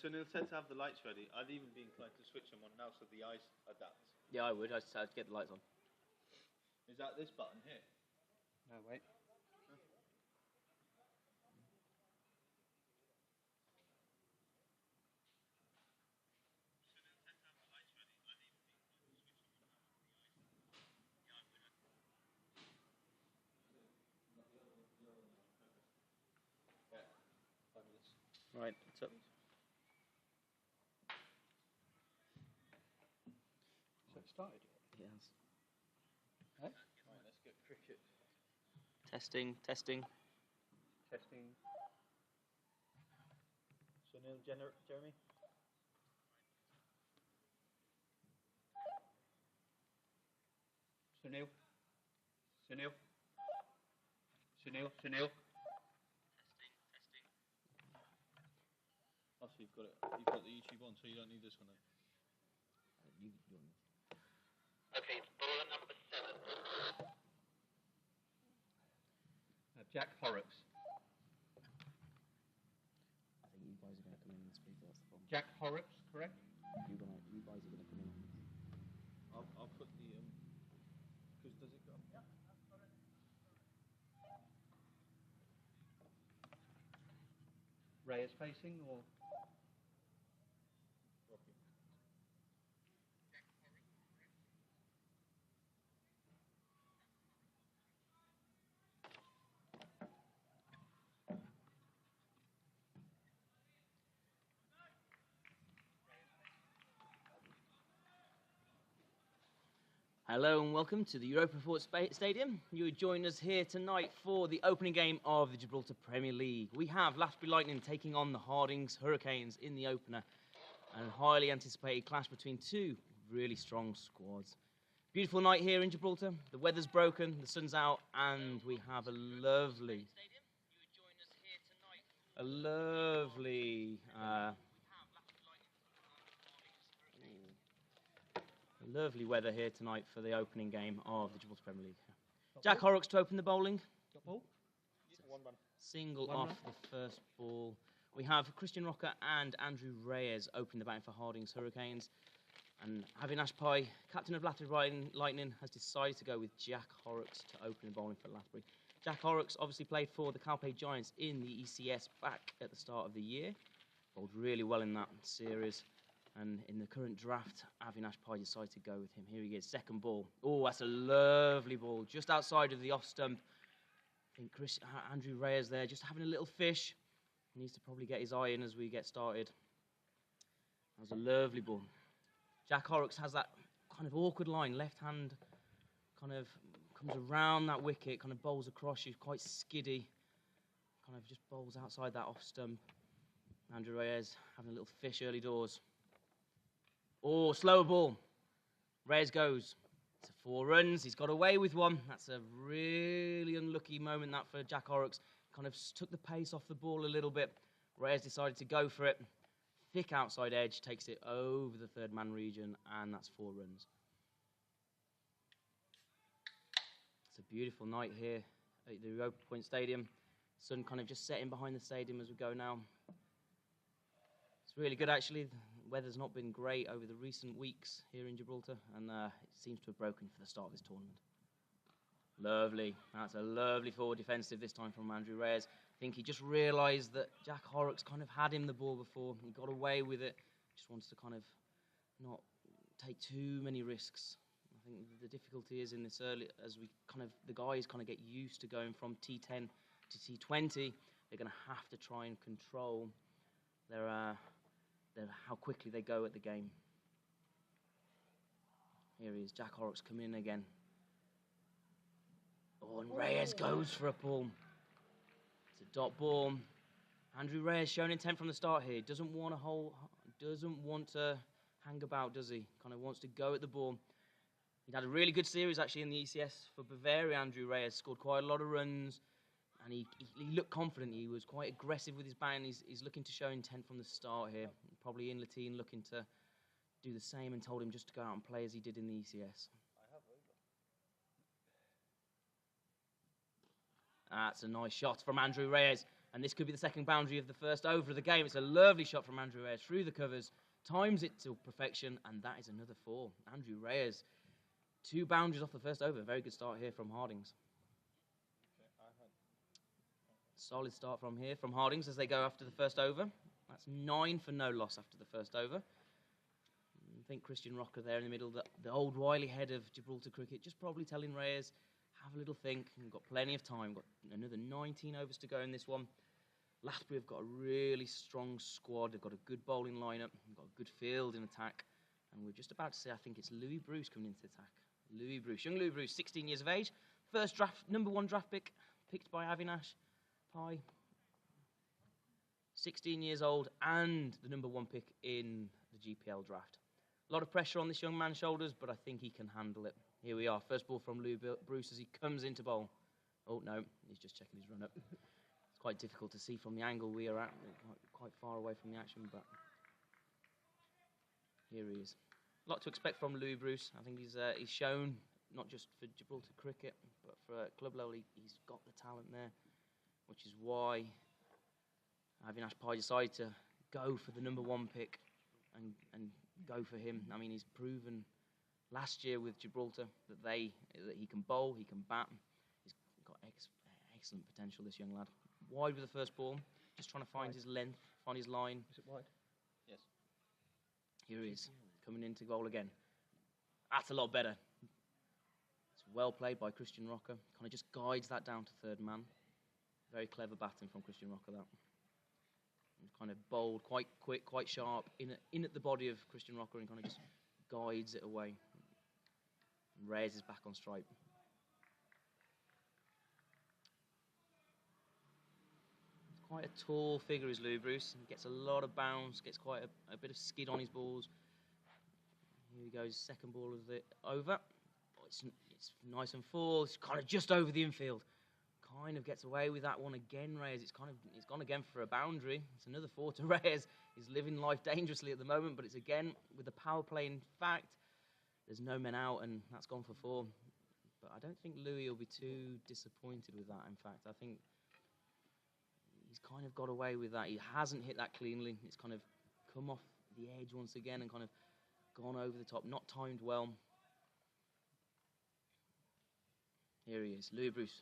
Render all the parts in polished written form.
Sunil said to have the lights ready. I'd even be inclined to switch them on now so the eyes adapt. Yeah, I would. I'd get the lights on. Is that this button here? No, wait. Right, it's up. So it started? Yes. Right, let's get cricket. Testing, testing. testing. Sunil, Jeremy? Sunil? Sunil? Sunil? Sunil? Oh, so you've got the YouTube on, so you don't need this one then. Okay, bowler number 7. Jack Horrocks. I think you guys are going to come in and speak. That's the problem. Jack Horrocks, correct? You guys are going to come in. I'll put the because does it go? Yeah. Reyes facing or? Rocky. Hello and welcome to the Europa Sports Stadium. You join us here tonight for the opening game of the Gibraltar Premier League. We have Lathbury Lightning taking on the Hardings Hurricanes in the opener, and a highly anticipated clash between two really strong squads. Beautiful night here in Gibraltar. The weather's broken, the sun's out, and we have a lovely lovely weather here tonight for the opening game of the Gibraltar Premier League. Jack Horrocks to open the bowling. Ball? One run. Single One off run. the first ball. We have Christian Rocker and Andrew Reyes opening the batting for Hardings Hurricanes. And Avinash Pai, captain of Lathbury Lightning, has decided to go with Jack Horrocks to open the bowling for Lathbury. Jack Horrocks obviously played for the Calpe Giants in the ECS back at the start of the year. Bowled really well in that series. And in the current draft, Avinash Pai decided to go with him. Here he is, second ball. Oh, that's a lovely ball, just outside of the off stump. I think Andrew Reyes there, just having a little fish. He needs to probably get his eye in as we get started. That was a lovely ball. Jack Horrocks has that kind of awkward line, left hand kind of comes around that wicket, kind of bowls across you, quite skiddy. Kind of just bowls outside that off stump. Andrew Reyes having a little fish early doors. Oh, slower ball. Reyes goes. It's 4 runs. He's got away with one. That's a really unlucky moment that for Jack Horrocks. Kind of took the pace off the ball a little bit. Reyes decided to go for it. Thick outside edge, takes it over the third man region, and that's 4 runs. It's a beautiful night here at the Europa Point Stadium. Sun kind of just setting behind the stadium as we go now. It's really good actually. The weather's not been great over the recent weeks here in Gibraltar, and it seems to have broken for the start of this tournament. Lovely. That's a lovely forward defensive this time from Andrew Reyes. I think he just realised that Jack Horrocks kind of had him the ball before. He got away with it. Just wants to kind of not take too many risks. I think the difficulty is in this early, as we kind of, the guys kind of get used to going from T10 to T20, they're going to have to try and control their how quickly they go at the game. Here he is, Jack Horrocks coming in again. Oh, and Reyes goes for a pull. It's a dot ball. Andrew Reyes showing intent from the start here. Doesn't want to hang about, does he? Kind of wants to go at the ball. He had a really good series actually in the ECS for Bavaria. Andrew Reyes scored quite a lot of runs, and he looked confident. He was quite aggressive with his batting. He's looking to show intent from the start here. Probably in Latin looking to do the same, and told him just to go out and play as he did in the ECS. That's a nice shot from Andrew Reyes. And this could be the second boundary of the first over of the game. It's a lovely shot from Andrew Reyes through the covers, times it to perfection, and that is another 4. Andrew Reyes, 2 boundaries off the first over. Very good start here from Hardings. Solid start from here from Hardings as they go after the first over. That's 9 for no loss after the first over. I think Christian Rocker there in the middle, the old wily head of Gibraltar cricket, just probably telling Reyes, have a little think. We've got plenty of time. Got another 19 overs to go in this one. Lathbury have got a really strong squad. They've got a good bowling lineup. They've got a good field in attack. And we're just about to see, I think it's Louis Bruce coming into attack. Louis Bruce, young Louis Bruce, 16 years of age. First draft, number 1 draft pick, picked by Avinash Pai. 16 years old and the number 1 pick in the GPL draft. A lot of pressure on this young man's shoulders, but I think he can handle it. Here we are, first ball from Louis Bruce as he comes into bowl. Oh no, he's just checking his run up. It's quite difficult to see from the angle we are at, quite far away from the action, but here he is. A lot to expect from Louis Bruce. I think he's shown, not just for Gibraltar cricket, but for club level, he's got the talent there, which is why Avinash Pai decided to go for the number 1 pick and go for him. I mean, he's proven last year with Gibraltar that he can bowl, he can bat. He's got excellent potential, this young lad. Wide with the first ball, just trying to find his length, find his line. Is it wide? Yes. Here he is, coming into goal again. That's a lot better. It's well played by Christian Rocker. Kind of just guides that down to third man. Very clever batting from Christian Rocker, that. And kind of bowled, quite quick, quite sharp, in at the body of Christian Rocker and kind of just guides it away. And Reyes is back on strike. Quite a tall figure is Louis Bruce. He gets a lot of bounce, gets quite a bit of skid on his balls. Here he goes, second ball of the over. Oh, it's nice and full. It's kind of just over the infield. Kind of gets away with that one again, Reyes. It's gone again for a boundary. It's another 4 to Reyes. He's living life dangerously at the moment, but it's again with the power play. In fact, there's no men out, and that's gone for 4. But I don't think Louis will be too disappointed with that. In fact, I think he's kind of got away with that. He hasn't hit that cleanly. It's kind of come off the edge once again and kind of gone over the top. Not timed well. Here he is, Louis Bruce.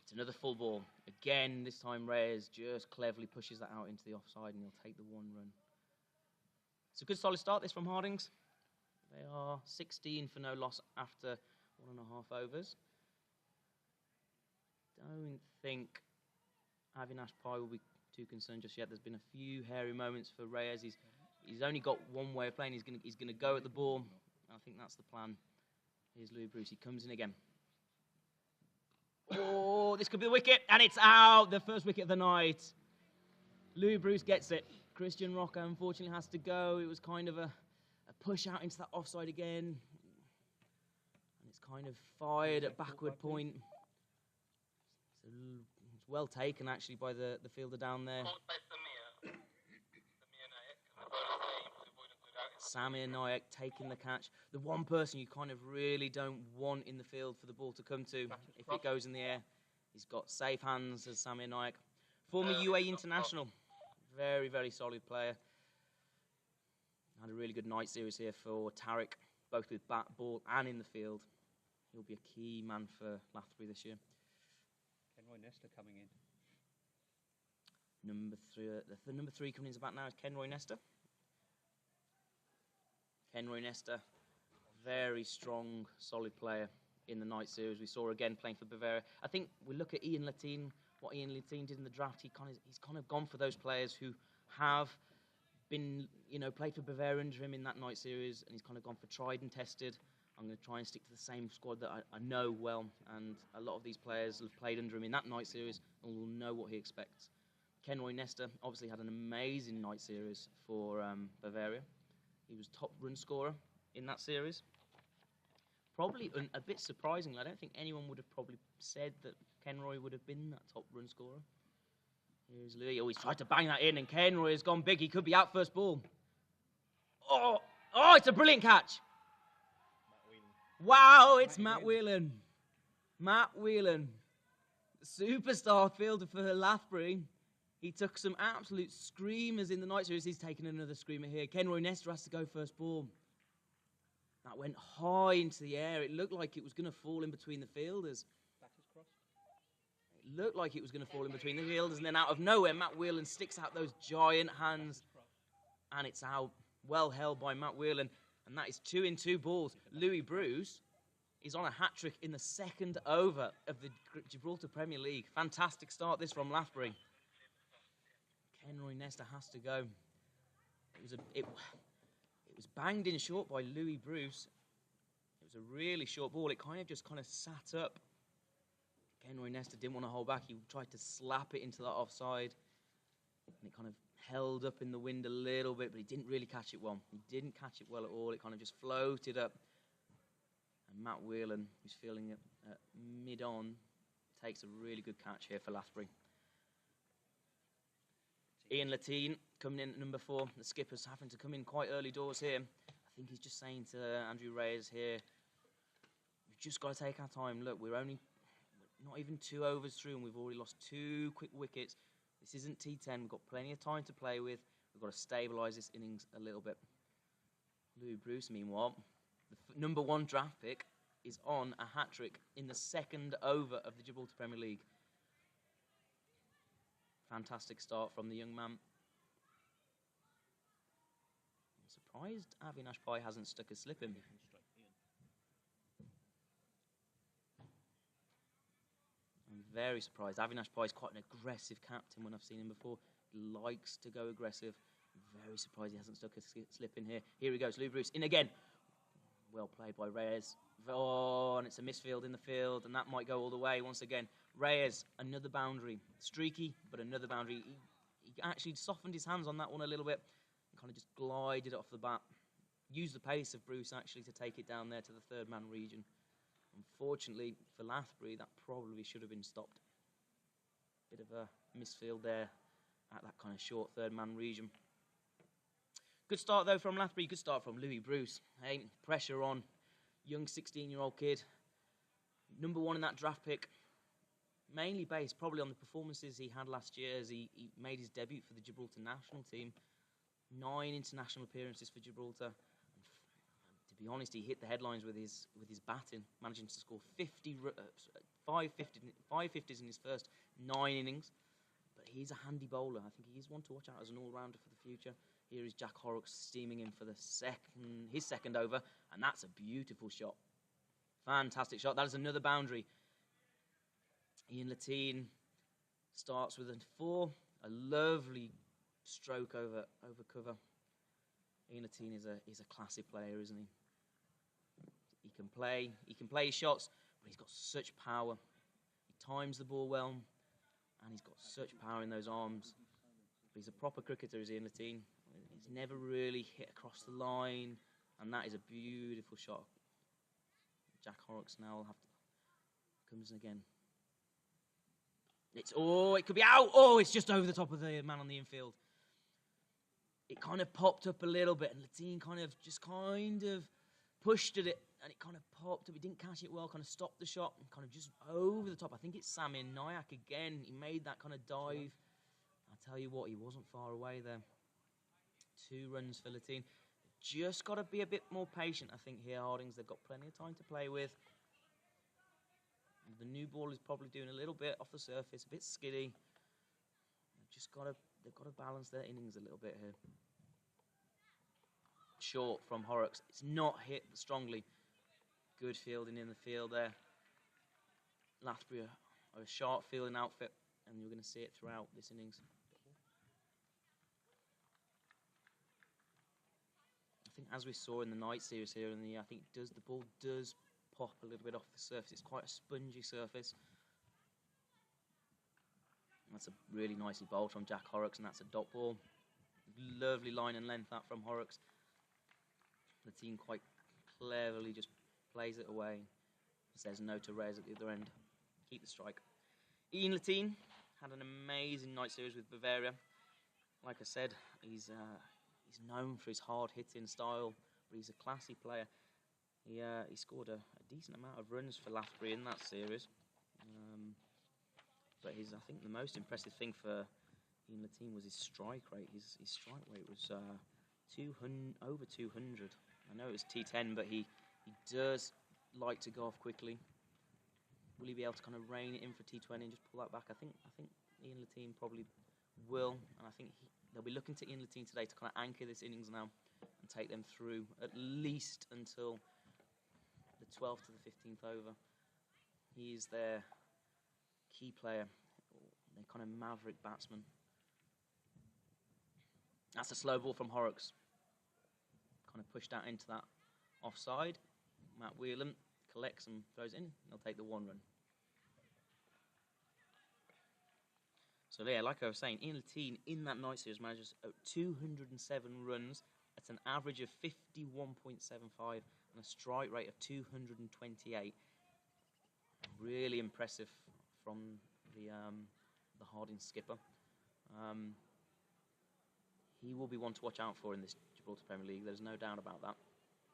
It's another full ball. Again, this time Reyes just cleverly pushes that out into the offside and he'll take the 1 run. It's a good solid start, this from Hardings. They are 16 for no loss after 1.5 overs. Don't think Avinash Pai will be too concerned just yet. There's been a few hairy moments for Reyes. He's only got one way of playing. He's gonna go at the ball. I think that's the plan. Here's Louis Bruce. He comes in again. Oh, this could be the wicket, and it's out. The first wicket of the night. Louis Bruce gets it. Christian Rocker unfortunately has to go. It was kind of a push out into that offside again. And it's kind of fired at backward point. It's well taken actually by the fielder down there. Samir Nayak taking the catch. The one person you kind of really don't want in the field for the ball to come to if it goes in the air. He's got safe hands as Samir Nayak. Former UAE international. Very, very solid player. Had a really good night series here for Tariq, both with bat, ball and in the field. He'll be a key man for Lathbury this year. Kenroy Nestor coming in. Number 3 coming into bat now is Kenroy Nestor. Kenroy Nestor, very strong, solid player in the night series. We saw again playing for Bavaria. I think we look at Ian Latine, what Ian Latine did in the draft. He's kind of gone for those players who have been, played for Bavaria under him in that night series, and he's kind of gone for tried and tested. I'm going to try and stick to the same squad that I know well, and a lot of these players have played under him in that night series and will know what he expects. Kenroy Nestor obviously had an amazing night series for Bavaria. He was top run scorer in that series. Probably a bit surprisingly, I don't think anyone would have probably said that Kenroy would have been that top run scorer. Here's Louis. Oh, he's tried to bang that in, and Kenroy has gone big. He could be out first ball. Oh, it's a brilliant catch. Wow, it's Matt Whelan. Matt Whelan. superstar fielder for Lathbury. He took some absolute screamers in the night series. He's taken another screamer here. Kenroy Nestor has to go first ball. That went high into the air. It looked like it was going to fall in between the fielders. Batters crossed. It looked like it was going to fall in between the fielders, and then out of nowhere, Matt Whelan sticks out those giant hands, and it's out. Well held by Matt Whelan, and that is 2 in 2 balls. Louis Bruce is on a hat-trick in the second over of the Gibraltar Premier League. Fantastic start this from Lathbury. Kenroy Nestor has to go. It was banged in short by Louis Bruce. It was a really short ball. It kind of sat up. Kenroy Nestor didn't want to hold back. He tried to slap it into that offside. And it kind of held up in the wind a little bit, but he didn't really catch it well. He didn't catch it well at all. It kind of just floated up. And Matt Whelan, who's feeling it mid-on, takes a really good catch here for Lathbury. Ian Latine coming in at number 4. The skipper's having to come in quite early doors here. I think he's just saying to Andrew Reyes here, we've just got to take our time. Look, we're not even 2 overs through and we've already lost 2 quick wickets. This isn't T10. We've got plenty of time to play with. We've got to stabilise this innings a little bit. Louis Bruce, meanwhile, the number 1 draft pick, is on a hat-trick in the second over of the Gibraltar Premier League. Fantastic start from the young man. I'm surprised Avinash Pai hasn't stuck a slip in. I'm very surprised. Avinash Pai is quite an aggressive captain when I've seen him before. He likes to go aggressive. I'm very surprised he hasn't stuck a slip in here. Here he goes, Louis Bruce in again. Well played by Reyes. Oh, and it's a misfield in the field, and that might go all the way once again. Reyes, another boundary. Streaky, but another boundary. He actually softened his hands on that one a little bit and kind of just glided off the bat. Used the pace of Bruce, actually, to take it down there to the third-man region. Unfortunately, for Lathbury, that probably should have been stopped. Bit of a misfield there at that kind of short third-man region. Good start, though, from Lathbury. Good start from Louis Bruce. Hey, pressure on. Young 16-year-old kid. Number 1 in that draft pick. Mainly based probably on the performances he had last year as he made his debut for the Gibraltar national team. 9 international appearances for Gibraltar. And to be honest, he hit the headlines with his batting, managing to score 5 50s in his first 9 innings. But he's a handy bowler. I think he's one to watch out as an all-rounder for the future. Here is Jack Horrocks steaming in for his second over, and that's a beautiful shot. Fantastic shot. That is another boundary. Ian Latine starts with a 4, a lovely stroke over cover. Ian Latine is a classy player, isn't he? He can play his shots, but he's got such power. He times the ball well, and he's got such power in those arms. But he's a proper cricketer, is Ian Latine. He's never really hit across the line, and that is a beautiful shot. Jack Horrocks now will have to comes in again. It could be out. Oh, it's just over the top of the man on the infield. It kind of popped up a little bit, and Latine kind of pushed at it, and it kind of popped up. He didn't catch it well, kind of stopped the shot, and kind of just over the top. I think it's Samin Nayak again. He made that kind of dive. I tell you what, he wasn't far away there. 2 runs for Latine. Just got to be a bit more patient, I think, here, Hardings. They've got plenty of time to play with. The new ball is probably doing a little bit off the surface, a bit skiddy. They've got to balance their innings a little bit here. Short from Horrocks. It's not hit strongly. Good fielding in the field there. Lathbury are a sharp fielding outfit, and you're going to see it throughout this innings. I think, as we saw in the night series here, the ball does pop a little bit off the surface. It's quite a spongy surface. That's a really nicely bowled from Jack Horrocks, and that's a dot ball. Lovely line and length that from Horrocks. The team quite cleverly just plays it away. Says no to Reyes at the other end. Keep the strike. Ian Latine had an amazing night series with Bavaria. Like I said, he's known for his hard-hitting style, but he's a classy player. He scored a decent amount of runs for Lathbury in that series. But I think the most impressive thing for Ian Latine was his strike rate. His strike rate was 200, over 200. I know it was T10, but he does like to go off quickly. Will he be able to kind of rein it in for T20 and just pull that back? I think Ian Latine probably will, and I think they'll be looking to Ian Latine today to kind of anchor this innings now and take them through at least until the 12th to the 15th over. He is their key player, their kind of maverick batsman. That's a slow ball from Horrocks. Kind of pushed out into that offside. Matt Whelan collects and throws it in. They'll take the 1 run. So yeah, like I was saying, Ian Latine in that night series manages 207 runs at an average of 51.75 and a strike rate of 228. Really impressive from the Hardings skipper. He will be one to watch out for in this Gibraltar Premier League. There's no doubt about that.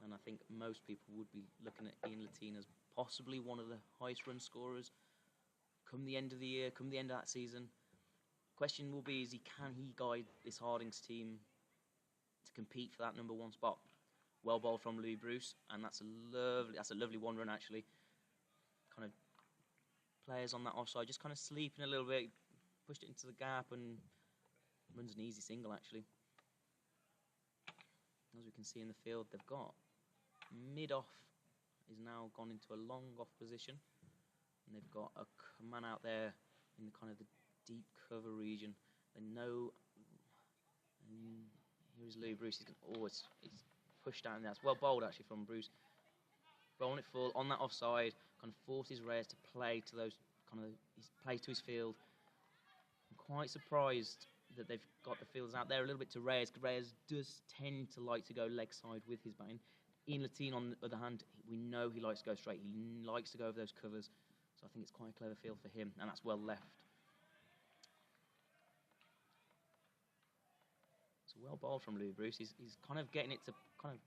And I think most people would be looking at Ian Latine as possibly one of the highest run scorers come the end of the year, come the end of that season. Question will be, can he guide this Hardings team to compete for that number 1 spot? Well bowled from Louis Bruce, and that's a lovely 1 run actually. Kind of players on that offside just kind of sleeping a little bit, pushed it into the gap and runs an easy single actually. As we can see in the field, they've got mid-off is now gone into a long off position, and they've got a man out there in the kind of the deep cover region. They know, and here's Louis Bruce. He's pushed down there. It's well bowled actually from Bruce. Bowling it full on that offside, kind of forces Reyes to play to those play to his field. I'm quite surprised that they've got the fielders out there a little bit to Reyes, because Reyes does tend to like to go leg side with his batting. Ian Latine, on the other hand, we know he likes to go straight. He likes to go over those covers, so I think it's quite a clever field for him, and that's well left. It's well bowled from Louis Bruce. He's kind of getting it to kind of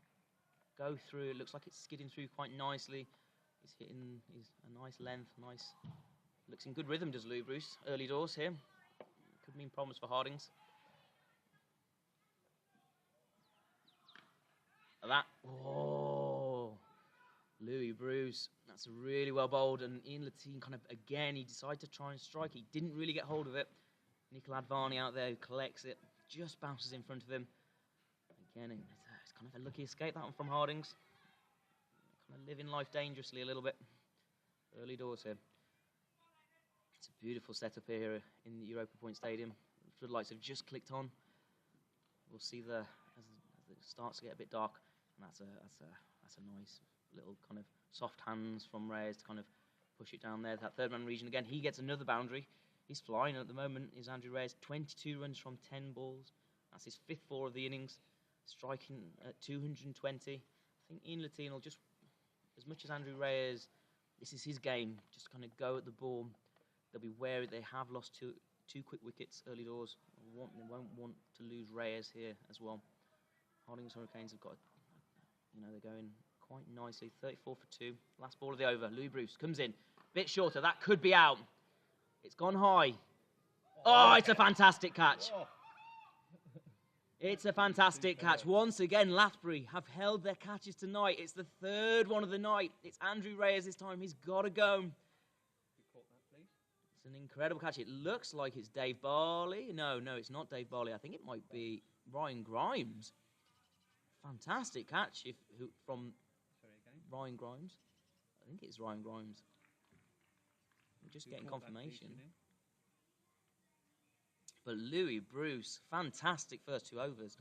go through. It looks like it's skidding through quite nicely. He's hitting a nice length, looks in good rhythm, does Louis Bruce. Early doors here. Could mean problems for Hardings. Louis Bruce, that's really well bowled, and Ian Latine kind of, again, he decided to try and strike. He didn't really get hold of it. Nick Lathbury out there who collects it, just bounces in front of him. Again, it's kind of a lucky escape, that one from Hardings. Kind of living life dangerously a little bit. Early doors here. It's a beautiful setup here in the Europa Point Stadium. The floodlights have just clicked on. We'll see as it starts to get a bit dark, and that's a nice little kind of soft hands from Reyes to kind of push it down there. That third man region again. He gets another boundary. He's flying at the moment. Is Andrew Reyes, 22 runs from 10 balls. That's his 5th 4 of the innings, striking at 220. I think Ian Latine will just, as much as Andrew Reyes, this is his game. Just kind of go at the ball. They'll be wary. They have lost two quick wickets early doors. They won't want to lose Reyes here as well. Hardings Hurricanes have got, they're going quite nicely. 34 for 2. Last ball of the over. Louis Bruce comes in. Bit shorter. That could be out. It's gone high. Oh, it's a fantastic catch. It's a fantastic catch. Once again, Lathbury have held their catches tonight. It's the 3rd one of the night. It's Andrew Reyes this time. He's got to go. It's an incredible catch. It looks like it's Dave Barley. No, it's not Dave Barley. I think it might be Ryan Grimes. Fantastic catch from Ryan Grimes. I think it's Ryan Grimes. We're just getting confirmation. But Louis Bruce, fantastic first 2 overs.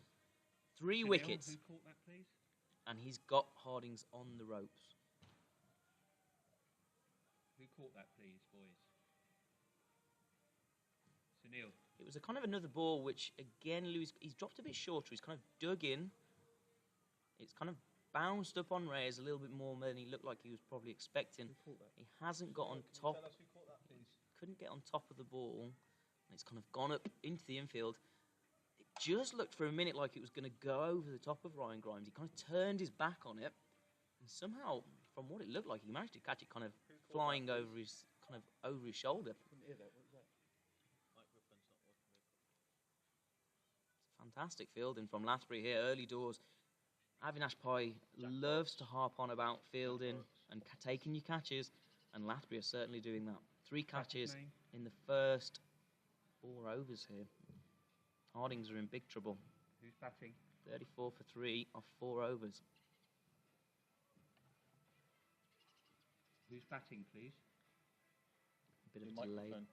3 wickets. Who caught that, please? And he's got Hardings on the ropes. Who caught that, please, boys? Sunil. It was a kind of another ball which, again, he's dropped a bit shorter. He's kind of dug in. It's kind of bounced up on Reyes a little bit more than he looked like he was probably expecting. He hasn't got on top. Tell us who caught that, please. Couldn't get on top of the ball. It's kind of gone up into the infield. It just looked for a minute like it was going to go over the top of Ryan Grimes. He kind of turned his back on it, and somehow, from what it looked like, he managed to catch it kind of flying over his shoulder. fantastic fielding from Lathbury here, early doors. Avinash Pai loves to harp on about fielding and taking your catches, and Lathbury are certainly doing that. 3 catches name? in the first 4 overs here. Hardings are in big trouble. Who's batting? 34 for 3 of 4 overs. Who's batting, please? A bit Your of delay. microphone.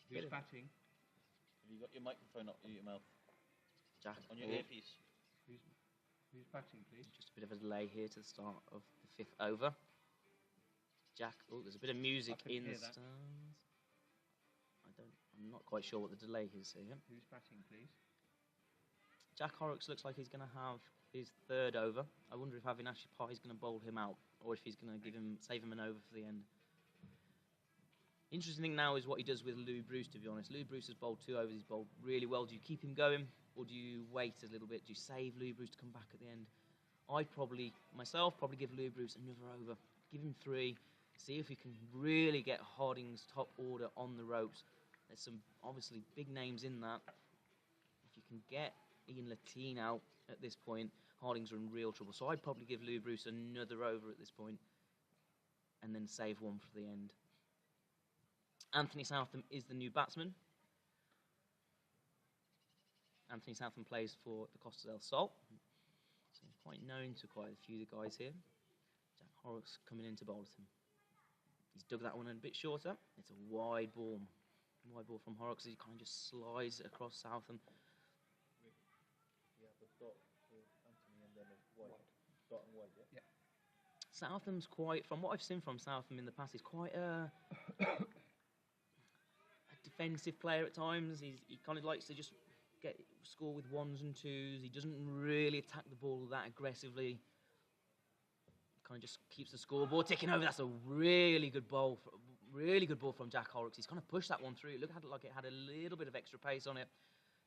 Who's Bit of- batting? Have you got your microphone up your mouth? Jack On your oh, earpiece? Who's batting, please? just a bit of a delay here to the start of the 5th over. Jack, oh, there's a bit of music couldn't in the hear that. stands. I'm not quite sure what the delay is here. Who's batting, please? Jack Horrocks looks like he's going to have his 3rd over. I wonder if Avinash Pai is going to bowl him out, or if he's going to save him an over for the end. Interesting thing now is what he does with Lou Bruce, to be honest. Lou Bruce has bowled 2 overs, he's bowled really well. Do you keep him going, or do you wait a little bit? Do you save Lou Bruce to come back at the end? I'd probably give Lou Bruce another over. Give him 3, see if we can really get Hardings' top order on the ropes. There's some obviously big names in that. If you can get Ian Latine out at this point, Hardings are in real trouble. So I'd probably give Lou Bruce another over at this point, and then save 1 for the end. Anthony Southam is the new batsman. Anthony Southam plays for the Costa del Sol, so he's quite known to quite a few of the guys here. Jack Horrocks coming in to bowl at him. He's dug that one a bit shorter. It's a wide ball. Wide ball from Horrocks. He kind of just slides it across Southam. Yeah, the dot with Anthony and then a white. Dot and white, yeah? Southam's quite, from what I've seen from Southam in the past, he's quite a defensive player at times. He kind of likes to just score with 1s and 2s. He doesn't really attack the ball that aggressively. Kind of just keeps the scoreboard ticking over. That's a really good ball. Really good ball from Jack Horrocks. He's kind of pushed that one through. It looked like it had a little bit of extra pace on it.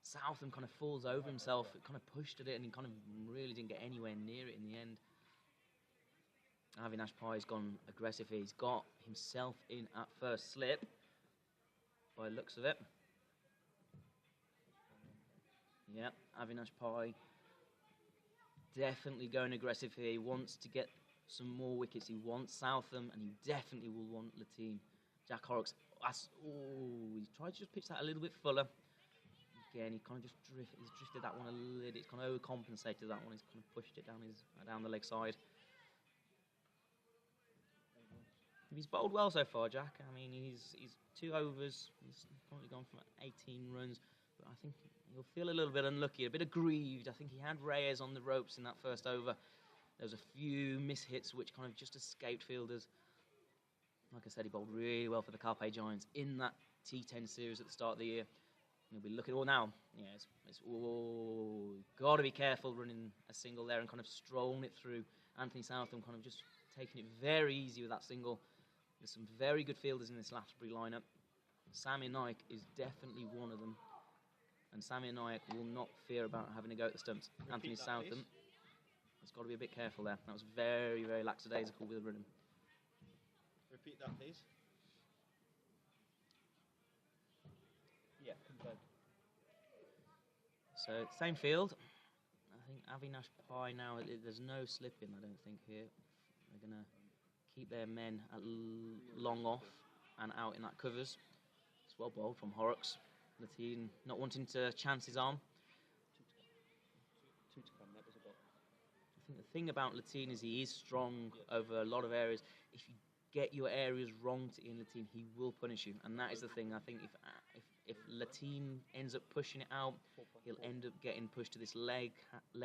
Southam kind of falls over himself. It kind of pushed at it, and he kind of really didn't get anywhere near it in the end. Avinash Pai's gone aggressive here. He's got himself in at first slip, by the looks of it. Yeah, Avinash Pai definitely going aggressive here. He wants to get some more wickets. He wants Southam, and he definitely will want Latine. Jack Horrocks, he tried to just pitch that a little bit fuller. Again, he kind of just drifted that one a little. He's kind of overcompensated that one. He's kind of pushed it down the leg side. He's bowled well so far, Jack. I mean, he's 2 overs. He's currently gone from 18 runs. But I think he'll feel a little bit unlucky, a bit aggrieved. I think he had Reyes on the ropes in that first over. There was a few mishits which kind of just escaped fielders. Like I said, he bowled really well for the Carpe Giants in that T10 series at the start of the year. He'll be looking now. Yeah, got to be careful running a single there and kind of strolling it through. Anthony Southam kind of just taking it very easy with that single. There's some very good fielders in this Lathbury lineup. Samir Naik is definitely one of them. And Samir Naik will not fear about having to go at the stumps. Repeat Anthony that, Southam please. has got to be a bit careful there. That was very, very lackadaisical with the rhythm. Repeat that, please. Yeah, confirmed. So, same field. I think Avinash Pai now, there's no slipping, I don't think, here. They're going to keep their men at long off and out in that covers. It's well bowled from Horrocks. Latine not wanting to chance his arm. Two to come, that was a ball. I think the thing about Latine is he is strong over a lot of areas. If you get your areas wrong to Ian Latine, he will punish you. And that is the thing. I think if Latine ends up pushing it out, he'll end up getting pushed to this leg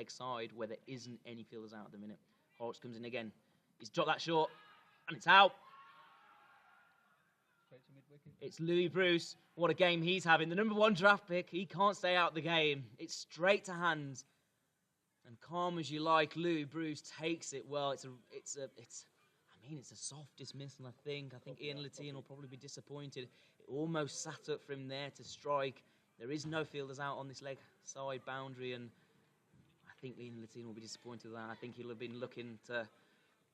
side where there isn't any fielders out at the minute. Horrocks comes in again. He's dropped that short, and it's out. Straight to mid-wicket. It's Louis Bruce. What a game he's having. The #1 draft pick. He can't stay out the game. It's straight to hands. And calm as you like, Louis Bruce takes it well. It's a soft dismissal, I think. I think Ian Latine will probably be disappointed. It almost sat up for him there to strike. There is no fielders out on this leg side boundary, and I think Ian Latine will be disappointed with that. I think he'll have been looking to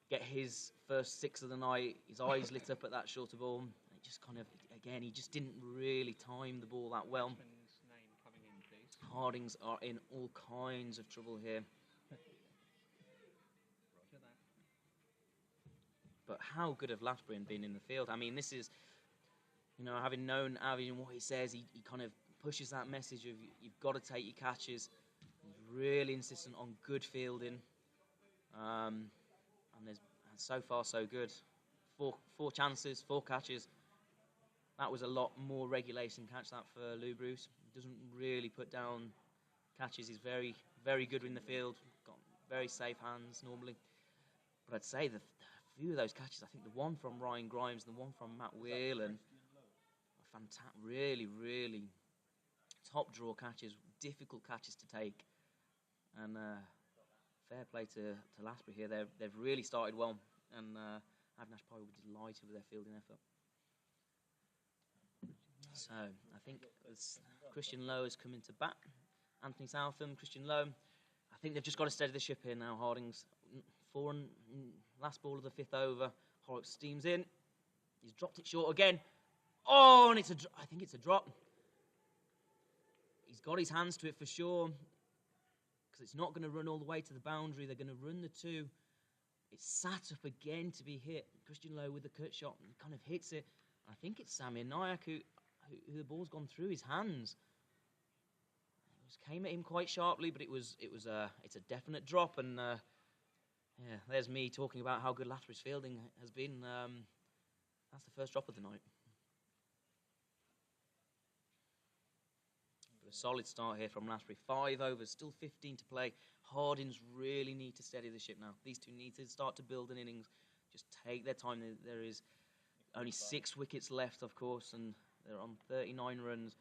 get his first 6 of the night. His eyes lit up at that shorter ball. It just kind of, again, he just didn't really time the ball that well. Batsman's name coming in, please. Hardings are in all kinds of trouble here. Roger that. But how good have Lathbury been in the field? I mean, this is, you know, having known Avi and what he says, he kind of pushes that message of you've got to take your catches. He's really insistent on good fielding. And so far so good. Four chances, 4 catches. That was a lot more regulation catch that for Lou Bruce. He doesn't really put down catches. He's very, very good in the field. Got very safe hands normally. But I'd say a few of those catches, I think the one from Ryan Grimes and the one from Matt Whelan, are fantastic. Really, really top draw catches, difficult catches to take. And fair play to Lathbury here. They've really started well. And Avinash Pai will be delighted with their fielding effort. So I think as Christian Lowe has come into bat, Anthony Southam, Christian Lowe, I think they've just got to steady the ship here now. Hardings, last ball of the 5th over. Horrocks steams in. He's dropped it short again. Oh, and I think it's a drop. He's got his hands to it for sure, because it's not going to run all the way to the boundary. They're going to run the 2. It's sat up again to be hit. Christian Lowe with the cut shot and kind of hits it. I think it's Samir Nayak who the ball's gone through his hands. It came at him quite sharply, but it's a definite drop. And yeah, there's me talking about how good Lathbury's fielding has been. That's the first drop of the night. But a solid start here from Lathbury. 5 overs, still 15 to play. Hardings really need to steady the ship now. These two need to start to build an innings. Just take their time. There is only 6 wickets left, of course, and they're on 39 runs.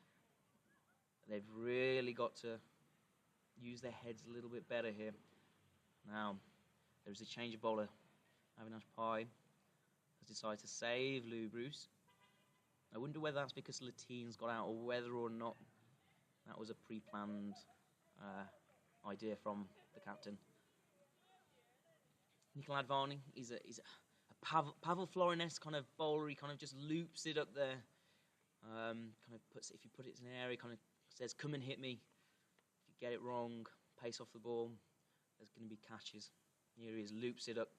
They've really got to use their heads a little bit better here. Now, there's a change of bowler. Avinash Pai has decided to save Lou Bruce. I wonder whether that's because Lateen's got out or whether or not that was a pre-planned idea from the captain. Nikhil Advani, he's a Pavel Florin-esque kind of bowler. He kind of just loops it up there. Kind of puts it, if you put it in an area, kind of says, "Come and hit me." If you get it wrong, pace off the ball, there's going to be catches. Here he is, loops it up.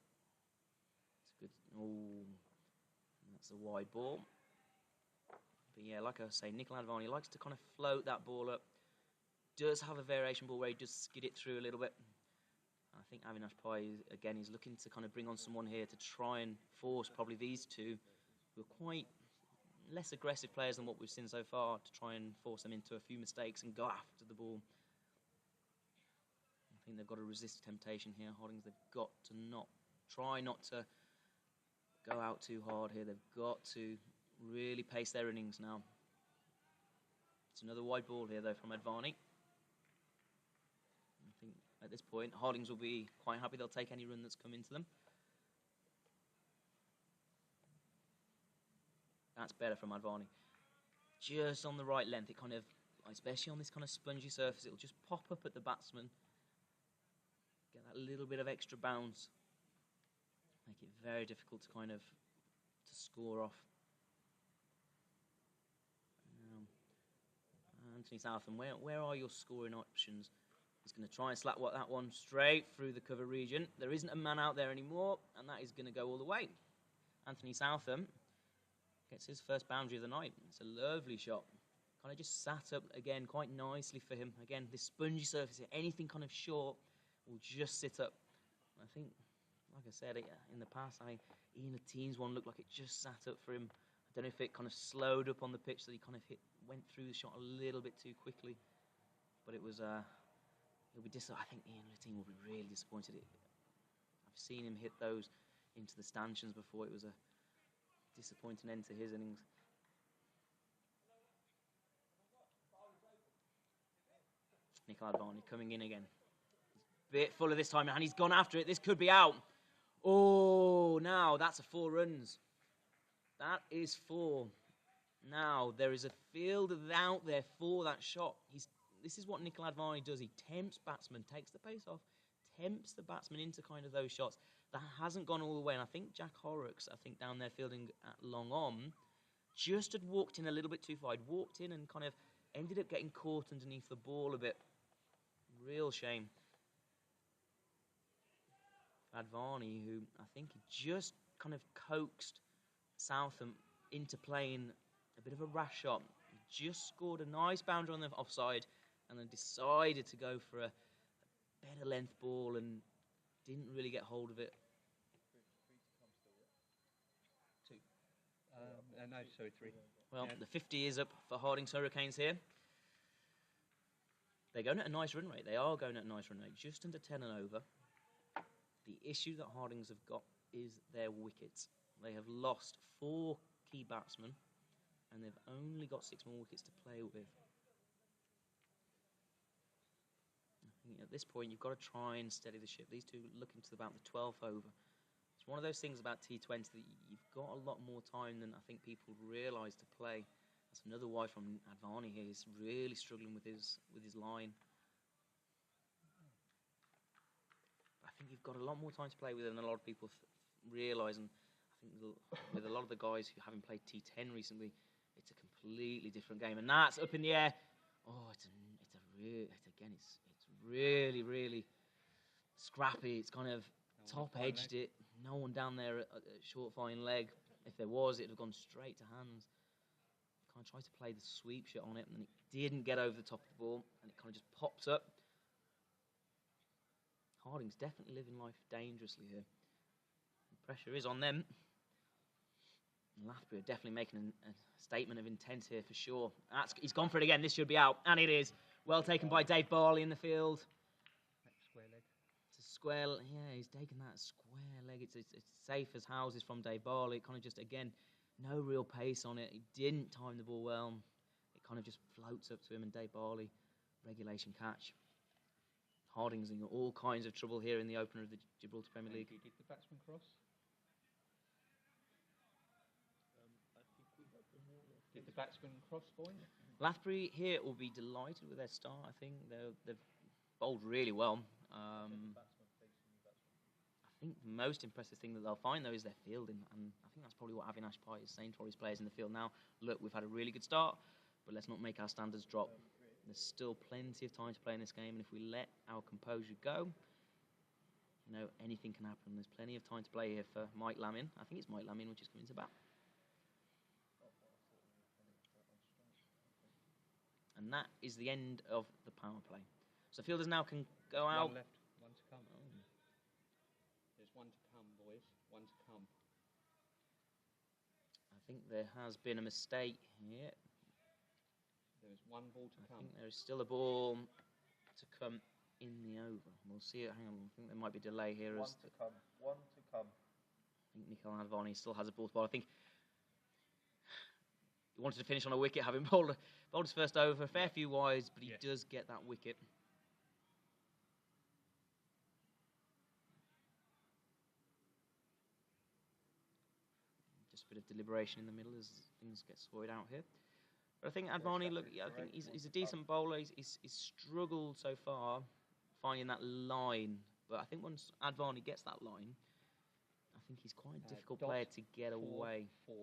It's good. Oh, that's a wide ball. But yeah, like I was saying, Nikhil Advani likes to kind of float that ball up. Does have a variation ball where he does skid it through a little bit. I think Avinash Pai, again, he's looking to kind of bring on someone here to try and force probably these two, who are quite less aggressive players than what we've seen so far, to try and force them into a few mistakes and go after the ball. I think they've got to resist temptation here. Hardings, they've got to try not to go out too hard here. They've got to really pace their innings now. It's another wide ball here, though, from Advani. I think at this point, Hardings will be quite happy. They'll take any run that's come into them. That's better from Advani. Just on the right length. It kind of, especially on this kind of spongy surface, it'll just pop up at the batsman. Get that little bit of extra bounce. Make it very difficult to kind of score off. Anthony Southam, where are your scoring options? He's going to try and slap that one straight through the cover region. There isn't a man out there anymore, and that is going to go all the way. Anthony Southam gets his first boundary of the night. It's a lovely shot. Kind of just sat up again quite nicely for him. Again, this spongy surface, anything kind of short will just sit up. I think, like I said, in the past, Ian Lateen's one looked like it just sat up for him. I don't know if it kind of slowed up on the pitch that he kind of went through the shot a little bit too quickly. But it was, I think Ian Lateen will be really disappointed. I've seen him hit those into the stanchions before. It was a disappointing end to his innings. Nikhil Advani coming in again. Bit fuller this time, and he's gone after it. This could be out. Oh, now that's a 4 runs. That is 4. Now, there is a field out there for that shot. This is what Nikhil Advani does. He tempts batsmen, takes the pace off, tempts the batsman into kind of those shots. That hasn't gone all the way. And I think Jack Horrocks, down there fielding at long on, just had walked in a little bit too far. He'd walked in and kind of ended up getting caught underneath the ball a bit. Real shame. Advani, who I think just kind of coaxed Southam into playing a bit of a rash shot. He just scored a nice boundary on the offside and then decided to go for a better length ball and didn't really get hold of it. Two. No, sorry, three. Well, Yeah. the 50 is up for Hardings Hurricanes here. They're going at a nice run rate. They are going at a nice run rate, just under 10 and over. The issue that Hardings have got is their wickets. They have lost 4 key batsmen, and they've only got 6 more wickets to play with. I think at this point, you've got to try and steady the ship. These two looking to about the 12th over. It's one of those things about T20 that you've got a lot more time than I think people realise to play. That's another why from Advani here. He's really struggling with his line. I think you've got a lot more time to play with than a lot of people realise. And I think with a lot of the guys who haven't played T10 recently, it's a completely different game. And that's up in the air. Oh, it's really, really scrappy. It's kind of top-edged it. No one down there at short fine leg. If there was, it'd have gone straight to hands. Kind of tried to play the sweep shot on it, and it didn't get over the top of the ball, and it kind of just pops up. Harding's definitely living life dangerously here. The pressure is on them. And Lathbury are definitely making a statement of intent here for sure. He's gone for it again. This should be out, and it is. Well taken by Dave Barley in the field. Square leg. It's a square. Yeah, he's taken that square leg. It's safe as houses from Dave Barley. It kind of just, again, no real pace on it. He didn't time the ball well. It kind of just floats up to him, and Dave Barley, regulation catch. Hardings in all kinds of trouble here in the opener of the Gibraltar Premier League. Did the batsman cross? Did the batsman cross, boy? Lathbury here will be delighted with their start. I think they've bowled really well. I think the most impressive thing that they'll find, though, is their fielding. And I think that's probably what Avinash Pai is saying to all his players in the field now. Look, we've had a really good start, but let's not make our standards drop. There's still plenty of time to play in this game, and if we let our composure go, anything can happen. There's plenty of time to play here for Mike Lamin. I think it's Mike Lamin which is coming to bat. And that is the end of the power play. So fielders now can go out. One left, one to come. Oh. There's one to come, boys. One to come. I think there has been a mistake here. There's one ball to come. I think there is still a ball to come in the over. We'll see it. Hang on. I think there might be a delay here. One to come. I think Nikhil Advani still has a ball to bowl. I think he wanted to finish on a wicket, having bowled his first over. A fair few wides, but he does get that wicket. Just a bit of deliberation in the middle as things get sorted out here. But I think Advani, look, I think he's a decent bowler. He's struggled so far finding that line. But I think once Advani gets that line, I think he's quite a difficult player to get away. 4,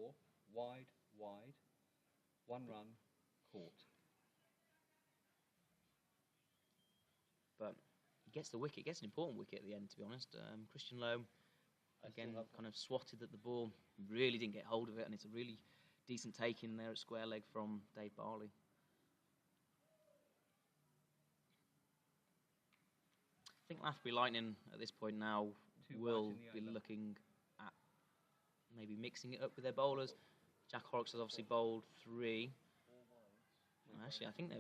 wide. 1 run, caught. But he gets the wicket, gets an important wicket at the end, to be honest. Christian Lowe, again, kind of swatted at the ball, really didn't get hold of it, and it's a really decent take in there at square leg from Dave Barley. I think Lathbury Lightning at this point now will be looking at maybe mixing it up with their bowlers. Jack Horrocks has obviously bowled 3. Actually, I think they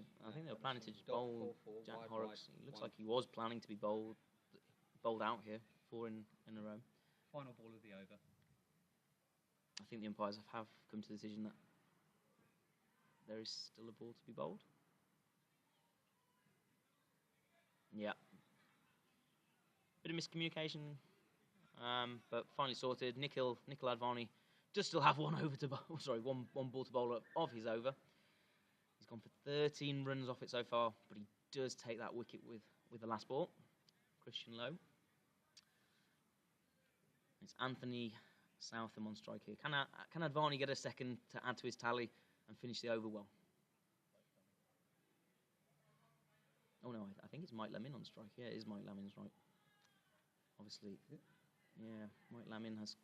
were planning to bowl Jack Horrocks. He looks like he was planning to be bowled out here 4 in a row. Final ball of the over. I think the umpires have come to the decision that there is still a ball to be bowled. Yeah. Bit of miscommunication, but finally sorted. Nikhil Advani does still have one ball to bowl of his over. He's gone for 13 runs off it so far, but he does take that wicket with the last ball. Christian Lowe. It's Anthony Southam on strike here. Can Advani get a second to add to his tally and finish the over well? Oh no, I think it's Mike Lamin on strike. Yeah, it is Mike Lamin's right. Obviously, yeah, Mike Lamin has.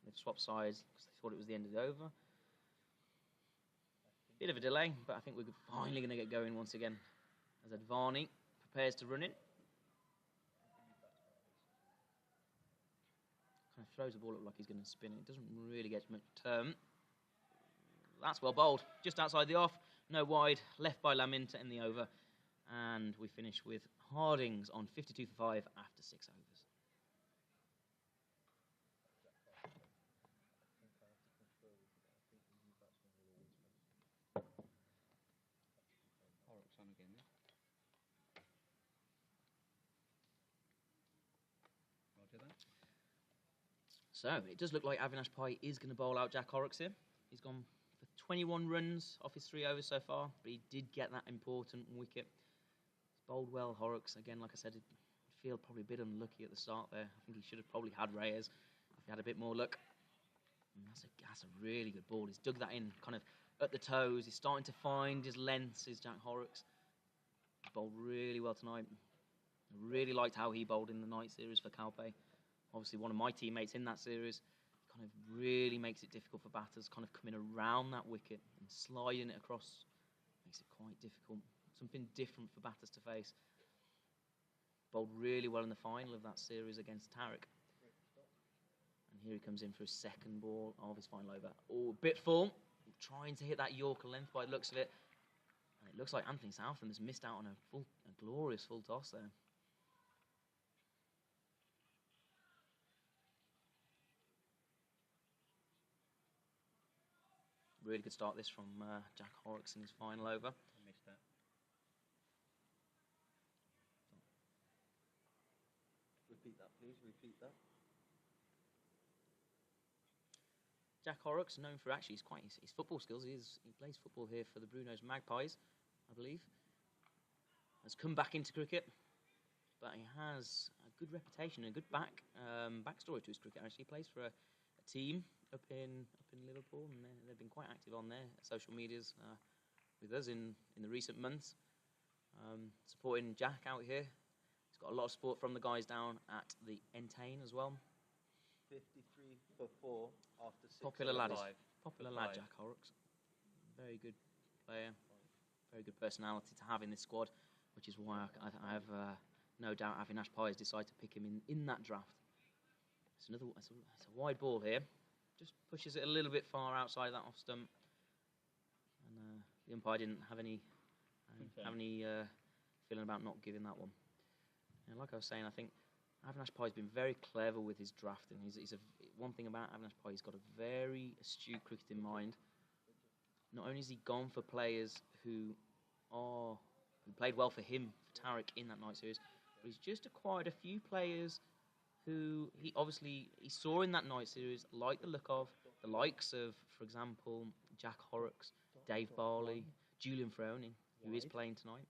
They've swapped sides because they thought it was the end of the over. Bit of a delay, but I think we're finally going to get going once again. As Advani prepares to run in. Kind of throws the ball up like he's going to spin it. It doesn't really get much turn. That's well bowled. Just outside the off. No wide. Left by Lamin to end the over. And we finish with Hardings on 52 for 5 after 6 overs. Horrocks on again. Roger that. So, it does look like Avinash Pai is going to bowl out Jack Horrocks here. He's gone for 21 runs off his 3 overs so far, but he did get that important wicket. He's bowled well, Horrocks. Again, like I said, I feel probably a bit unlucky at the start there. I think he should have probably had Reyes if he had a bit more luck. And that's a really good ball. He's dug that in kind of at the toes. He's starting to find his lengths, is Jack Horrocks. He bowled really well tonight. I really liked how he bowled in the night series for Calpe. Obviously, one of my teammates in that series kind of really makes it difficult for batters, kind of coming around that wicket and sliding it across. Makes it quite difficult. Something different for batters to face. Bowled really well in the final of that series against Tarek. And here he comes in for his second ball of his final over. Oh, a bit full. Trying to hit that Yorker length by the looks of it. And it looks like Anthony Southam has missed out on a glorious full toss there. Really good start this from Jack Horrocks in his final over. I missed that. Repeat that, please. Repeat that. Jack Horrocks, known for actually his football skills. He plays football here for the Bruno's Magpies, I believe. Has come back into cricket, but he has a good reputation, a good backstory to his cricket. Actually, he plays for a team up in Liverpool, and they've been quite active on their social medias with us in the recent months, supporting Jack out here. He's got a lot of support from the guys down at the Entain as well. 53 for 4 after 6. Popular lad, For lad, 5. Jack Horrocks. Very good player, very good personality to have in this squad, which is why I have no doubt Avinash Pai has decided to pick him in that draft. It's a wide ball here. Just pushes it a little bit far outside that off stump, and the umpire didn't have any feeling about not giving that one. And like I was saying, I think Avinash Pai's been very clever with his drafting. One thing about Avinash Pai, he's got a very astute cricketing mind. Not only has he gone for players who played well for him, for Tarek in that night series, but he's just acquired a few players who he saw in that night series, like the look of, the likes of, for example, Jack Horrocks, Dave Barley, Julian Froning, who is playing tonight.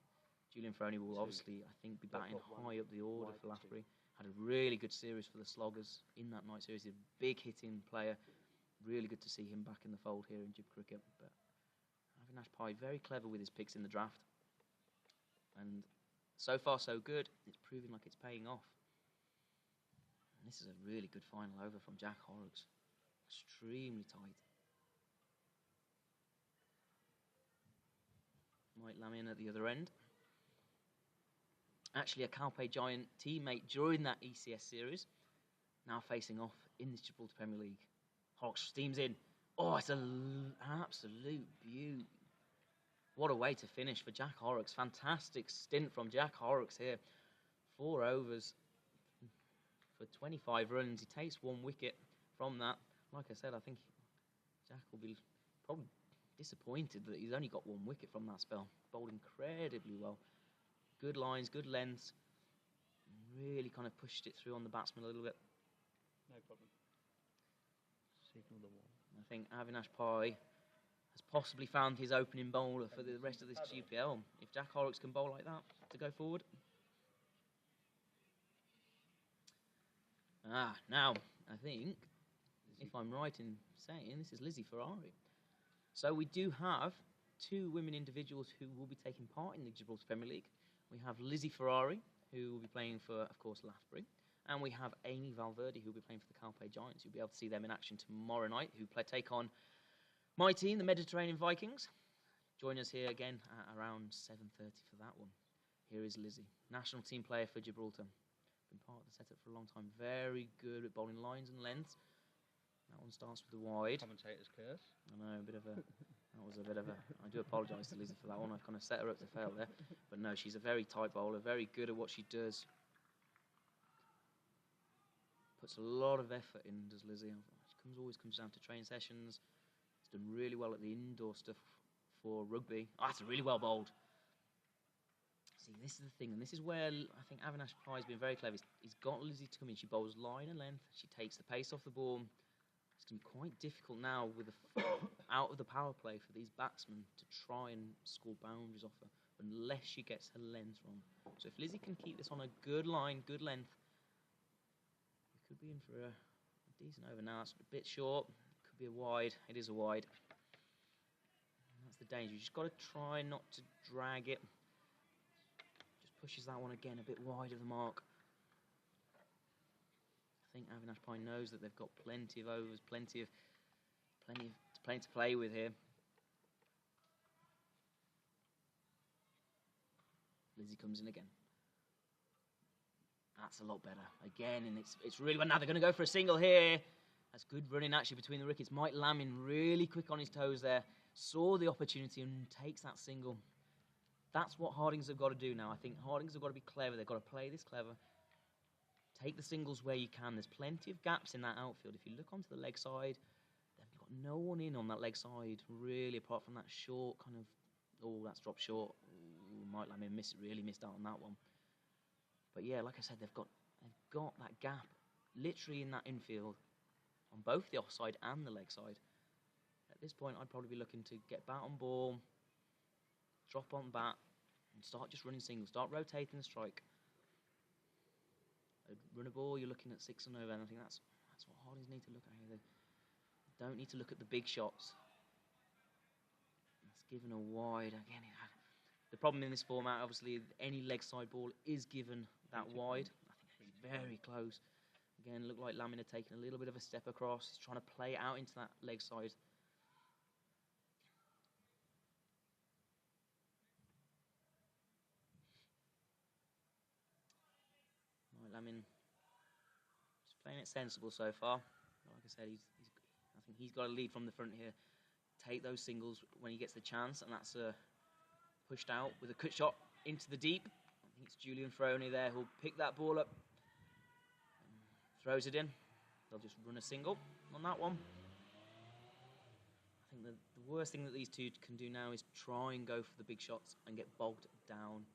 Julian Froning will obviously, I think, be batting high up the order for Lathbury. Had a really good series for the Sloggers in that night series. He's a big hitting player. Really good to see him back in the fold here in Jib cricket. But Avinash Pai, very clever with his picks in the draft. And so far so good. It's proving like it's paying off. And this is a really good final over from Jack Horrocks. Extremely tight. Mike Lamin at the other end. Actually a Calpe Giant teammate during that ECS series. Now facing off in this Gibraltar Premier League. Horrocks steams in. Oh, it's an absolute beauty. What a way to finish for Jack Horrocks. Fantastic stint from Jack Horrocks here. 4 overs for 25 runs. He takes 1 wicket from that. Like I said, I think Jack will be probably disappointed that he's only got 1 wicket from that spell. Bowled incredibly well. Good lines, good lengths. Really kind of pushed it through on the batsman a little bit. No problem. Signal the wall. I think Avinash Pai has possibly found his opening bowler for the rest of this GPL. If Jack Horrocks can bowl like that to go forward. Now, I think, if I'm right in saying, this is Lizzie Ferrari. So we do have 2 women individuals who will be taking part in the Gibraltar Premier League. We have Lizzie Ferrari, who will be playing for, of course, Lathbury. And we have Amy Valverde, who will be playing for the Calpe Giants. You'll be able to see them in action tomorrow night, who take on my team, the Mediterranean Vikings. Join us here again at around 7:30 for that one. Here is Lizzie, national team player for Gibraltar. Been part of the setup for a long time. Very good at bowling lines and lengths. That one starts with the wide. Commentator's curse. I know, that was a bit of a... I do apologise to Lizzie for that one. I've kind of set her up to fail there. But no, she's a very tight bowler, very good at what she does. Puts a lot of effort in, does Lizzie. It always comes down to training sessions. It's done really well at the indoor stuff for rugby. Oh, that's really well bowled. See, this is the thing, and this is where I think Avinash Pai has been very clever. He's got Lizzie to come in. She bowls line and length. She takes the pace off the ball. It's going to be quite difficult now with out of the power play for these batsmen to try and score boundaries off her unless she gets her length wrong. So if Lizzie can keep this on a good line, good length, we could be in for a decent over. Now it's a bit short. Could be a wide. It is a wide. And that's the danger. You just got to try not to drag it. Just pushes that one again a bit wide of the mark. I think Avinash Pai knows that they've got plenty of overs, plenty to play with here. Lizzie comes in again. That's a lot better. Again, and it's really well. Now they're going to go for a single here. That's good running actually between the wickets. Mike Lamin really quick on his toes there. Saw the opportunity and takes that single. That's what Hardings have got to do now. I think Hardings have got to be clever. They've got to play this clever. Take the singles where you can. There's plenty of gaps in that outfield. If you look onto the leg side, they've got no one in on that leg side, really, apart from that short kind of... Oh, that's dropped short. Ooh, Mike Lamin really missed out on that one. But yeah, like I said, they've got that gap literally in that infield on both the offside and the leg side. At this point, I'd probably be looking to get bat on ball, drop on bat, and start just running singles. Start rotating the strike. Run a ball, you're looking at 6 and over, and I think that's what Hardings need to look at here. They don't need to look at the big shots. It's given a wide again. The problem in this format, obviously, any leg side ball is given that wide. I think it's very close. Again, looked like Lamin had taken a little bit of a step across. He's trying to play it out into that leg side. Lamin just playing it sensible so far. Like I said, I think he's got a lead from the front here. Take those singles when he gets the chance, and that's pushed out with a cut shot into the deep. I think it's Julian Froney there who'll pick that ball up, throws it in. They'll just run a single on that one. I think the worst thing that these two can do now is try and go for the big shots and get bogged down.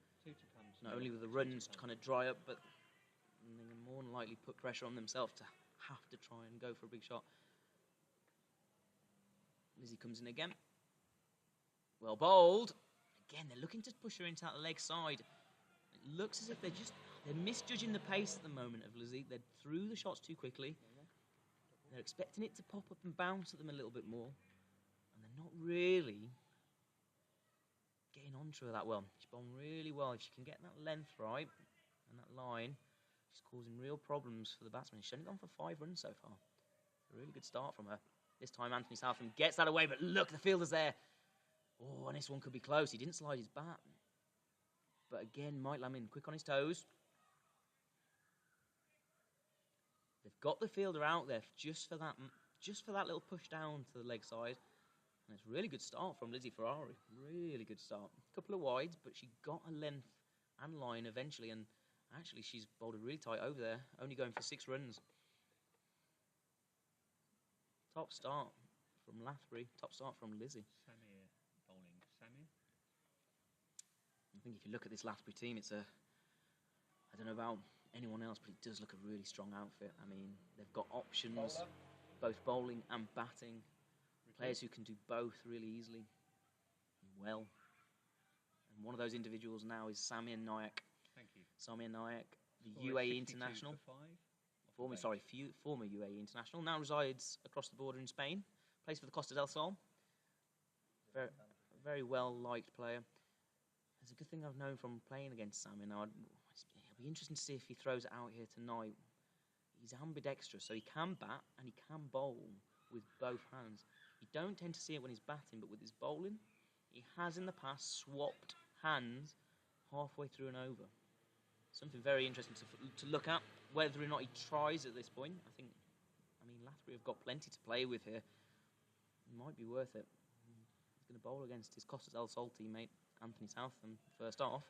Not only with the runs to kind of dry up, but they can more than likely put pressure on themselves to have to try and go for a big shot. Lizzie comes in again. Well bowled. Again, they're looking to push her into that leg side. It looks as if they're misjudging the pace at the moment of Lizzie. They threw the shots too quickly. They're expecting it to pop up and bounce at them a little bit more. And they're not really getting onto her that well. She's bowling really well. If she can get that length right and that line, she's causing real problems for the batsman. She's only gone for 5 runs so far. A really good start from her. This time Anthony Southam gets that away, but look, the fielder's there. Oh, and this one could be close. He didn't slide his bat. But again, Mike Lamin quick on his toes. They've got the fielder out there just for that little push down to the leg side. And it's a really good start from Lizzie Ferrari. Really good start. A couple of wides, but she got a length and line eventually. And actually, she's bowled it really tight over there, only going for 6 runs. Top start from Lathbury. Top start from Lizzie. Samir bowling. Samir? I think if you look at this Lathbury team, it's I don't know about anyone else, but it does look a really strong outfit. I mean, they've got options, both bowling and batting. Players who can do both really easily and well. And one of those individuals now is Samir Nayak. Thank you. Samir Nayak, the UAE international. Former UAE international. Now resides across the border in Spain. Plays for the Costa del Sol. Very well-liked player. It's a good thing I've known from playing against Sam. It'll be interesting to see if he throws it out here tonight. He's ambidextrous, so he can bat and he can bowl with both hands. You don't tend to see it when he's batting, but with his bowling, he has in the past swapped hands halfway through and over. Something very interesting to look at. Whether or not he tries at this point, I mean, Lathbury have got plenty to play with here. It might be worth it. He's going to bowl against his Costas El Sol teammate, Anthony Southam, first off.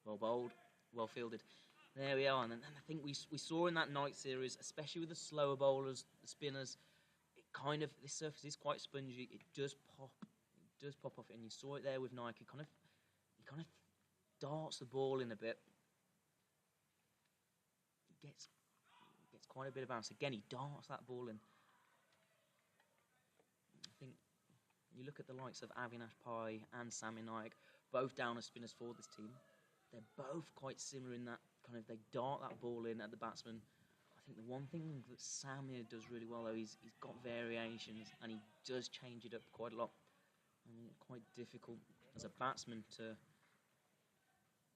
Well bowled, well fielded. There we are, and I think we saw in that night series, especially with the slower bowlers, the spinners, this surface is quite spongy. It does pop off, and you saw it there with Nike. He kind of darts the ball in a bit. Gets quite a bit of bounce. Again, he darts that ball in. I think you look at the likes of Avinash Pai and Sami Naik, both down as spinners for this team. They're both quite similar in that they dart that ball in at the batsman. I think the one thing that Samir does really well, though, he's got variations and he does change it up quite a lot. I mean, quite difficult as a batsman to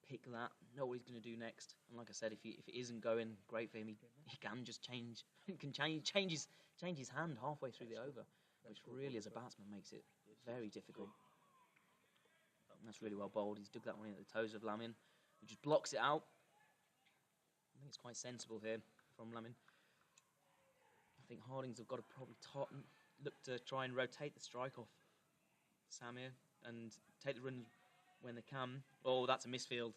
pick that, know what he's going to do next. And like I said, if it isn't going great for him, he can just change his hand halfway through the over, which really, as a batsman, makes it very difficult. And that's really well bowled. He's dug that one in at the toes of Lamin, who just blocks it out. I think it's quite sensible here from Lamin. I think Hardings have got to probably look to try and rotate the strike off Samir and take the runs when they can. Oh, that's a misfield.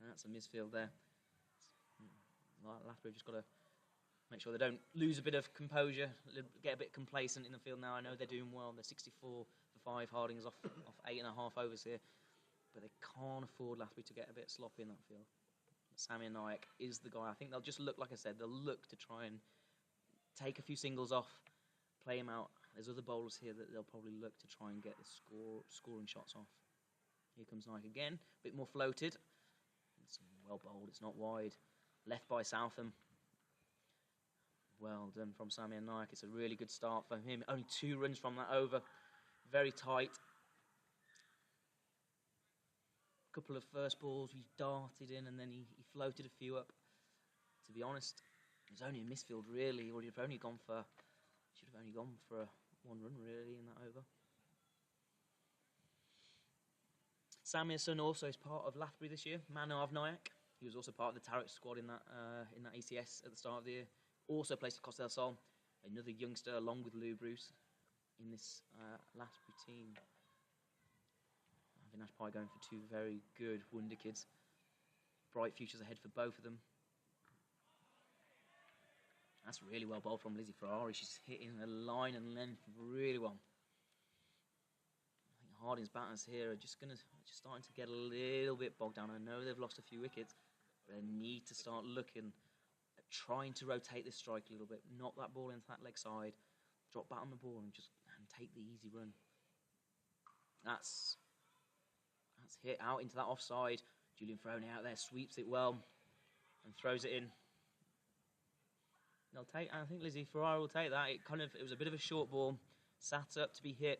That's a misfield there. Lathbury just got to make sure they don't lose a bit of composure, get a bit complacent in the field now. I know they're doing well. They're 64 for 5. Hardings off 8.5 overs here. But they can't afford Lathbury to get a bit sloppy in that field. Sami Naik is the guy. I think they'll just look, like I said, they'll look to try and take a few singles off, play him out. There's other bowlers here that they'll probably look to try and get the scoring shots off. Here comes Naik again, a bit more floated. It's well bowled, it's not wide. Left by Southam. Well done from Sami Naik. It's a really good start for him. Only 2 runs from that over. Very tight. Couple of first balls, he darted in and then he floated a few up. To be honest, it was only a misfield really, or should have only gone for a 1 run really in that over. Samirson also is part of Lathbury this year. Manav Nayak, he was also part of the Tarek squad in that ACS at the start of the year. Also placed at Costa del Sol, another youngster along with Lou Bruce in this Lathbury team. Avinash Pai going for 2 very good wonder kids. Bright futures ahead for both of them. That's really well bowled from Lizzie Ferrari. She's hitting the line and length really well. I think Harding's batters here are just starting to get a little bit bogged down. I know they've lost a few wickets, but they need to start looking at trying to rotate this strike a little bit. Knock that ball into that leg side, drop back on the ball and take the easy run. That's hit out into that offside. Julian Frowney out there sweeps it well and throws it in. I think Lizzie Ferrari will take that. It was a bit of a short ball, sat up to be hit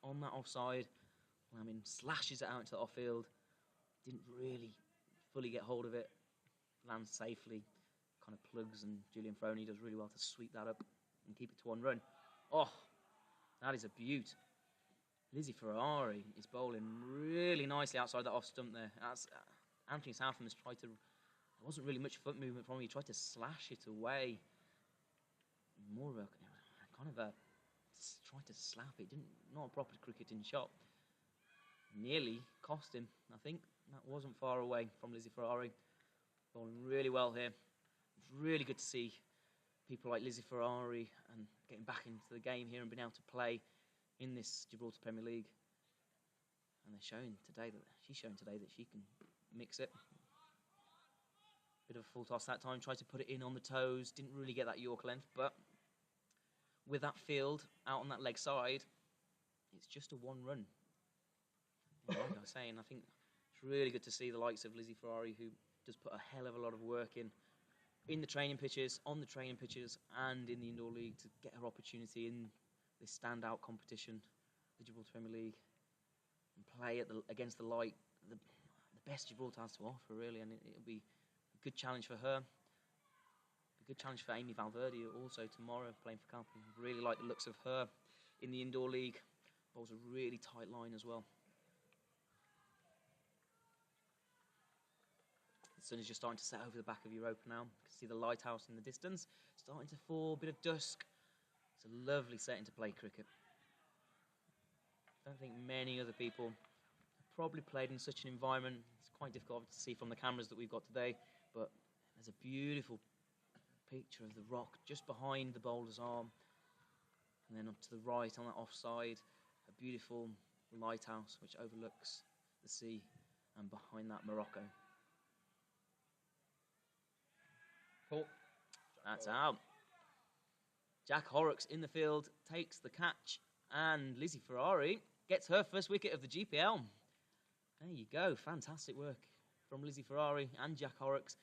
on that offside. Slashes it out into the off field. Didn't really fully get hold of it. Lands safely, kind of plugs, and Julian Frowney does really well to sweep that up and keep it to 1 run. Oh, that is a beaut. Lizzie Ferrari is bowling really nicely outside that off stump there. Anthony Southam has tried to... There wasn't really much foot movement from him. He tried to slash it away. More of a tried to slap it. Not a proper cricketing shot. Nearly cost him. I think that wasn't far away from Lizzie Ferrari. Bowling really well here. It's really good to see people like Lizzie Ferrari and getting back into the game here and being able to play in this Gibraltar Premier League. And she's shown today that she can mix it. Bit of a full toss that time, tried to put it in on the toes, didn't really get that York length, but with that field out on that leg side, it's just a 1 run. Like I was saying, I think it's really good to see the likes of Lizzie Ferrari, who does put a hell of a lot of work in in the training pitches, on the training pitches, and in the indoor league to get her opportunity in this standout competition, the Gibraltar Premier League, and play against the light, the best Gibraltar has to offer, really, and it'll be a good challenge for her. A good challenge for Amy Valverde also tomorrow, playing for Company. I really like the looks of her in the indoor league. Bowls a really tight line as well. The sun is just starting to set over the back of Europa now. You can see the lighthouse in the distance, starting to fall, a bit of dusk. It's a lovely setting to play cricket. I don't think many other people have probably played in such an environment. It's quite difficult to see from the cameras that we've got today, but there's a beautiful picture of the rock just behind the bowler's arm, and then up to the right on that offside, a beautiful lighthouse which overlooks the sea, and behind that Morocco. Cool. That's out. Jack Horrocks in the field takes the catch, and Lizzie Ferrari gets her first wicket of the GPL. There you go, fantastic work from Lizzie Ferrari and Jack Horrocks.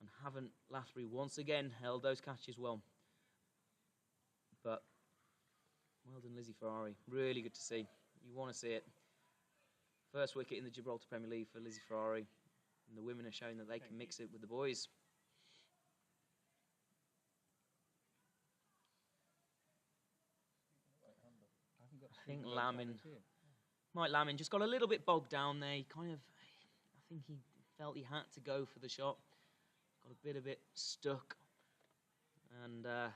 And haven't Lathbury once again held those catches well. But well done, Lizzie Ferrari. Really good to see. You want to see it. First wicket in the Gibraltar Premier League for Lizzie Ferrari. And the women are showing that they can mix it with the boys. I think Mike Lamin just got a little bit bogged down there. I think he felt he had to go for the shot. Got a bit stuck. And I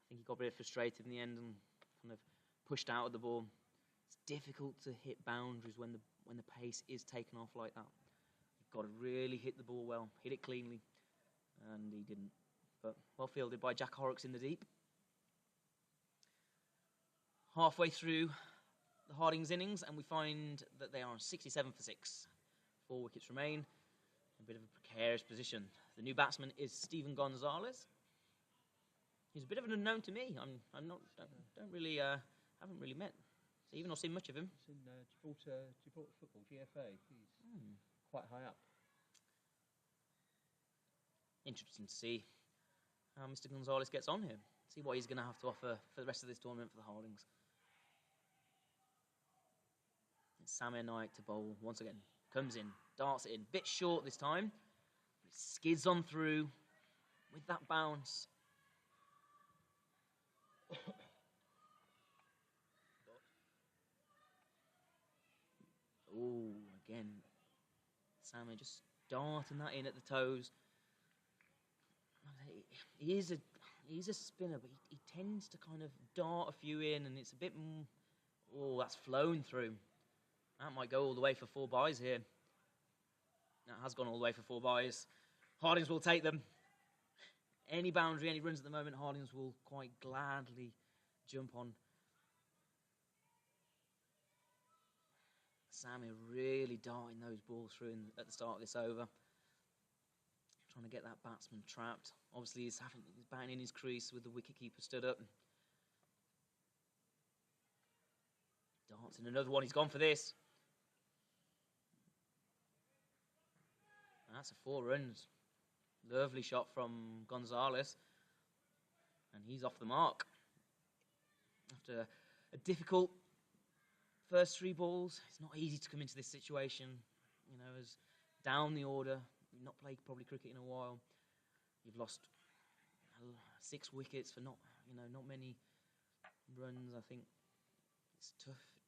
think he got a bit frustrated in the end and kind of pushed out of the ball. It's difficult to hit boundaries when the pace is taken off like that. You've got to really hit the ball well, hit it cleanly. And he didn't. But well fielded by Jack Horrocks in the deep. Halfway through the Hardings innings, and we find that they are on 67 for 6. 4 wickets remain. A bit of a precarious position. The new batsman is Stephen Gonzalez. He's a bit of an unknown to me. Haven't really met Stephen or seen much of him. He's in Gibraltar football, GFA. He's quite high up. Interesting to see how Mr. Gonzalez gets on here. See what he's going to have to offer for the rest of this tournament for the Hardings. It's Samir Naik to bowl once again. Comes in, darts it in. Bit short this time. But it skids on through with that bounce. Oh, again. Samir just darting that in at the toes. He is a spinner, but he tends to kind of dart a few in, and it's a bit... Oh, that's flown through. That might go all the way for 4 byes here. That has gone all the way for 4 byes. Hardings will take them. Any boundary, any runs at the moment, Hardings will quite gladly jump on. Sammy really darting those balls through at the start of this over. Trying to get that batsman trapped. Obviously, he's batting in his crease with the wicketkeeper stood up. Darts in another one. He's gone for this. And that's a 4 runs. Lovely shot from Gonzalez. And he's off the mark. After a difficult first 3 balls, it's not easy to come into this situation. You know, as down the order, you've not played probably cricket in a while. You've lost 6 wickets for not many runs. I think it's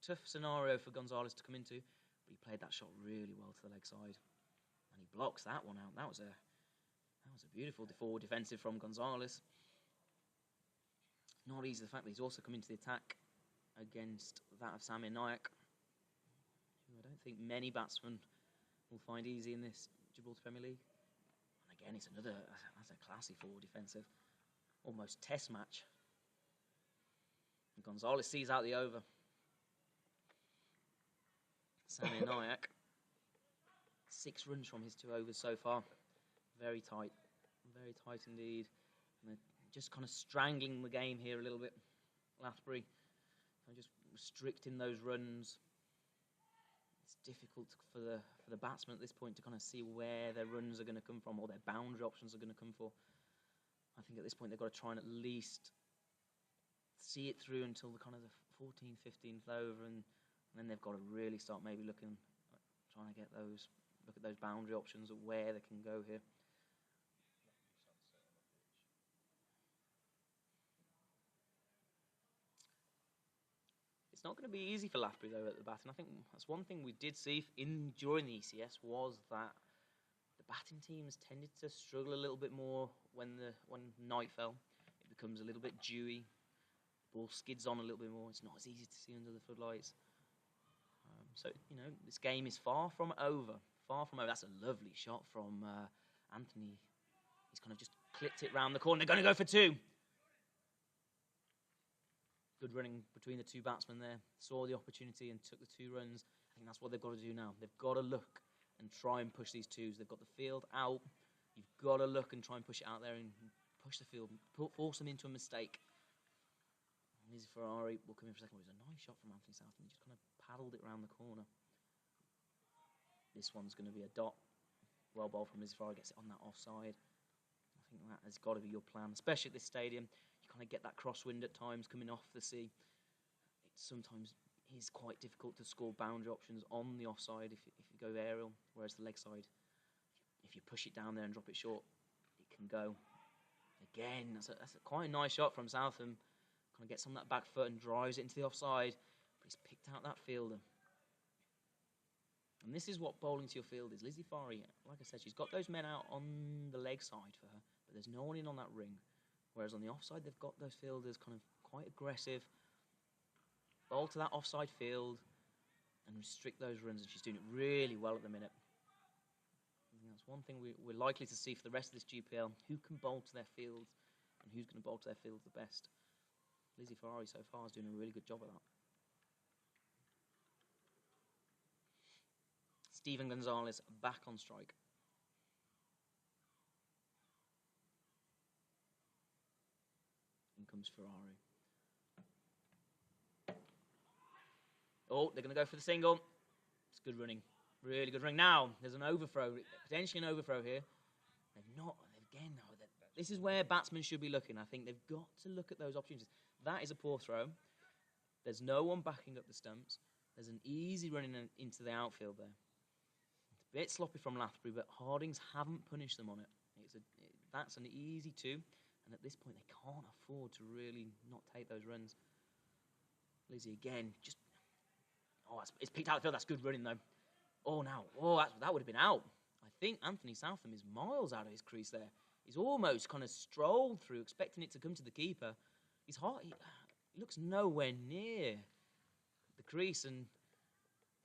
tough scenario for Gonzalez to come into, but he played that shot really well to the leg side, and he blocks that one out. That was a beautiful forward defensive from Gonzalez. Not easy the fact that he's also come into the attack against that of Samir Naik, who I don't think many batsmen will find easy in this Gibraltar Premier League. And again, that's a classy forward defensive, almost test match. And Gonzalez sees out the over. Samir Naik, 6 runs from his 2 overs so far. Very tight indeed. And they're just kind of strangling the game here a little bit. Lathbury, just restricting those runs. It's difficult for the batsmen at this point to kind of see where their runs are going to come from or their boundary options are going to come for. I think at this point they've got to try and at least see it through until the kind of the 14th, 15th over, and then they've got to really start maybe trying to look at those boundary options of where they can go here. It's not going to be easy for Lathbury though at the bat, and I think that's one thing we did see during the ECS was that the batting teams tended to struggle a little bit more when night fell. It becomes a little bit dewy. The ball skids on a little bit more. It's not as easy to see under the floodlights. So, you know, this game is far from over. Far from over. That's a lovely shot from Anthony. He's kind of just clipped it round the corner. They're going to go for two. Good running between the two batsmen there. Saw the opportunity and took the 2 runs. I think that's what they've got to do now. They've got to look and try and push these twos. They've got the field out. You've got to look and try and push it out there and push the field. Force them into a mistake. Lizzie Ferrari will come in for a second. It was a nice shot from Anthony Southam. He just kind of paddled it round the corner. This one's going to be a dot. Well bowled from Lizzie Ferrari. Gets it on that offside. I think that has got to be your plan, especially at this stadium. You kind of get that crosswind at times coming off the sea. It sometimes is quite difficult to score boundary options on the offside if you go aerial, whereas the leg side, if you push it down there and drop it short, it can go. Again, that's quite a nice shot from Southam. Kind of gets on that back foot and drives it into the offside, but he's picked out that fielder. And this is what bowling to your field is. Lizzie Farry, like I said, she's got those men out on the leg side for her, but there's no one in on that ring. Whereas on the offside, they've got those fielders kind of quite aggressive. Bowl to that offside field and restrict those runs, and she's doing it really well at the minute. I think that's one thing we're likely to see for the rest of this GPL. Who can bowl to their fields and who's going to bowl to their fields the best. Lizzie Ferrari so far is doing a really good job of that. Stephen Gonzalez back on strike. In comes Ferrari. Oh, they're going to go for the single. It's good running. Really good running. Now, there's an overthrow. Potentially an overthrow here. This is where batsmen should be looking. I think they've got to look at those opportunities. That is a poor throw. There's no one backing up the stumps. There's an easy run into the outfield there. It's a bit sloppy from Lathbury, but Hardings haven't punished them on it. That's an easy 2. And at this point, they can't afford to really not take those runs. Lizzie again, it's picked out the field. That's good running, though. That would have been out. I think Anthony Southam is miles out of his crease there. He's almost kind of strolled through, expecting it to come to the keeper. He looks nowhere near the crease, and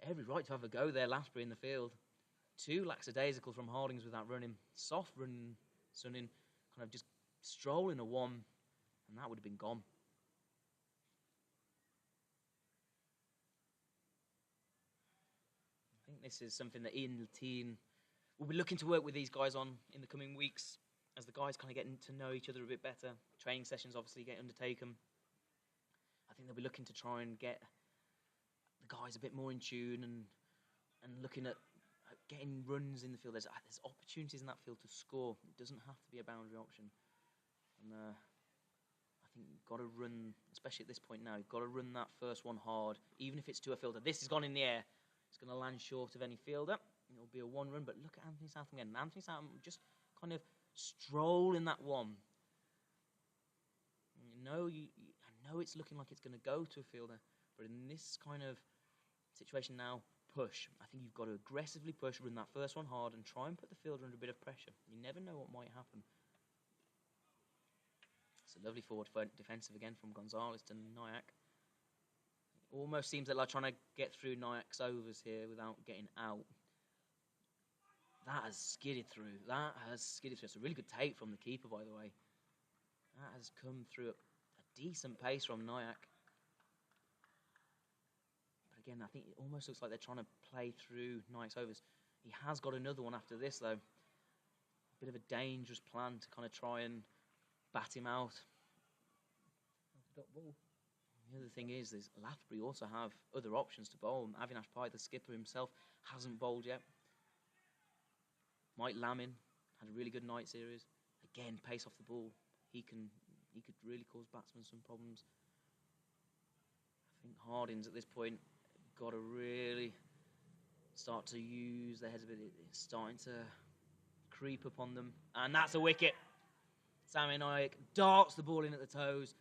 every right to have a go there, Lathbury in the field. 2 lackadaisical from Hardings with that running. Soft running, Sunning, kind of just strolling a 1, and that would have been gone. I think this is something that Ian Leteen will be looking to work with these guys on in the coming weeks, as the guys kind of getting to know each other a bit better. Training sessions obviously get undertaken. I think they'll be looking to try and get the guys a bit more in tune and looking at getting runs in the field. There's opportunities in that field to score. It doesn't have to be a boundary option. And I think you've got to run, especially at this point now, you've got to run that first one hard, even if it's to a fielder. This has gone in the air. It's going to land short of any fielder. It'll be a 1 run, but look at Anthony Southam again. Anthony Southam just kind of stroll in that 1. I know it's looking like it's going to go to a fielder, but in this kind of situation now, push. I think you've got to aggressively push, run that first one hard, and try and put the fielder under a bit of pressure. You never know what might happen. It's a lovely forward defensive again from Gonzalez to Nyack. It almost seems that they're trying to get through Nyack's overs here without getting out. That has skidded through. It's a really good take from the keeper, by the way. That has come through at a decent pace from Nyack. But again, I think it almost looks like they're trying to play through Nyack's overs. He has got another one after this, though. A bit of a dangerous plan to kind of try and bat him out. The other thing is Lathbury also have other options to bowl. Avinash Pai, the skipper himself, hasn't bowled yet. Mike Lamin had a really good night series. Again, pace off the ball. He could really cause batsmen some problems. I think Hardings at this point got to really start to use their heads a bit. It's starting to creep upon them, and that's a wicket. Sammy Nayak darts the ball in at the toes,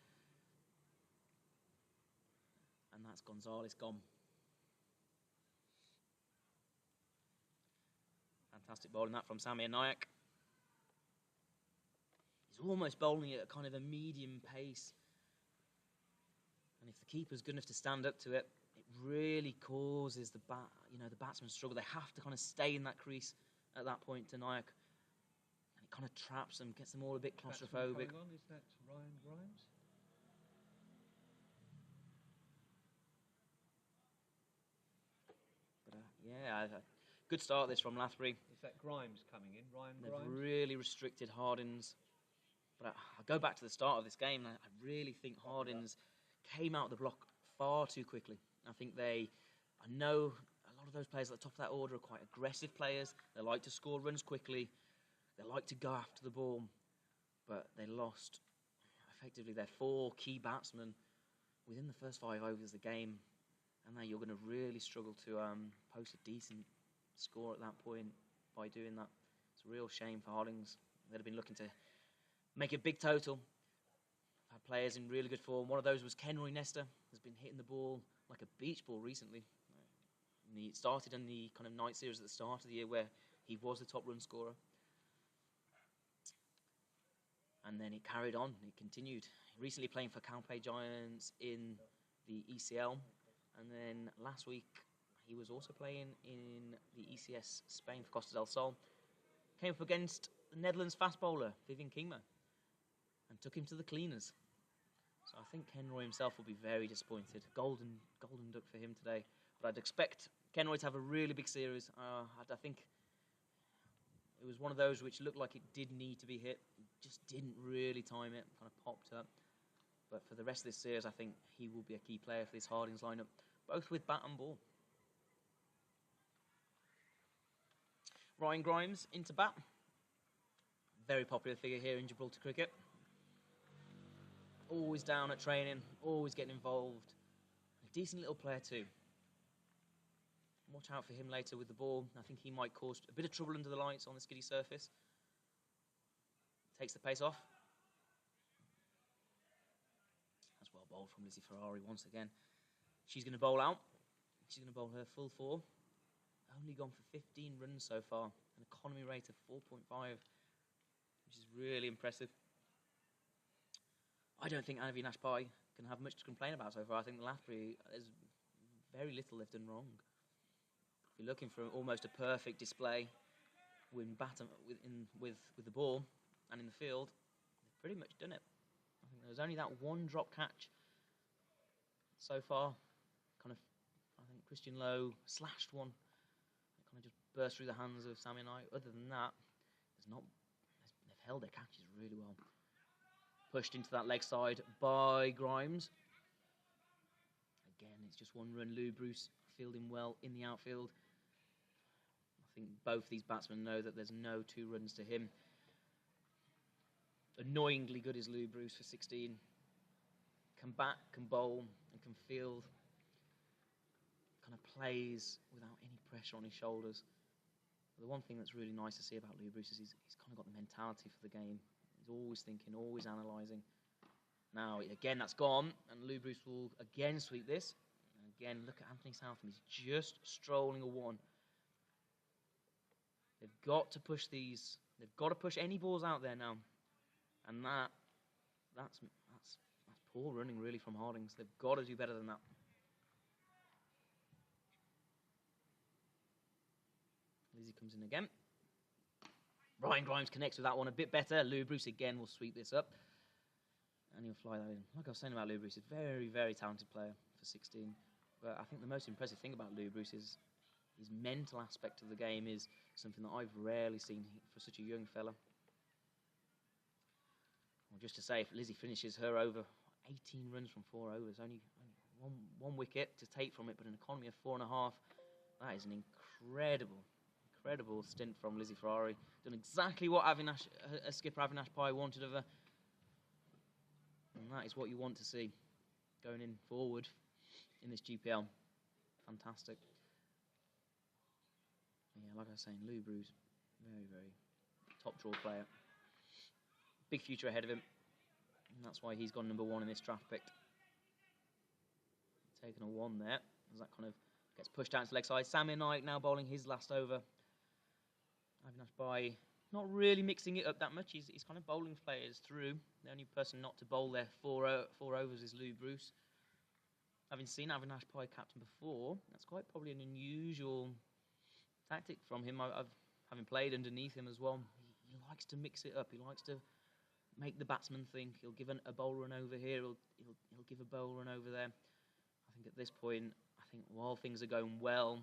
and that's Gonzalez gone. Fantastic bowling that from Sammy Nayak. He's almost bowling at kind of a medium pace, and if the keeper's good enough to stand up to it, it really causes the batsman struggle. They have to kind of stay in that crease at that point to Nayak, and it kind of traps them, gets them all a bit claustrophobic. Is that Ryan Grimes? But, good start this from Lathbury. Is that Grimes coming in? Ryan They've Grimes? really restricted Hardings. But I go back to the start of this game, and I really think Hardings came out of the block far too quickly. I know a lot of those players at the top of that order are quite aggressive players. They like to score runs quickly. They like to go after the ball. But they lost, effectively, their 4 key batsmen within the first 5 overs of the game. And now you're going to really struggle to post a decent score at that point by doing that. It's a real shame for Hardings. They'd have been looking to make a big total. Had players in really good form. One of those was Kenroy Nesta, has been hitting the ball like a beach ball recently. He started in the kind of night series at the start of the year where he was the top run scorer. And then it carried on, it continued. Recently playing for Calpe Giants in the ECL. And then last week he was also playing in the ECS Spain for Costa del Sol. Came up against the Netherlands fast bowler, Vivian Kingma, and took him to the cleaners. So I think Kenroy himself will be very disappointed. Golden duck for him today. But I'd expect Kenroy to have a really big series. I think it was one of those which looked like it did need to be hit. It just didn't really time it, kind of popped up. But for the rest of this series, I think he will be a key player for this Hardings lineup, both with bat and ball. Ryan Grimes into bat. Very popular figure here in Gibraltar cricket. Always down at training, always getting involved. A decent little player too. Watch out for him later with the ball. I think he might cause a bit of trouble under the lights on the skiddy surface. Takes the pace off. That's well bowled from Lizzie Ferrari once again. She's going to bowl out. She's going to bowl her full 4. Only gone for 15 runs so far. An economy rate of 4.5, which is really impressive. I don't think Avinash Pai can have much to complain about so far. I think Lathbury, there's very little they've done wrong. If you're looking for almost a perfect display with the ball and in the field, they've pretty much done it. I think there was only that one drop catch so far. I think Christian Lowe slashed one. It kind of just burst through the hands of Sammy Knight. Other than that, they've held their catches really well. Pushed into that leg side by Grimes. Again, it's just 1 run. Lou Bruce fielding well in the outfield. I think both these batsmen know that there's no 2 runs to him. Annoyingly good is Lou Bruce for 16. Can bat, can bowl, and can field. Kind of plays without any pressure on his shoulders. But the one thing that's really nice to see about Lou Bruce is he's kind of got the mentality for the game. He's always thinking, always analysing. Now, again, that's gone, and Lou Bruce will again sweep this. And again, look at Anthony Southam. He's just strolling a 1. They've got to push these. They've got to push any balls out there now. And that's poor running, really, from Hardings. They've got to do better than that. Lizzie comes in again. Ryan Grimes connects with that one a bit better. Lou Bruce again will sweep this up. And he'll fly that in. Like I was saying about Lou Bruce, he's a very, very talented player for 16. But I think the most impressive thing about Lou Bruce is his mental aspect of the game is something that I've rarely seen for such a young fella. Well, just to say, if Lizzie finishes her over 18 runs from 4 overs, only one wicket to take from it, but an economy of 4.5. That is an incredible stint from Lizzie Ferrari. Done exactly what skipper Avinash Pai wanted of her. And that is what you want to see going in forward in this GPL. Fantastic. Yeah, like I was saying, Lou Bruce, very top draw player. Big future ahead of him. And that's why he's gone number 1 in this draft pick. Taking a 1 there, as that kind of gets pushed out to leg side. Samir Naik now bowling his last over. Avinash Pai not really mixing it up that much. He's kind of bowling players through. The only person not to bowl their four overs is Lou Bruce. Having seen Avinash Pai captain before, that's quite probably an unusual tactic from him. Having played underneath him as well, he likes to mix it up. He likes to make the batsman think. He'll give a bowler run over here. He'll give a bowler run over there. I think at this point, while things are going well,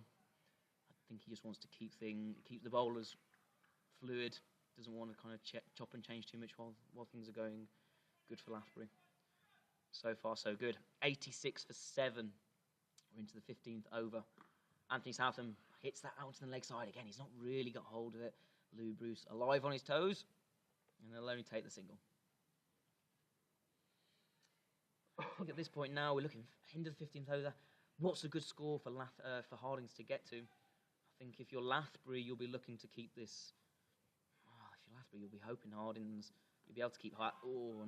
I think he just wants to keep the bowlers fluid. Doesn't want to kind of chop and change too much while things are going good for Lathbury. So far, so good. 86 for 7. We're into the 15th over. Anthony Southam hits that out to the leg side again. He's not really got hold of it. Lou Bruce alive on his toes, and they'll only take the single. I think at this point now we're looking into the 15th over. What's a good score for Hardings to get to? I think if you're Lathbury, you'll be looking to keep this. If you're Lathbury, you'll be hoping Hardings you'll be able to keep high.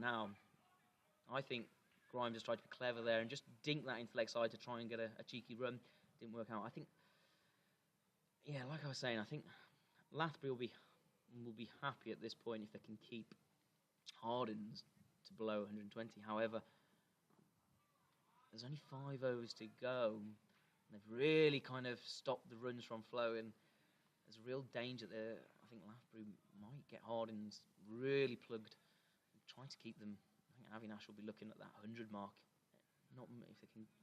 Now I think Grimes has tried to be clever there and just dink that into leg side to try and get a cheeky run. Didn't work out. I think, like I was saying, I think Lathbury will be happy at this point if they can keep Hardings to below 120. However, there's only 5 overs to go. They've really kind of stopped the runs from flowing. There's a real danger there. I think Lathbury might get Hardings really plugged. Trying to keep them. I think Avinash will be looking at that 100 mark. Not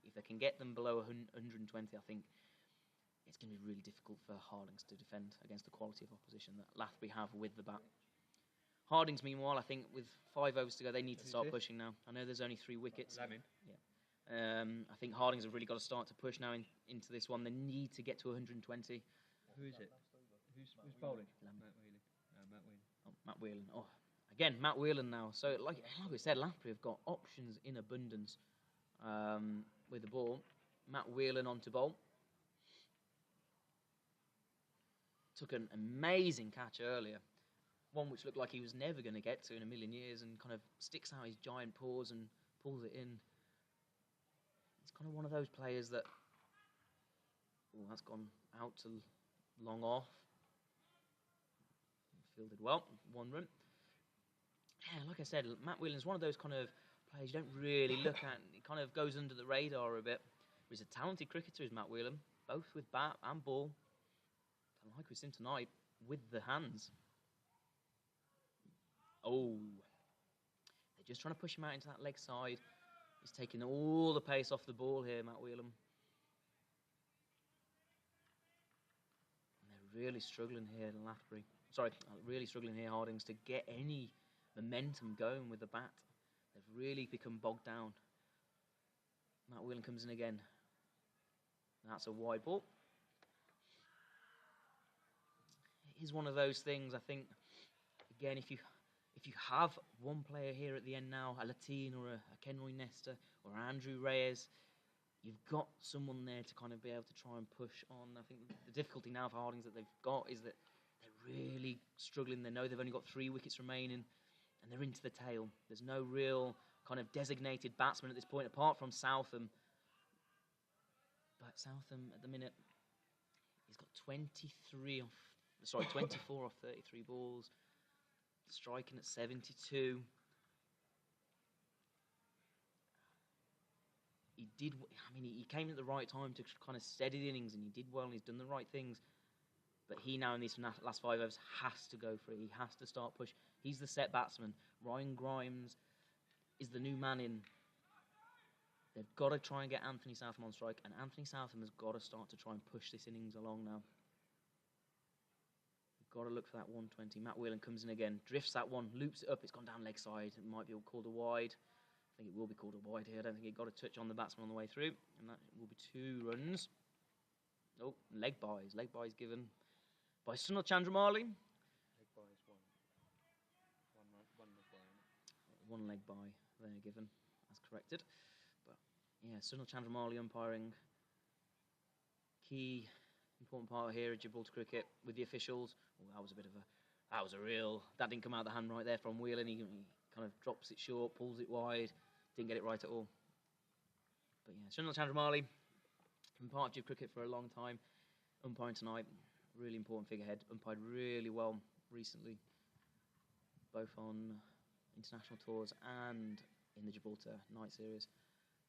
if they can get them below 120. I think it's going to be really difficult for Hardings to defend against the quality of opposition that Lathbury have with the bat. Hardings, meanwhile, I think with 5 overs to go, they need to start pushing now. I know there's only 3 wickets. Lamin. Yeah. I think Hardings have really got to start to push now into this one. They need to get to 120. Who is it? Who's bowling? Matt Whelan. Matt Whelan. Oh, Matt Whelan. Oh, again, Matt Whelan now. So, like we said, Lathbury have got options in abundance with the ball. Matt Whelan on to bowl. Took an amazing catch earlier. One which looked like he was never going to get to in a million years, and kind of sticks out his giant paws and pulls it in. It's kind of one of those players that... that's gone out to long off. Fielded well. 1 run. Yeah, like I said, Matt Whelan's one of those kind of players you don't really look at. He kind of goes under the radar a bit. He's a talented cricketer, is Matt Whelan, both with bat and ball. And like we've seen tonight, with the hands. Oh, they're just trying to push him out into that leg side. He's taking all the pace off the ball here, Matt Whelan. And they're really struggling here in Lathbury. Really struggling here, Hardings, to get any momentum going with the bat. They've really become bogged down. Matt Whelan comes in again. That's a wide ball. It is one of those things, I think, again, if you have one player here at the end now, a Latin or a Kenroy Nesta or Andrew Reyes, you've got someone there to kind of be able to try and push on. I think the difficulty now for Hardings that they've got is that they're really struggling. They know they've only got 3 wickets remaining, and they're into the tail. There's no real kind of designated batsman at this point, apart from Southam. But Southam, at the minute, he's got 24 off 33 balls, striking at 72. He came at the right time to kind of steady the innings, and he did well, and he's done the right things. But he now in these last 5 overs has to go for it. He has to start push. He's the set batsman. Ryan Grimes is the new man in. They've got to try and get Anthony Southam on strike, and Anthony Southam has got to start to try and push this innings along now. We've got to look for that 120. Matt Whelan comes in again, drifts that one, loops it up. It's gone down leg side. It might be called a wide. think it will be called a wide here. I don't think it got a touch on the batsman on the way through, and that will be 2 runs. Oh, leg byes. Leg byes given by Sunil Chandramali. Leg by is one. One leg by. One leg bye there given, as corrected. But yeah, Sunil Chandramali umpiring. Key, important part here at Gibraltar cricket with the officials. Oh, that was a real, that didn't come out of the hand right there from Whelan. He kind of drops it short, pulls it wide, didn't get it right at all. But yeah, Sunil Chandramali, been part of Gib cricket for a long time, umpiring tonight, really important figurehead, umpired really well recently, both on international tours and in the Gibraltar night series.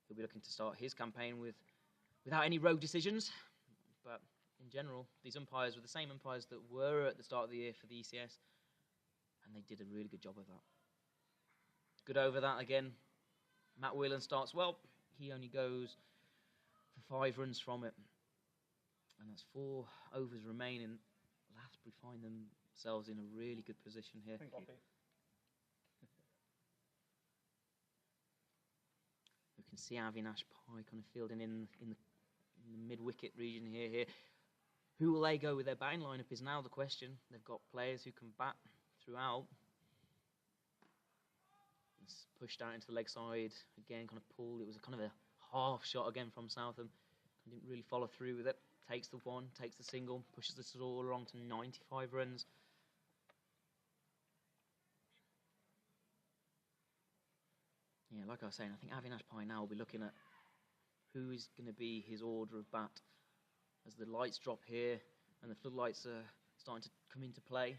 He'll be looking to start his campaign without any rogue decisions, but in general, these umpires were the same umpires that were at the start of the year for the ECS, and they did a really good job of that. Good over that again. Matt Whelan starts well. He only goes for 5 runs from it, and that's 4 overs remaining. Lathbury find themselves in a really good position here. Thank you. We can see Avinash Pai kind of fielding in the mid-wicket region here. Who will they go with their batting lineup is now the question. They've got players who can bat throughout. It's pushed out into the leg side again, kind of pulled. It was a kind of a half shot again from Southam. Didn't really follow through with it. Takes the one, takes the single, pushes the score along to 95 runs. Yeah, like I was saying, I think Avinash Pai now will be looking at who is going to be his order of bat as the lights drop here and the floodlights are starting to come into play.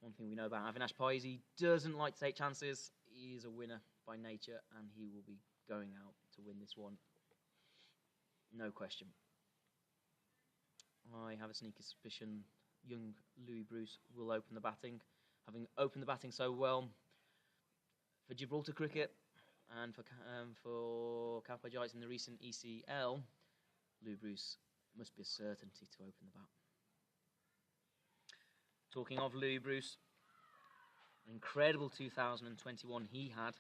One thing we know about Avinash Pai is he doesn't like to take chances. He is a winner by nature, and he will be going out to win this one. No question. I have a sneaky suspicion young Louis Bruce will open the batting. Having opened the batting so well for Gibraltar cricket and for Calpe Giants in the recent ECL, Louis Bruce must be a certainty to open the bat. Talking of Louis Bruce, an incredible 2021 he had.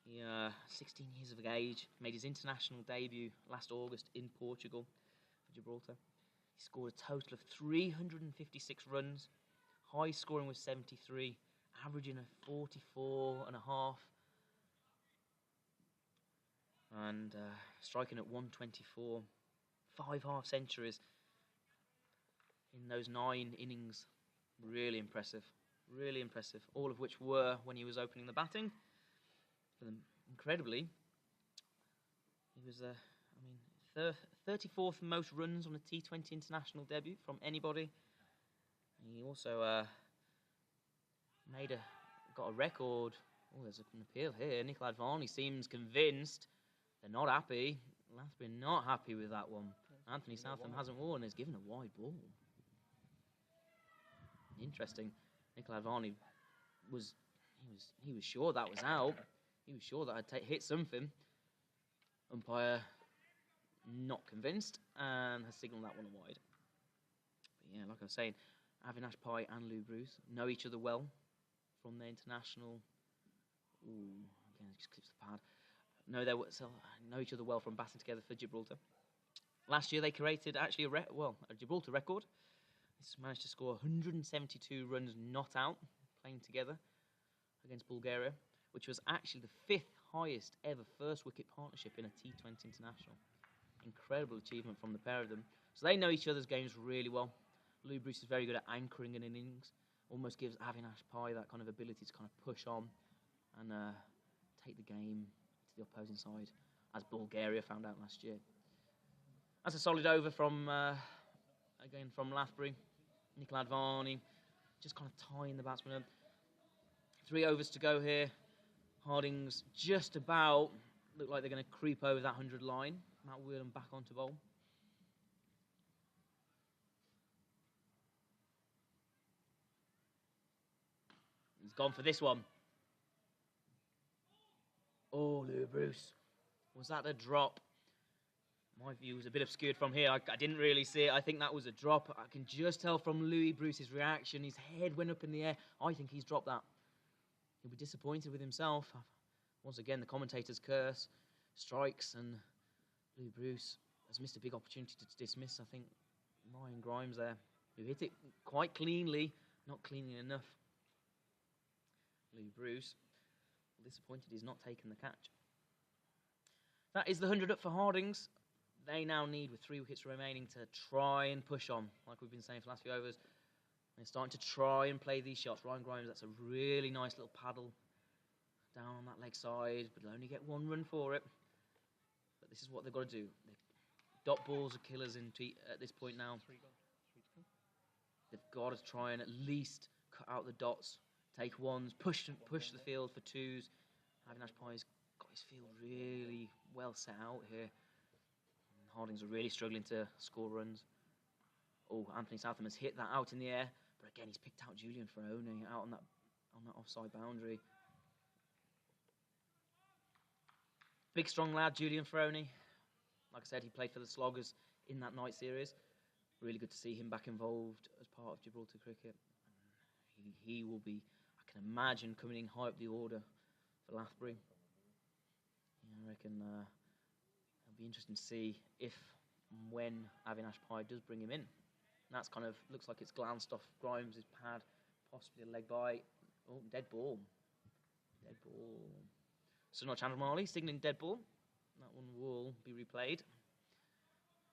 He, 16 years of age, made his international debut last August in Portugal for Gibraltar. He scored a total of 356 runs. High scoring was 73, averaging a 44 and a half. And striking at 124. 5 half centuries in those 9 innings. Really impressive. Really impressive. All of which were when he was opening the batting. For them, incredibly, he was 34th most runs on a T20 international debut from anybody. He also got a record. Oh, there's an appeal here. Nick Lathbury seems convinced. They're not happy. Lathbury not happy with that one. Anthony Southam hasn't won. He's given a wide ball. Interesting. Nick Lathbury was sure that was out. He was sure that I'd hit something. Umpire not convinced and has signalled that one wide. But yeah, like I was saying, Avinash Pai and Lou Bruce know each other well from their international. Ooh, again, it just clips the pad. Know each other well from batting together for Gibraltar. Last year they created actually a Gibraltar record. They managed to score 172 runs not out playing together against Bulgaria, which was actually the 5th highest ever first wicket partnership in a T20 international. Incredible achievement from the pair of them. So they know each other's games really well. Lou Bruce is very good at anchoring an innings, almost gives Avinash Pai that kind of ability to kind of push on and take the game to the opposing side, as Bulgaria found out last year. That's a solid over from Lathbury. Nick Lathbury just kind of tying the batsman up. 3 overs to go here. Hardings just about look like they're going to creep over that 100 line. Matt Whelan back onto bowl. He's gone for this one. Oh, Louis Bruce. Was that a drop? My view was a bit obscured from here. I didn't really see it. I think that was a drop. I can just tell from Louis Bruce's reaction. His head went up in the air. I think he's dropped that. he'll be disappointed with himself. Once again, the commentator's curse strikes, and Blue Bruce has missed a big opportunity to dismiss, I think, Ryan Grimes there, who hit it quite cleanly, not cleanly enough. Blue Bruce, disappointed he's not taken the catch. That is the 100 up for Hardings. They now need, with 3 wickets remaining, to try and push on, like we've been saying for the last few overs. They're starting to try and play these shots. Ryan Grimes, that's a really nice little paddle down on that leg side, but they'll only get 1 run for it. But this is what they've got to do. Dot balls are killers at this point now. They've got to try and at least cut out the dots, take ones, push the field for 2s. Avinash Pai's got his field really well set out here. And Hardings are really struggling to score runs. Oh, Anthony Southam has hit that out in the air, but again he's picked out Julian Ferroni out on that offside boundary. Big strong lad, Julian Ferroni. Like I said, he played for the Sloggers in that night series. Really good to see him back involved as part of Gibraltar cricket. He will be, I can imagine, coming in high up the order for Lathbury. Yeah, I reckon it'll be interesting to see if and when Avinash Pai does bring him in. And that's kind of, looks like it's glanced off Grimes' pad, possibly a leg bite. Oh, dead ball. Dead ball. So not Chandler Marley, signalling dead ball. That one will be replayed.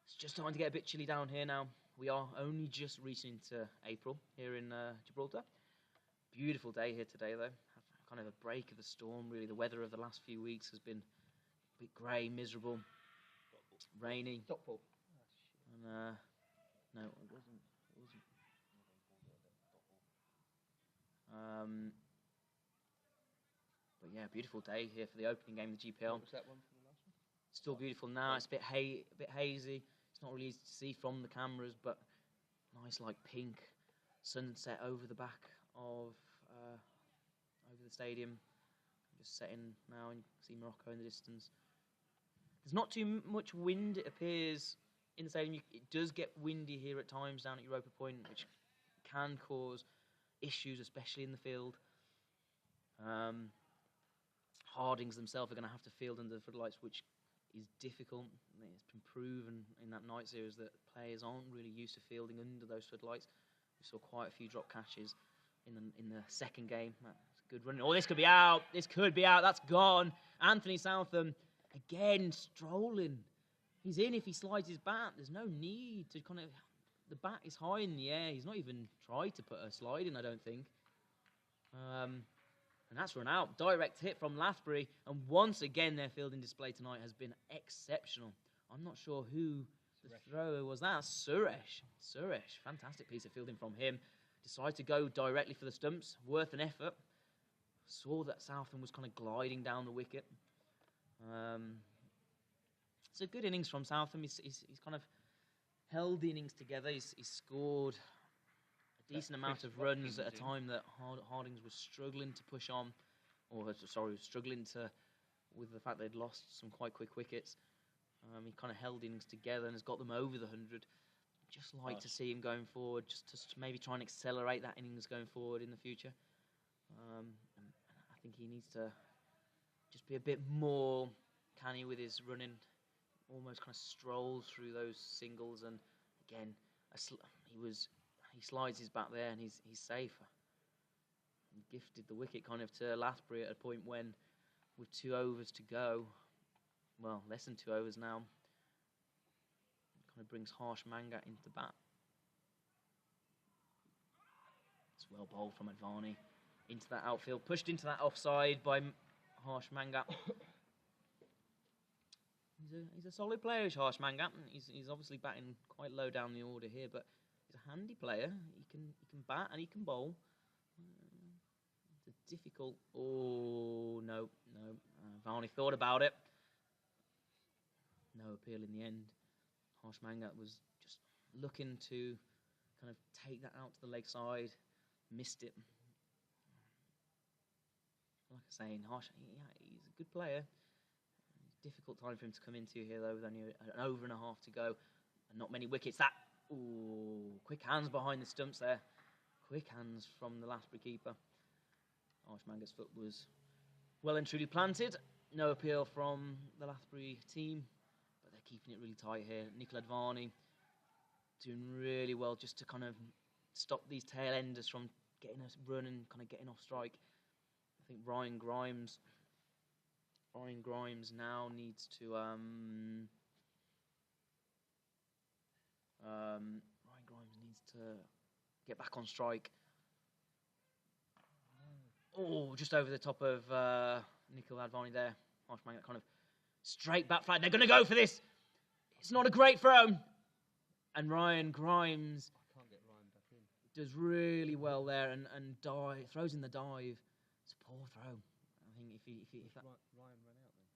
It's just starting to get a bit chilly down here now. We are only just reaching into April here in Gibraltar. Beautiful day here today, though. Kind of a break of the storm, really. The weather of the last few weeks has been a bit grey, miserable, rainy. Dot ball. And, no, it wasn't. But yeah, beautiful day here for the opening game of the GPL. What was that one for the last one? Still beautiful now. It's a bit hazy. It's not really easy to see from the cameras, but nice, like pink sunset over the back of over the stadium. Just setting now, and you can see Morocco in the distance. There's not too much wind, it appears, in the stadium. It does get windy here at times down at Europa Point, which can cause issues, especially in the field. Hardings themselves are going to have to field under the floodlights, which is difficult. It's been proven in that night series that players aren't really used to fielding under those floodlights. We saw quite a few drop catches in the second game. That's good running. Oh, this could be out. This could be out. That's gone. Anthony Southam again strolling. He's in if he slides his bat. There's no need to kind of. The bat is high in the air. He's not even tried to put a slide in, I don't think. And that's run out. Direct hit from Lathbury. And once again, their fielding display tonight has been exceptional. I'm not sure who the thrower was. That Suresh. Suresh. Fantastic piece of fielding from him. Decided to go directly for the stumps. Worth an effort. Saw that Southam was kind of gliding down the wicket. It's a good innings from Southam. He's kind of held the innings together. He's scored a decent amount of runs at a time that Hardings was struggling to push on, struggling to, with the fact they'd lost some quite quick wickets. He kind of held innings together and has got them over the 100. Just like to see him going forward, just to maybe try and accelerate that innings going forward in the future. And I think he needs to just be a bit more canny with his running, almost kind of stroll through those singles. And again, he slides his bat there and he's safe. He gifted the wicket kind of to Lathbury at a point when, with 2 overs to go, well, less than 2 overs now, kind of brings Harsh Mangat into the bat. It's well bowled from Advani into that outfield, pushed into that offside by Harsh Mangat. He's a solid player, Harsh Mangat. He's obviously batting quite low down the order here, but he's a handy player. He can bat and he can bowl. It's a difficult. Oh no. Varney thought about it. No appeal in the end. Harsh Mangat was just looking to kind of take that out to the leg side. Missed it. Like I was saying, Harsh, he's a good player. Difficult time for him to come into here, though, with only an over and a half to go. And not many wickets. Quick hands behind the stumps there. Quick hands from the Lathbury keeper. Arshmanga's foot was well and truly planted. No appeal from the Lathbury team, but they're keeping it really tight here. Nicola Advani doing really well just to kind of stop these tail enders from getting us run and kind of getting off strike. I think Ryan Grimes now needs to get back on strike. Oh, just over the top of Nicola Advani there. Arshmanga kind of straight back flat. They're going to go for this. It's not a great throw. And Ryan Grimes does really well there and throws in the dive. It's a poor throw. I think if that... Ryan ran out then.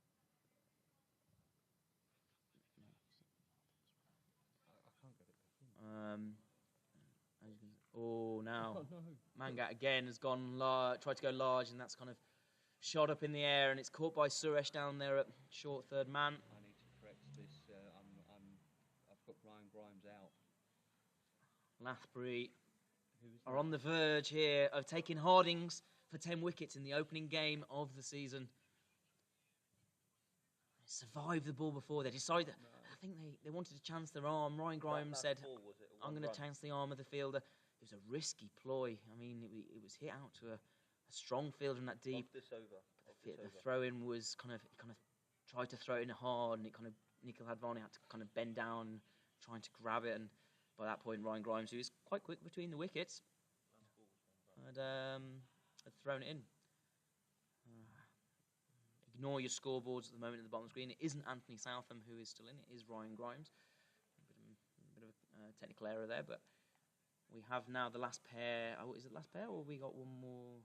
I can't get it back in. Now Oh, no. Mangat again has gone tried to go large, and that's kind of shot up in the air, and it's caught by Suresh down there at short third man. I need to correct this. I've got Ryan Grimes out. Lathbury are on the verge here of taking Hardings for 10 wickets in the opening game of the season. They survived the ball before. They decided that, I think they wanted to chance their arm. Ryan Grimes said, I'm going to chance the arm of the fielder. It was a risky ploy. I mean, it was hit out to a strong fielder in that deep. The throw-in was kind of tried to throw it in hard, and Nikhil Hadvani had to kind of bend down, trying to grab it, and by that point, Ryan Grimes, who is quite quick between the wickets, had thrown it in. Ignore your scoreboards at the moment at the bottom of the screen. It isn't Anthony Southam who is still in. It is Ryan Grimes. A bit of a technical error there, but we have now the last pair. Oh, is it the last pair, or we got one more?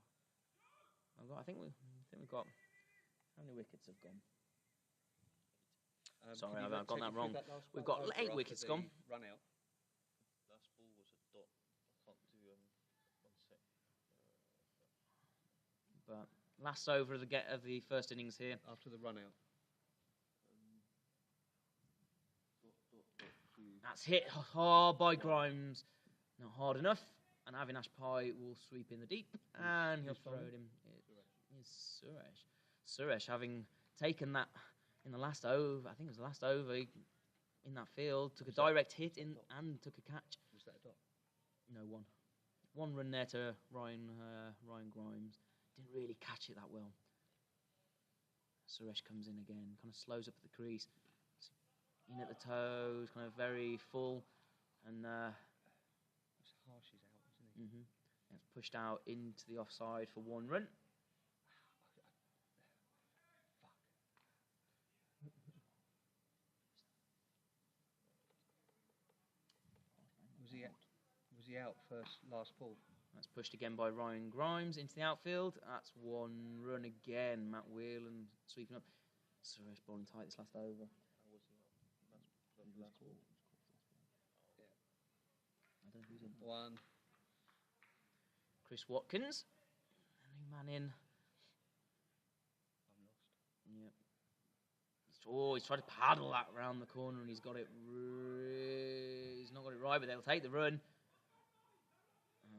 I think we've got. How many wickets have gone? Sorry, I've got that wrong. We've got 8 wickets gone. Run out. Last ball was a dot. I can't do 1 sec. But last over of the first innings here. After the run out. That's hit hard by Grimes. Not hard enough. And Avinash Pai will sweep in the deep. And he'll throw it in. It is Suresh. Suresh, having taken that in the last over, I think it was the last over in that field, took a direct hit in and took a catch. Was that a dot? No, one run there to Ryan Grimes. Didn't really catch it that well. Suresh comes in again, kind of slows up at the crease, in at the toes, kind of very full, and It's harsh, he's out, isn't he? It's pushed out into the offside for 1 run. Was he out first, last ball? That's pushed again by Ryan Grimes into the outfield. That's 1 run again. Matt Whelan sweeping up. Suresh bowling tight this last over. Last ball. Yeah. I don't know who's in. 1. Chris Watkins, a new man in. I'm lost. Yep. He's tried to paddle that round the corner, and he's got it. He's not got it right, but they'll take the run.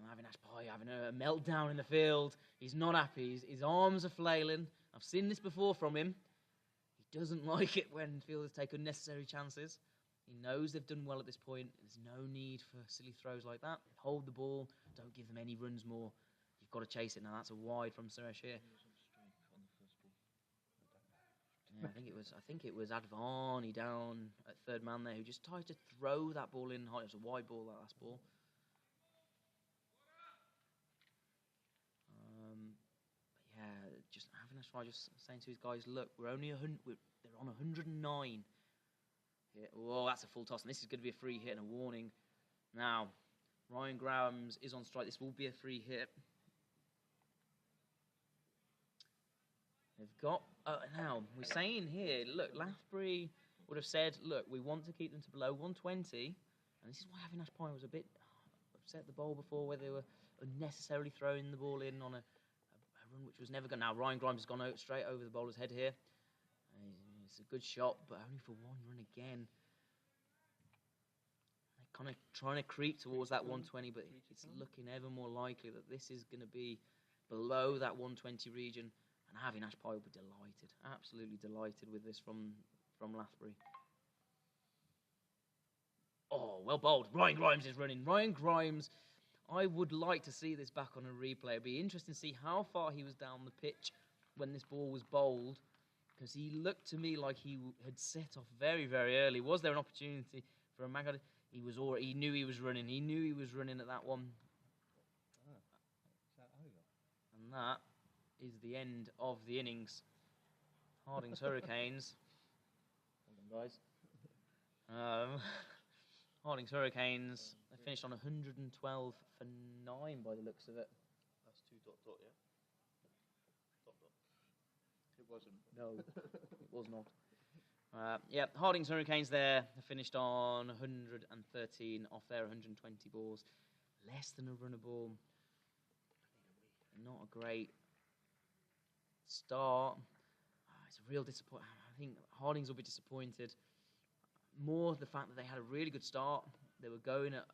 Avinash Pai having a meltdown in the field. He's not happy. His arms are flailing. I've seen this before from him. He doesn't like it when fielders take unnecessary chances. He knows they've done well at this point. There's no need for silly throws like that. Hold the ball. Don't give them any runs more. You've got to chase it now. That's a wide from Suresh here. Yeah, I think it was Advani down at third man there who just tried to throw that ball in. It was a wide ball, that last ball. Just having a try, just saying to his guys, look, they're on 109. Oh, that's a full toss, and this is going to be a free hit and a warning. Now, Ryan Grimes is on strike. This will be a free hit. They've got... now, we're saying here, look, Lathbury would have said, look, we want to keep them to below 120. And this is why Avinash Pai was a bit upset the bowl before, where they were unnecessarily throwing the ball in on a run which was never going. Now, Ryan Grimes has gone out straight over the bowler's head here. It's a good shot, but only for 1 run again. They're kind of trying to creep towards that 120, but it's looking ever more likely that this is going to be below that 120 region, and Avi Nash Pye will be delighted, absolutely delighted with this from Lathbury. Oh, well bowled. Ryan Grimes is running. Ryan Grimes, I would like to see this back on a replay. It'd be interesting to see how far he was down the pitch when this ball was bowled, because he looked to me like he had set off very, very early. Was there an opportunity for a Magad? He knew he was running. He knew he was running at that one. Is that over? And that is the end of the innings. Hardings Hurricanes. Hold on, guys. Hardings Hurricanes, they finished on 112 for 9 by the looks of it. That's 2 dot dot, yeah? Dot dot. It wasn't. No, it was not. Yeah, Hardings Hurricanes there, they finished on 113 off their 120 balls. Less than a run a ball. Not a great start. It's a real disappointment. I think Hardings will be disappointed. More the fact that they had a really good start. They were going at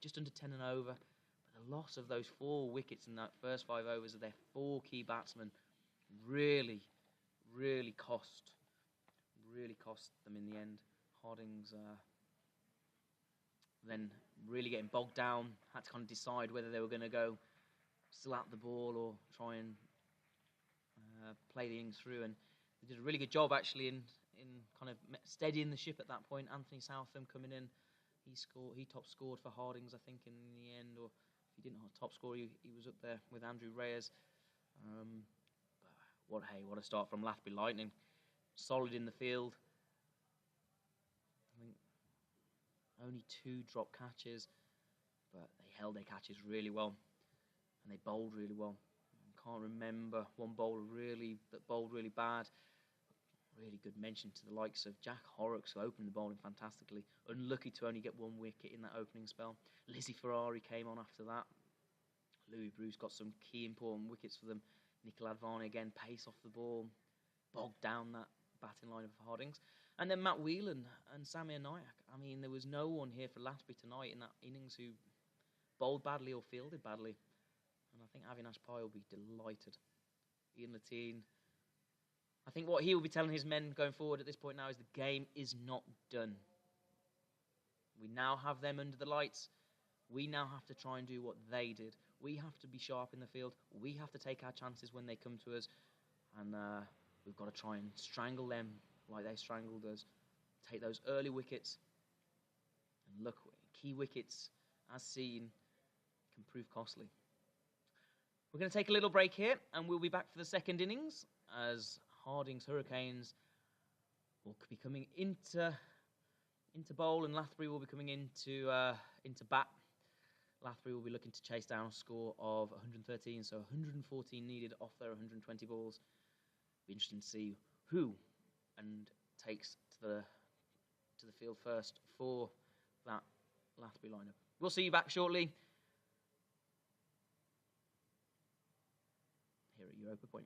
just under 10 and over. But the loss of those 4 wickets in that first 5 overs of their 4 key batsmen really cost them in the end. Hardings then really getting bogged down, had to kind of decide whether they were going to go slap the ball or try and play the innings through. And they did a really good job actually in kind of steadying the ship at that point. Anthony Southam coming in, he top scored for Hardings, I think, in the end, or if he didn't top score, he was up there with Andrew Reyes. But what a start from Lathbury Lightning. Solid in the field. I think only 2 drop catches, but they held their catches really well, and they bowled really well. I can't remember one bowler that bowled really bad. Really good mention to the likes of Jack Horrocks, who opened the bowling fantastically. Unlucky to only get 1 wicket in that opening spell. Lizzie Ferrari came on after that. Louis Bruce got some key important wickets for them. Nikhil Advani again, pace off the ball, bogged down that batting line of Hardings. And then Matt Whelan and Samir Nayak. I mean, there was no one here for Lathbury tonight in that innings who bowled badly or fielded badly. And I think Avi Nash Pye will be delighted. Ian Latine, I think what he will be telling his men going forward at this point now is the game is not done. We now have them under the lights. We now have to try and do what they did. We have to be sharp in the field. We have to take our chances when they come to us. And we've got to try and strangle them like they strangled us. Take those early wickets. And look, key wickets, as seen, can prove costly. We're going to take a little break here, and we'll be back for the second innings as Hardings Hurricanes will be coming into bowl, and Lathbury will be coming into bat. Lathbury will be looking to chase down a score of 113, so 114 needed off their 120 balls. Be interesting to see who and takes to the field first for that Lathbury lineup. We'll see you back shortly here at Europa Point.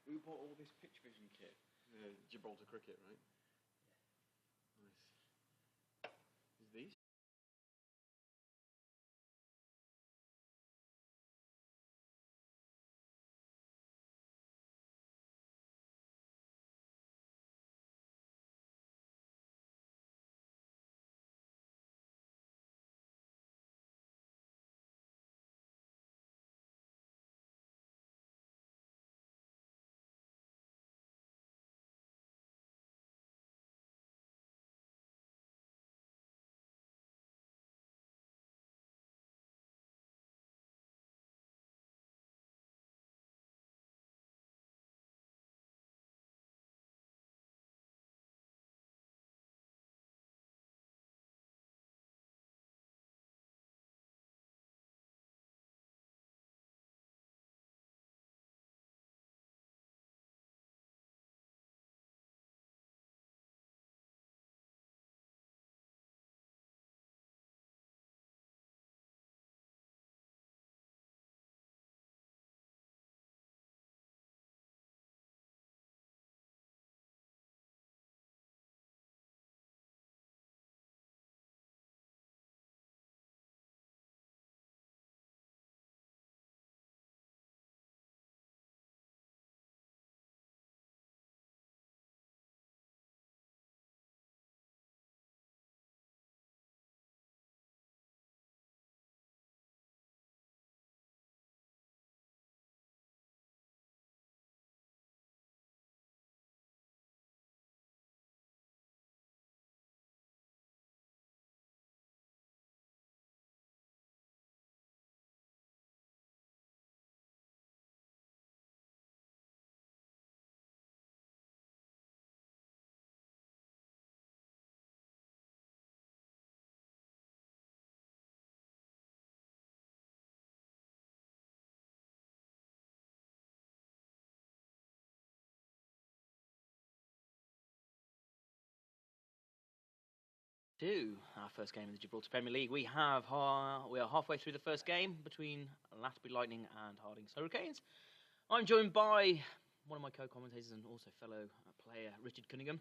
Who bought all this pitch vision kit? Gibraltar Cricket, right? Nice. Is these? Our first game of the Gibraltar Premier League. We are halfway through the first game between Lathbury Lightning and Hardings Hurricanes. I'm joined by one of my co-commentators and also fellow player, Richard Cunningham.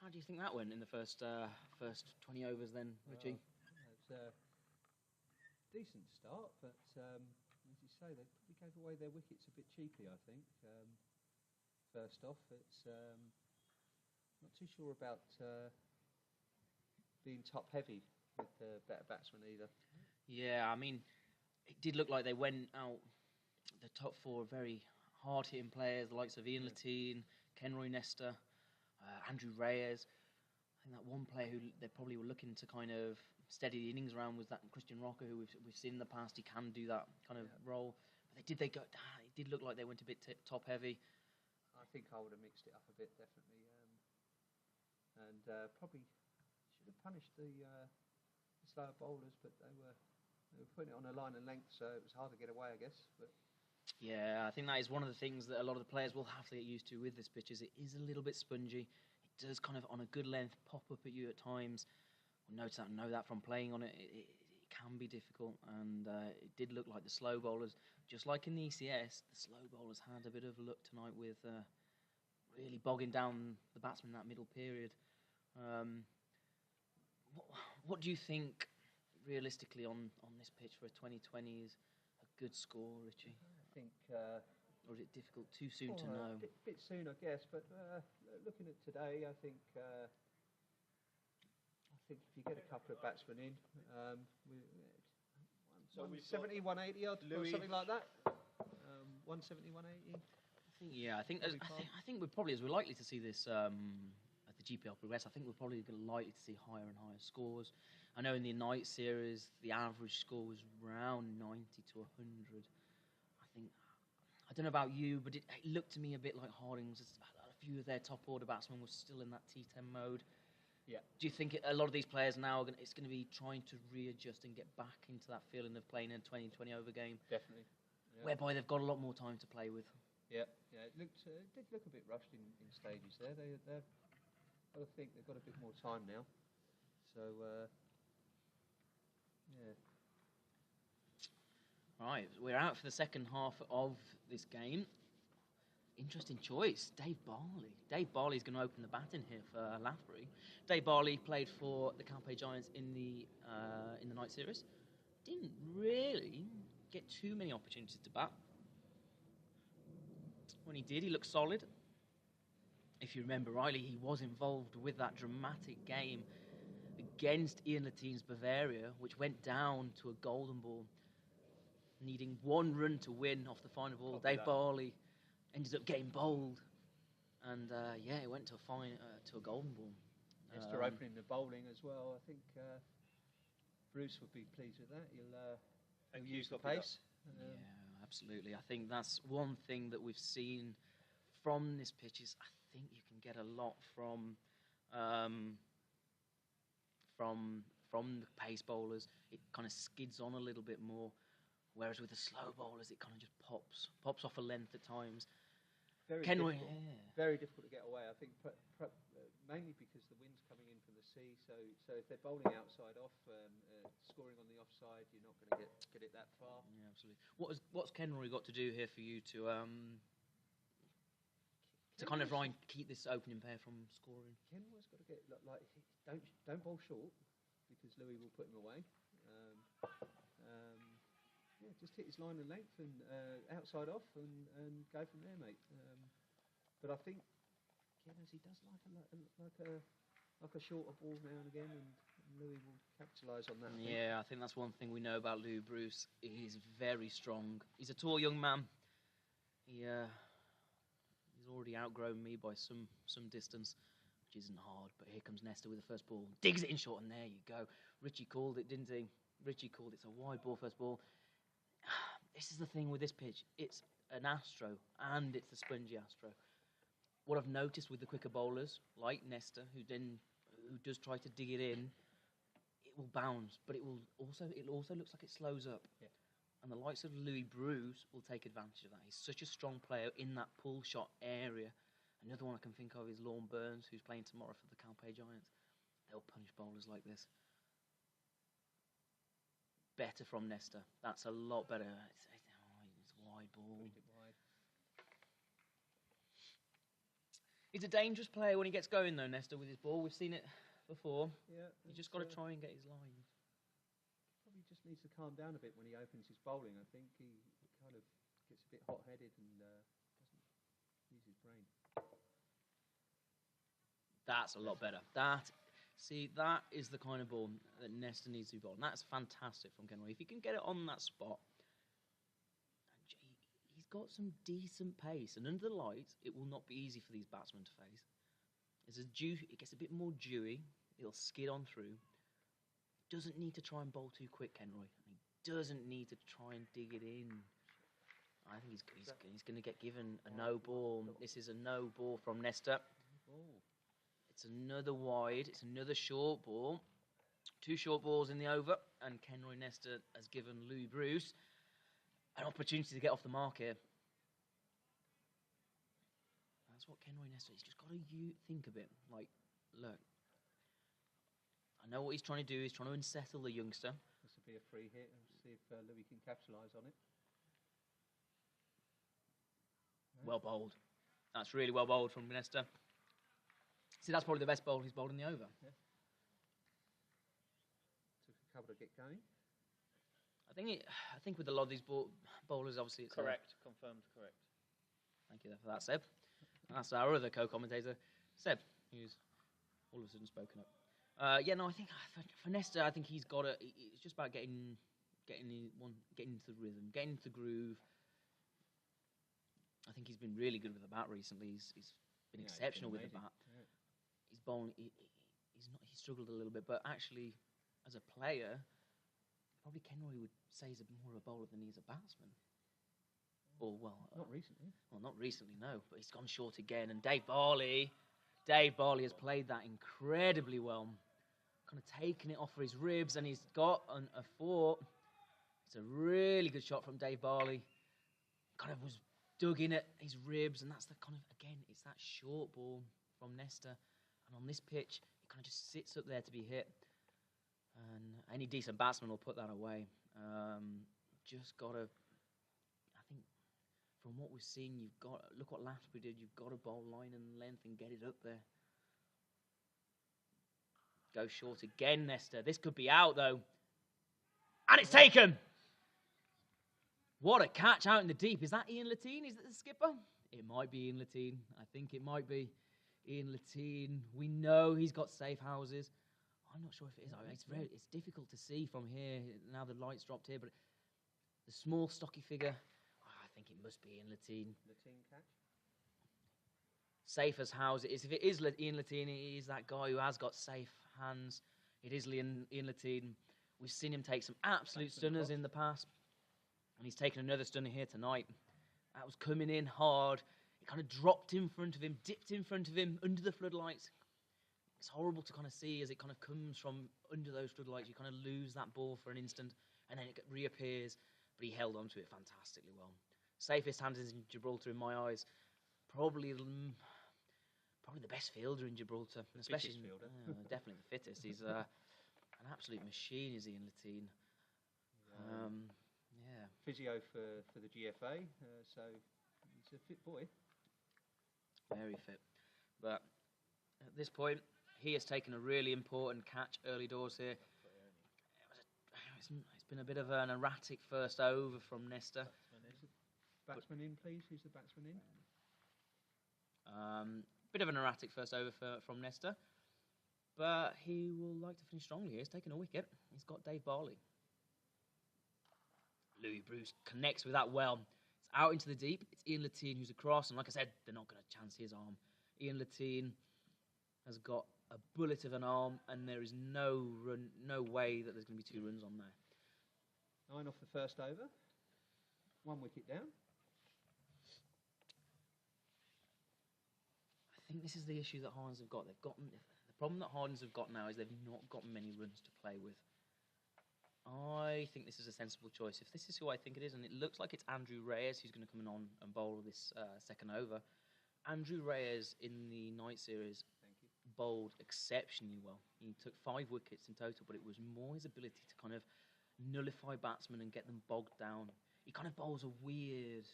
How do you think that went in the first 20 overs then, Richie? It's a decent start, but as you say, they probably gave away their wickets a bit cheaply, I think. First off, it's not too sure about being top heavy with the better batsmen either. Yeah, I mean, it did look like they went out. The top four very hard-hitting players, the likes of Ian Latine, Kenroy Nestor, Andrew Reyes. I think that one player who they probably were looking to kind of steady the innings around was that Christian Rocker, who we've seen in the past. He can do that kind of role. But it did look like they went a bit top heavy. I think I would have mixed it up a bit, definitely, and probably should have punished the slower bowlers, but they were putting it on a line and length, so it was hard to get away, I guess. But yeah, I think that is one of the things that a lot of the players will have to get used to with this pitch. Is it is a little bit spongy. It does kind of on a good length pop up at you at times. We'll know that from playing on it. It can be difficult, and it did look like the slow bowlers, just like in the ECS, the slow bowlers had a bit of luck tonight with really bogging down the batsmen in that middle period. What do you think, realistically, on this pitch for a 2020 is a good score, Richie? I think... or is it difficult, too soon to know? A bit soon, I guess, but looking at today, I think if you get a couple of batsmen in, 170, 180 odd, or something like that. 170, 180. I think we're probably, as we're likely to see this at the GPL progress, I think we're probably likely to see higher and higher scores. I know in the night series, the average score was around 90 to 100. I don't know about you, but it looked to me a bit like Hardings. A few of their top order batsmen were still in that T10 mode. Yeah. Do you think a lot of these players now it's going to be trying to readjust and get back into that feeling of playing a 20 over game? Definitely. Yeah. Whereby they've got a lot more time to play with. Yeah. It did look a bit rushed in stages there. I think they've got a bit more time now. So, yeah. Right, we're out for the second half of this game. Interesting choice, Dave Barley. Dave Barley's going to open the batting here for Lathbury. Dave Barley played for the Calpe Giants in the night series. Didn't really get too many opportunities to bat. When he did, he looked solid. If you remember rightly, he was involved with that dramatic game against Ian Lattine's Bavaria, which went down to a golden ball, needing one run to win off the final ball. Dave Barley ended up getting bowled, and it went to a golden ball. Leicester opening the bowling as well. I think Bruce would be pleased with that. He'll use the pace. Yeah, absolutely. I think that's one thing that we've seen from this pitch is I think you can get a lot from the pace bowlers. It kind of skids on a little bit more, whereas with the slow bowlers, it kind of just pops off a length at times. Very difficult to get away. I think mainly because the wind's coming in from the sea. So if they're bowling outside off, scoring on the offside, you're not going to get it that far. Yeah, absolutely. What's Kenroy got to do here for you to kind of try and keep this opening pair from scoring? Kenroy's got to get don't bowl short because Louis will put him away. Just hit his line and length and outside off and go from there, mate. But I think Kenners, he does like a shorter ball now and again, and Louis will capitalise on that. I think that's one thing we know about Louis Bruce. He's very strong. He's a tall young man. He's already outgrown me by some distance, which isn't hard. But here comes Nesta with the first ball, digs it in short, and there you go. Richie called it, didn't he? Richie called it's a wide ball, first ball. This is the thing with this pitch. It's an Astro, and it's the spongy Astro. What I've noticed with the quicker bowlers, like Nesta, who does try to dig it in, it will bounce, but it also looks like it slows up. Yeah. And the likes of Louis Bruce will take advantage of that. He's such a strong player in that pull shot area. Another one I can think of is Lorne Burns, who's playing tomorrow for the Calpe Giants. They'll punish bowlers like this. Better from Nesta. That's a lot better. It's a wide ball. He's a dangerous player when he gets going, though, Nesta, with his ball. We've seen it before. Yeah. You just got to try and get his line. Probably just needs to calm down a bit when he opens his bowling. I think he kind of gets a bit hot-headed and doesn't use his brain. That's a lot better. That is the kind of ball that Nesta needs to be bowled. And that's fantastic from Kenroy. If he can get it on that spot, he's got some decent pace. And under the lights, it will not be easy for these batsmen to face. It gets a bit more dewy. It'll skid on through. Doesn't need to try and bowl too quick, Kenroy. He doesn't need to try and dig it in. I think he's going to get given a no ball. This is a no ball from Nesta. It's another wide. It's another short ball. 2 short balls in the over, and Kenroy Nesta has given Louis Bruce an opportunity to get off the mark here. That's what Kenroy Nesta. He's just got to think a bit. Like, look, I know what he's trying to do. He's trying to unsettle the youngster. This will be a free hit and see if Louis can capitalise on it. Well bowled. That's really well bowled from Nesta. See, that's probably the best bowl he's bowled in the over. Yeah. Took a couple to get going. I think with a lot of these bowlers, obviously, it's correct. Confirmed correct. Thank you for that, Seb. That's our other co-commentator, Seb, who's all of a sudden spoken up. I think for Nesta, I think he's got to. It's just about getting into the rhythm, getting into the groove. I think he's been really good with the bat recently. He's been exceptional with the bat. Yeah. He's bowling. He struggled a little bit, but actually, as a player, probably Kenroy would say he's more of a bowler than he is a batsman. Not recently. Well, not recently, no. But he's gone short again, and Dave Barley has played that incredibly well. Kind of taken it off for his ribs, and he's got a 4. It's a really good shot from Dave Barley. Kind of was dug in at his ribs, and that's the kind of, again, it's that short ball from Nesta. And on this pitch, it kind of just sits up there to be hit. And any decent batsman will put that away. Just got to, I think, from what we've seen, you've got look what Lathbury did. You've got to bowl line and length and get it up there. Go short again, Nesta. This could be out though, and it's taken. What a catch out in the deep. Is that Ian Latine? Is that the skipper? It might be Ian Latine. I think it might be Ian Latine. We know he's got safe houses. I'm not sure if it is. It's difficult to see from here. Now the light's dropped here, but the small, stocky figure, I think it must be Ian Latine. Latine catch. Safe as houses. If it is Ian Latine, he is that guy who has got safe hands. It is Ian Latine. We've seen him take some absolute stunners in the past. And he's taken another stunner here tonight. That was coming in hard. It kind of dropped in front of him, dipped in front of him, under the floodlights. It's horrible to kind of see as it kind of comes from under those floodlights. You kind of lose that ball for an instant, and then it reappears. But he held on to it fantastically well. Safest hands in Gibraltar in my eyes. Probably the best fielder in Gibraltar. Especially fielder. Definitely the fittest. He's an absolute machine, is Ian Latine. Yeah. Physio for the GFA, so he's a fit boy. Very fit. But at this point, he has taken a really important catch early doors here. It's been a bit of an erratic first over from Nesta. Batsman in, please. Who's the batsman in? Bit of an erratic first over from Nesta. But he will like to finish strongly here. He's taken a wicket. He's got Dave Barley. Louis Bruce connects with that well. It's out into the deep. It's Ian Latine who's across. And like I said, they're not going to chance his arm. Ian Latine has got a bullet of an arm, and there is no way that there's going to be 2 runs on there. 9 off the first over. 1 wicket down. I think this is the issue that Hardings have got. The problem that Hardings have got now is they've not got many runs to play with. I think this is a sensible choice. If this is who I think it is, and it looks like it's Andrew Reyes who's going to come on and bowl this second over. Andrew Reyes in the night series bowled exceptionally well. He took 5 wickets in total, but it was more his ability to kind of nullify batsmen and get them bogged down. He kind of bowls a weird,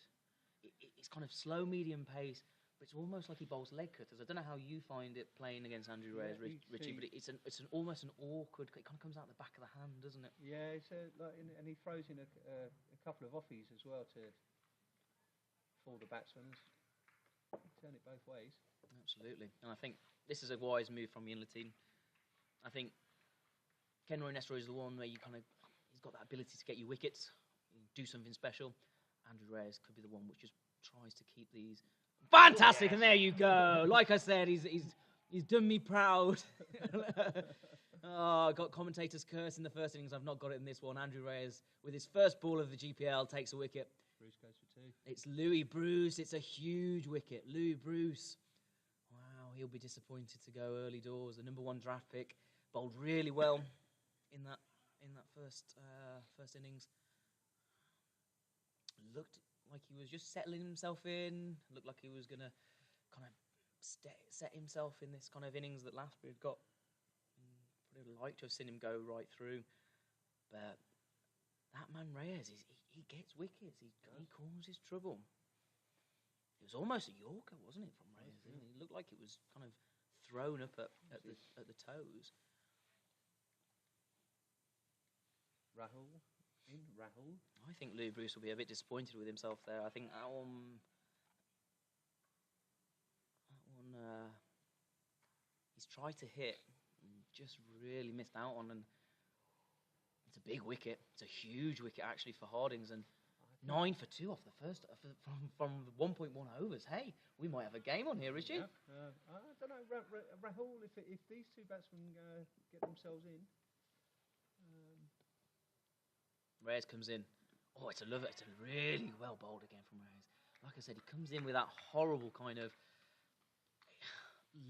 it's kind of slow, medium pace, but it's almost like he bowls leg cutters. I don't know how you find it playing against Andrew Reyes, Richie, but it's almost an awkward. It kind of comes out the back of the hand, doesn't it? Yeah, and he throws in a couple of offies as well to fool the batsmen. Turn it both ways. Absolutely, and I think this is a wise move from Ian Latine. I think Kenroy Nestor is the one where he's got that ability to get you wickets, do something special. Andrew Reyes could be the one which just tries to keep these. Fantastic, and there you go. Like I said, he's done me proud. I got commentators curse in the first innings. I've not got it in this one. Andrew Reyes, with his first ball of the GPL, takes a wicket. Bruce goes for 2. It's Louis Bruce. It's a huge wicket. Louis Bruce. Wow, he'll be disappointed to go early doors. The #1 draft pick bowled really well in that first innings. Looked like he was just settling himself in. Looked like he was going to kind of set himself in this kind of innings that Lathbury had got. Would have liked to have seen him go right through. But that man Reyes, he gets wickets. He causes trouble. It was almost a Yorker, wasn't it, from Reyes? It looked like it was kind of thrown up at the toes. Rahul. I think Louis Bruce will be a bit disappointed with himself there. I think that one he's tried to hit and just really missed out on, and it's a big wicket. It's a huge wicket actually for Hardings, and 9 for 2 off the first from 1.1 overs. Hey, we might have a game on here, Richie. Yeah. I don't know, Rahul. If these 2 batsmen get themselves in. Reyes comes in. Oh, it's a really well bowled again from Reyes. Like I said, he comes in with that horrible kind of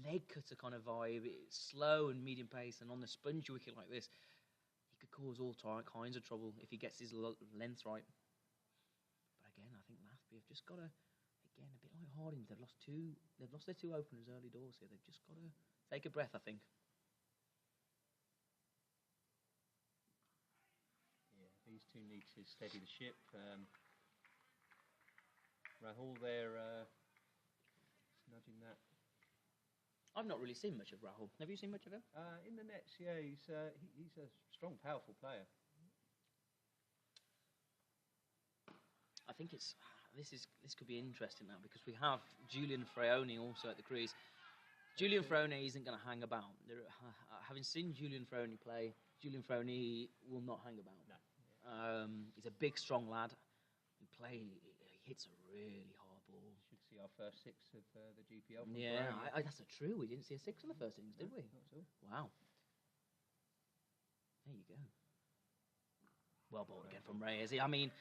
leg cutter kind of vibe. It's slow and medium pace, and on the spongy wicket like this, he could cause all kinds of trouble if he gets his length right. But again, I think Lathbury have just got to, again, a bit like Hardings, they've lost their 2 openers early doors here. They've just got to take a breath, I think. These 2 need to steady the ship. Rahul there, nudging that. I've not really seen much of Rahul. Have you seen much of him? In the nets, yeah, he's a strong, powerful player. I think this could be interesting now because we have Julian Freone also at the crease. Julian Freone isn't going to hang about. Having seen Julian Freone play, Julian Freone will not hang about. No. He's a big, strong lad. He hits a really hard ball. Should see our first 6 of the GPL. Yeah, that's true. We didn't see a 6 in the first innings, did we? Not at all. Wow. There you go. Well bowled again from Reyes. I mean,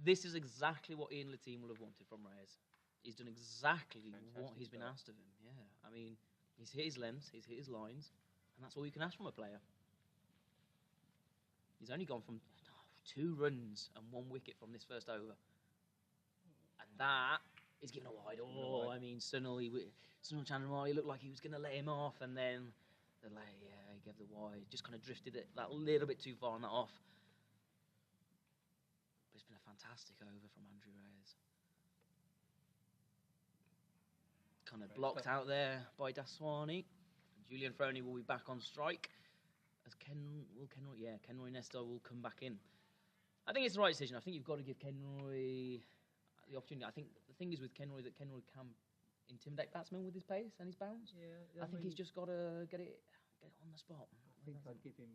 this is exactly what Ian Latine will have wanted from Reyes. He's done exactly what he's been asked of him. Yeah, I mean, he's hit his lengths, he's hit his lines, and that's all you can ask from a player. He's only gone from 2 runs and 1 wicket from this first over. And that is given a wide. Oh, I mean, Sunil Chandramali looked like he was going to let him off, and then he gave the wide. Just kind of drifted it that little bit too far on that off. But it's been a fantastic over from Andrew Reyes. Kind of blocked out there by Daswani. Julian Freone will be back on strike. As Kenroy Nestor will come back in. I think it's the right decision. I think you've got to give Kenroy the opportunity. I think the thing is with Kenroy that Kenroy can intimidate batsmen with his pace and his bounce. Yeah, I think he's just got to get it on the spot. I think I'd give him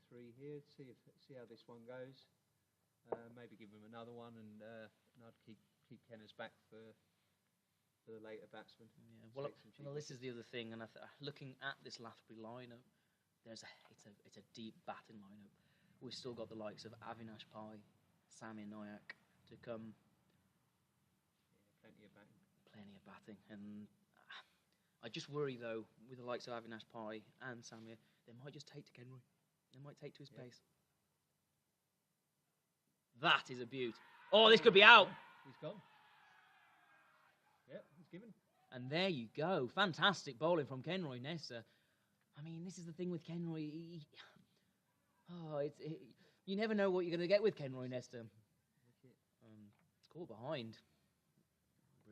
3 here. See how this one goes. Maybe give him another one, and I'd keep Kenners back for the later batsmen. Yeah, well, this is the other thing, and looking at this Lathbury lineup, it's a deep batting lineup. We've still got the likes of Avinash Pai, Samir Nayak to come. Yeah, plenty of batting, and I just worry though with the likes of Avinash Pai and Samir, they might just take to Kenroy. They might take to his pace. That is a beaut. Oh, this could be out. He's gone. Yeah, he's given. And there you go. Fantastic bowling from Kenroy Nestor. I mean, this is the thing with Kenroy. You never know what you're going to get with Kenroy Nestor. It's caught behind.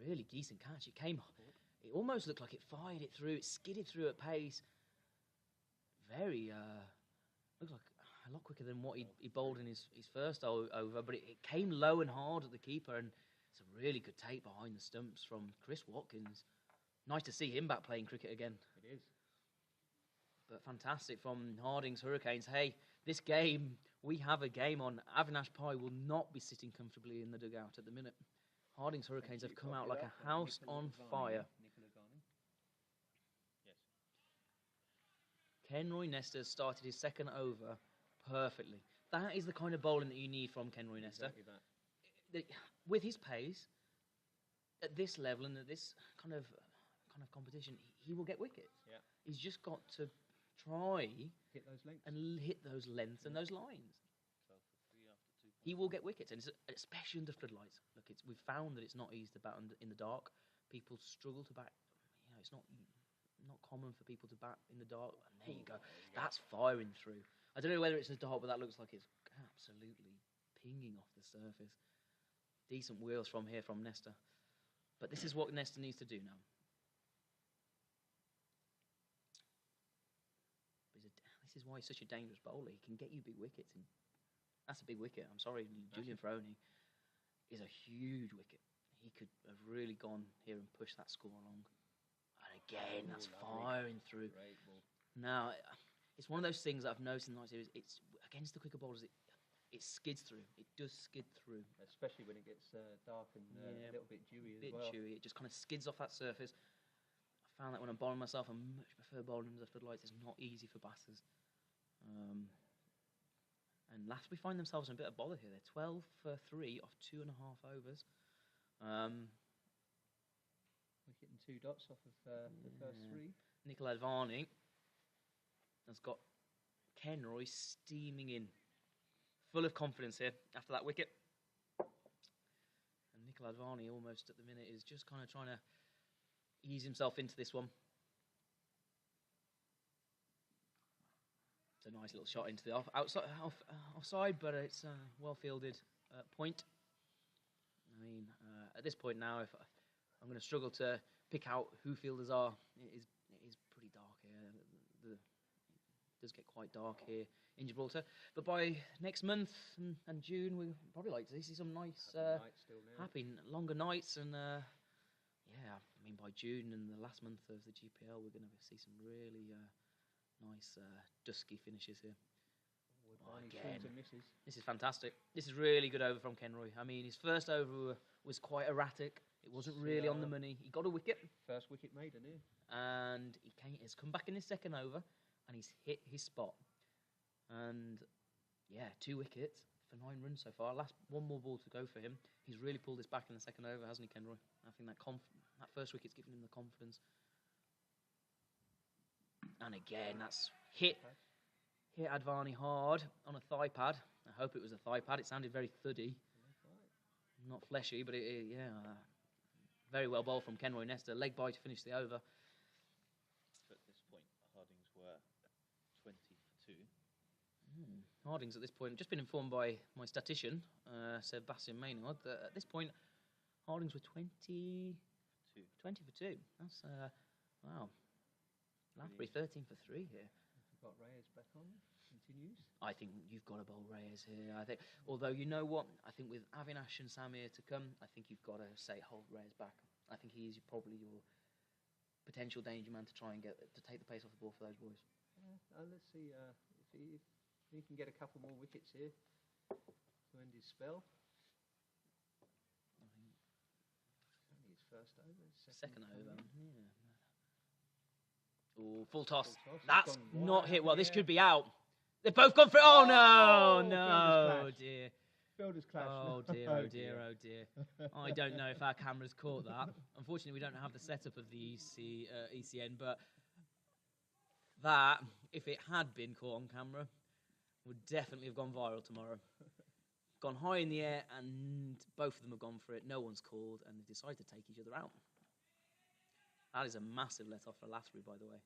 Really decent catch. It almost looked like it fired it through. It skidded through at pace. Looked like a lot quicker than what he bowled in his first over, but it came low and hard at the keeper, and it's a really good take behind the stumps from Chris Watkins. Nice to see him back playing cricket again. It is. But fantastic from Hardings Hurricanes. Hey, this game, we have a game on. Avinash Pai will not be sitting comfortably in the dugout at the minute. Hardings Hurricanes have come out like a house on fire. Yes. Kenroy Nestor started his second over perfectly. That is the kind of bowling that you need from Kenroy Nestor. Exactly that. With his pace, at this level and at this kind of competition, he will get wickets. Yeah. He's just got to try hit those lengths and those lines. He will get wickets, and especially under floodlights. Look, we've found that it's not easy to bat in the dark. People struggle to bat. It's not common for people to bat in the dark. And there you go. That's firing through. I don't know whether it's as dark, but that looks like it's absolutely pinging off the surface. Decent wheels from here from Nestor. But this is what Nestor needs to do now. This is why he's such a dangerous bowler. He can get you big wickets. And that's a big wicket. I'm sorry, Julian Freone is a huge wicket. He could have really gone here and pushed that score along. And again, that's firing through. Now, it's one of those things that I've noticed in the night series. It's against the quicker bowlers. It skids through. It does skid through. Especially when it gets dark and a little bit dewy as well. Dewy. It just kind of skids off that surface. I found that when I'm bowling myself, I much prefer bowling under floodlights. It's not easy for batters. And Lathbury find themselves in a bit of bother here. They're 12 for 3 off 2.5 overs. We're hitting 2 dots off of the first 3. Nicola Advani has got Kenroy steaming in. Full of confidence here after that wicket. And Nicola Advani almost at the minute is just kind of trying to ease himself into this one. It's a nice little shot into the offside, but it's a well-fielded point. I mean, at this point now, if I'm going to struggle to pick out who fielders are, it is pretty dark here. It does get quite dark here in Gibraltar. But by next month and June, we'll probably like to see some nice, happy longer nights. And yeah, I mean, by June and the last month of the GPL, we're going to see some really nice dusky finishes here. Again, this is fantastic. This is really good over from Kenroy. I mean, his first over was quite erratic. It wasn't really on the money. He got a wicket. First wicket made, didn't he? And he's come back in his second over, and he's hit his spot. And yeah, 2 wickets for 9 runs so far. One more ball to go for him. He's really pulled this back in the second over, hasn't he, Kenroy? I think that first wicket's given him the confidence. And again, that's hit Advani hard on a thigh pad. I hope it was a thigh pad. It sounded very thuddy. Not fleshy, but yeah. Very well bowled from Kenroy Nesta. Leg bye to finish the over. At this point, Hardings were 20 for 2. Hardings at this point, just been informed by my statistician, Sebastian Maynard, that at this point, Hardings were 20 for 2. That's, wow. Lathbury 13 for 3 here. Got Reyes back on. Continues. I think you've got to bowl Reyes here. I think, although you know what, I think with Avinash and Samir to come, I think you've got to say hold Reyes back. I think he's probably your potential danger man to try and take the pace off the ball for those boys. Let's see if he can get a couple more wickets here to end his spell. I think only his first over. Second over. Yeah. Oh, full toss. That's not hit well. This could be out. They've both gone for it. Oh, no, dear. Fielder's clash. Oh, dear, oh, dear, oh, dear. I don't know if our cameras caught that. Unfortunately, we don't have the setup of the ECN, but that, if it had been caught on camera, would definitely have gone viral tomorrow. Gone high in the air, and both of them have gone for it. No one's called, and they decided to take each other out. That is a massive let-off for Lathbury, by the way.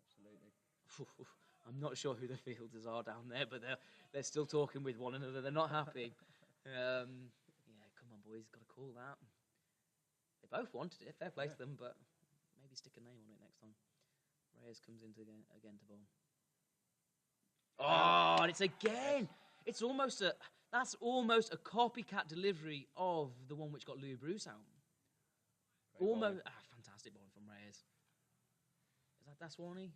Absolutely. I'm not sure who the fielders are down there, but they're still talking with one another. They're not happy. Yeah, come on, boys, got to call that. They both wanted it. Fair play to them, but maybe stick a name on it next time. Reyes comes into again to bowl. Oh, and it's again. It's almost that's almost a copycat delivery of the one which got Louis Bruce out. Almost fantastic bowling from Reyes. Is that Daswani?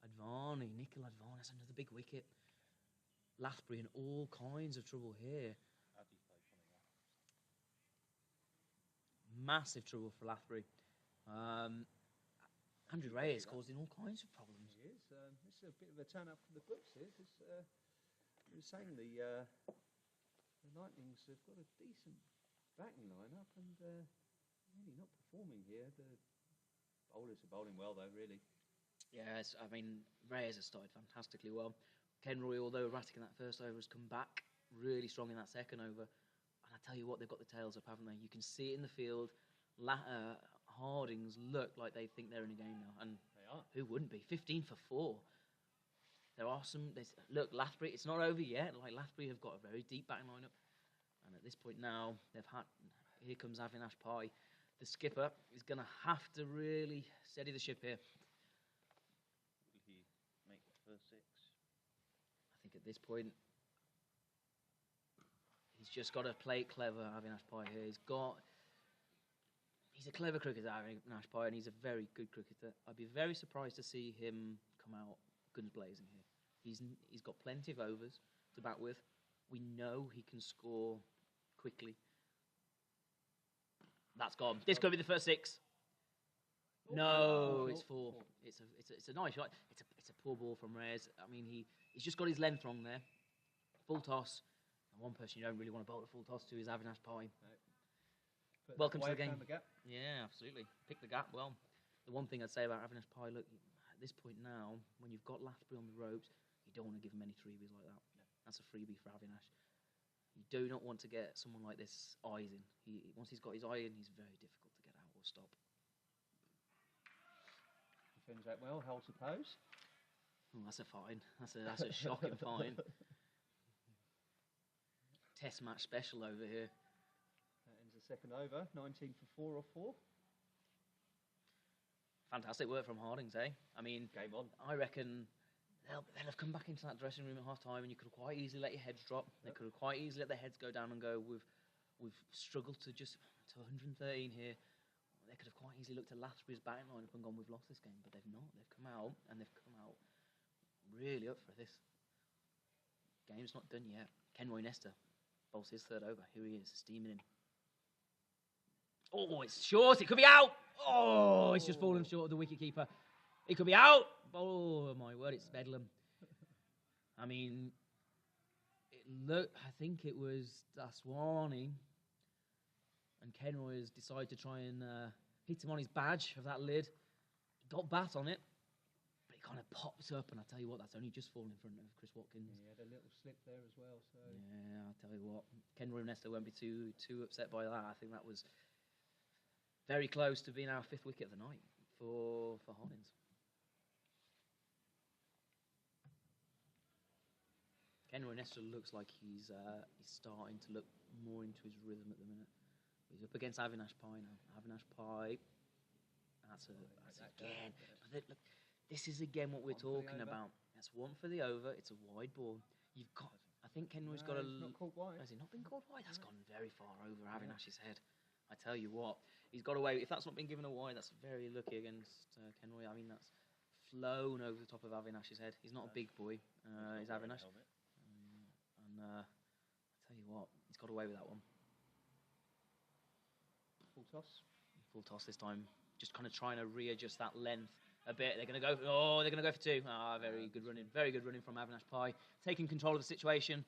Advani, Nikhil Advani, that's another big wicket. Lathbury in all kinds of trouble here. Massive trouble for Lathbury. Andrew Reyes causing all kinds of problems. He is. This is a bit of a turn up for the books here, because we were saying the Lightnings have got a decent batting line-up and really not performing here. The bowlers are bowling well, though, really. Yes, I mean, Reyes has started fantastically well. Kenroy, although erratic in that first over, has come back really strong in that second over. And I tell you what, they've got the tails up, haven't they? You can see it in the field. Hardings look like they think they're in a game now. And they are. Who wouldn't be? 15 for 4. There are some... Look, Lathbury, it's not over yet. Like, Lathbury have got a very deep batting lineup. And at this point now, here comes Avinash Pai. The skipper is going to have to really steady the ship here. Will he make the first 6? I think at this point, he's just got to play it clever, Avinash Pai here. He's a clever cricketer, Avinash Pai, and he's a very good cricketer. I'd be very surprised to see him come out guns blazing here. He's got plenty of overs to bat with. We know he can score quickly. That's gone. This could be the first 6. No, it's 4. It's a nice shot. It's a poor ball from Reyes. I mean, he's just got his length wrong there. Full toss. And one person you don't really want to bowl a full toss to is Avinash Pai. No. Welcome to the game. The gap. Yeah, absolutely. Pick the gap well. The one thing I'd say about Avinash Pai, look, at this point now, when you've got Lathbury on the ropes, you don't want to give him any freebies like that. No. That's a freebie for Avinash. You do not want to get someone like this eyes in. Once he's got his eye in, he's very difficult to get out or stop. Defends that well, holds the pose. Oh, that's a fine. That's a shocking fine. Test match special over here. second over. 19 for 4 off 4. Fantastic work from Hardings, eh? I mean, Game on. I reckon they'll have come back into that dressing room at half time, and you could have quite easily let your heads drop. They could have quite easily let their heads go down and go, we've struggled to 113 here. They could have quite easily looked at Lathbury's batting line and gone, we've lost this game, but they've not. They've come out, and they've come out really up for this. Game's not done yet. Kenroy Nesta bowls his third over. Here he is, steaming in. Oh, it's short. It could be out. Oh, it's just fallen short of the wicket keeper. It could be out. Oh, my word, it's bedlam. I mean, I think it was Daswani, and Kenroy has decided to try and hit him on his badge of that lid. He got bat on it, but it kind of pops up, and I tell you what, that's only just fallen in front of Chris Watkins. He had a little slip there as well. So yeah, I'll tell you what, Kenroy Nesta won't be too upset by that. I think that was very close to being our 5th wicket of the night for Hardings. Kenroy Nesta looks like he's starting to look more into his rhythm at the minute. He's up against Avinash Pai now. Avinash Pai, that's again. But look, this is again what we're talking about. That's one for the over. It's a wide ball. You've got. I think Kenroy's got a. Not called wide. Has he not been called wide? That's gone very far over Avinash's head. I tell you what, he's got away. If that's not been given a wide, that's very lucky against Kenroy. I mean, that's flown over the top of Avinash's head. He's not a big boy. He's Avinash. I tell you what, he's got away with that one. Full toss. Full toss this time. Just kind of trying to readjust that length a bit. They're going to go. Oh, they're going to go for 2. Very good running. Very good running from Avinash Pai, taking control of the situation.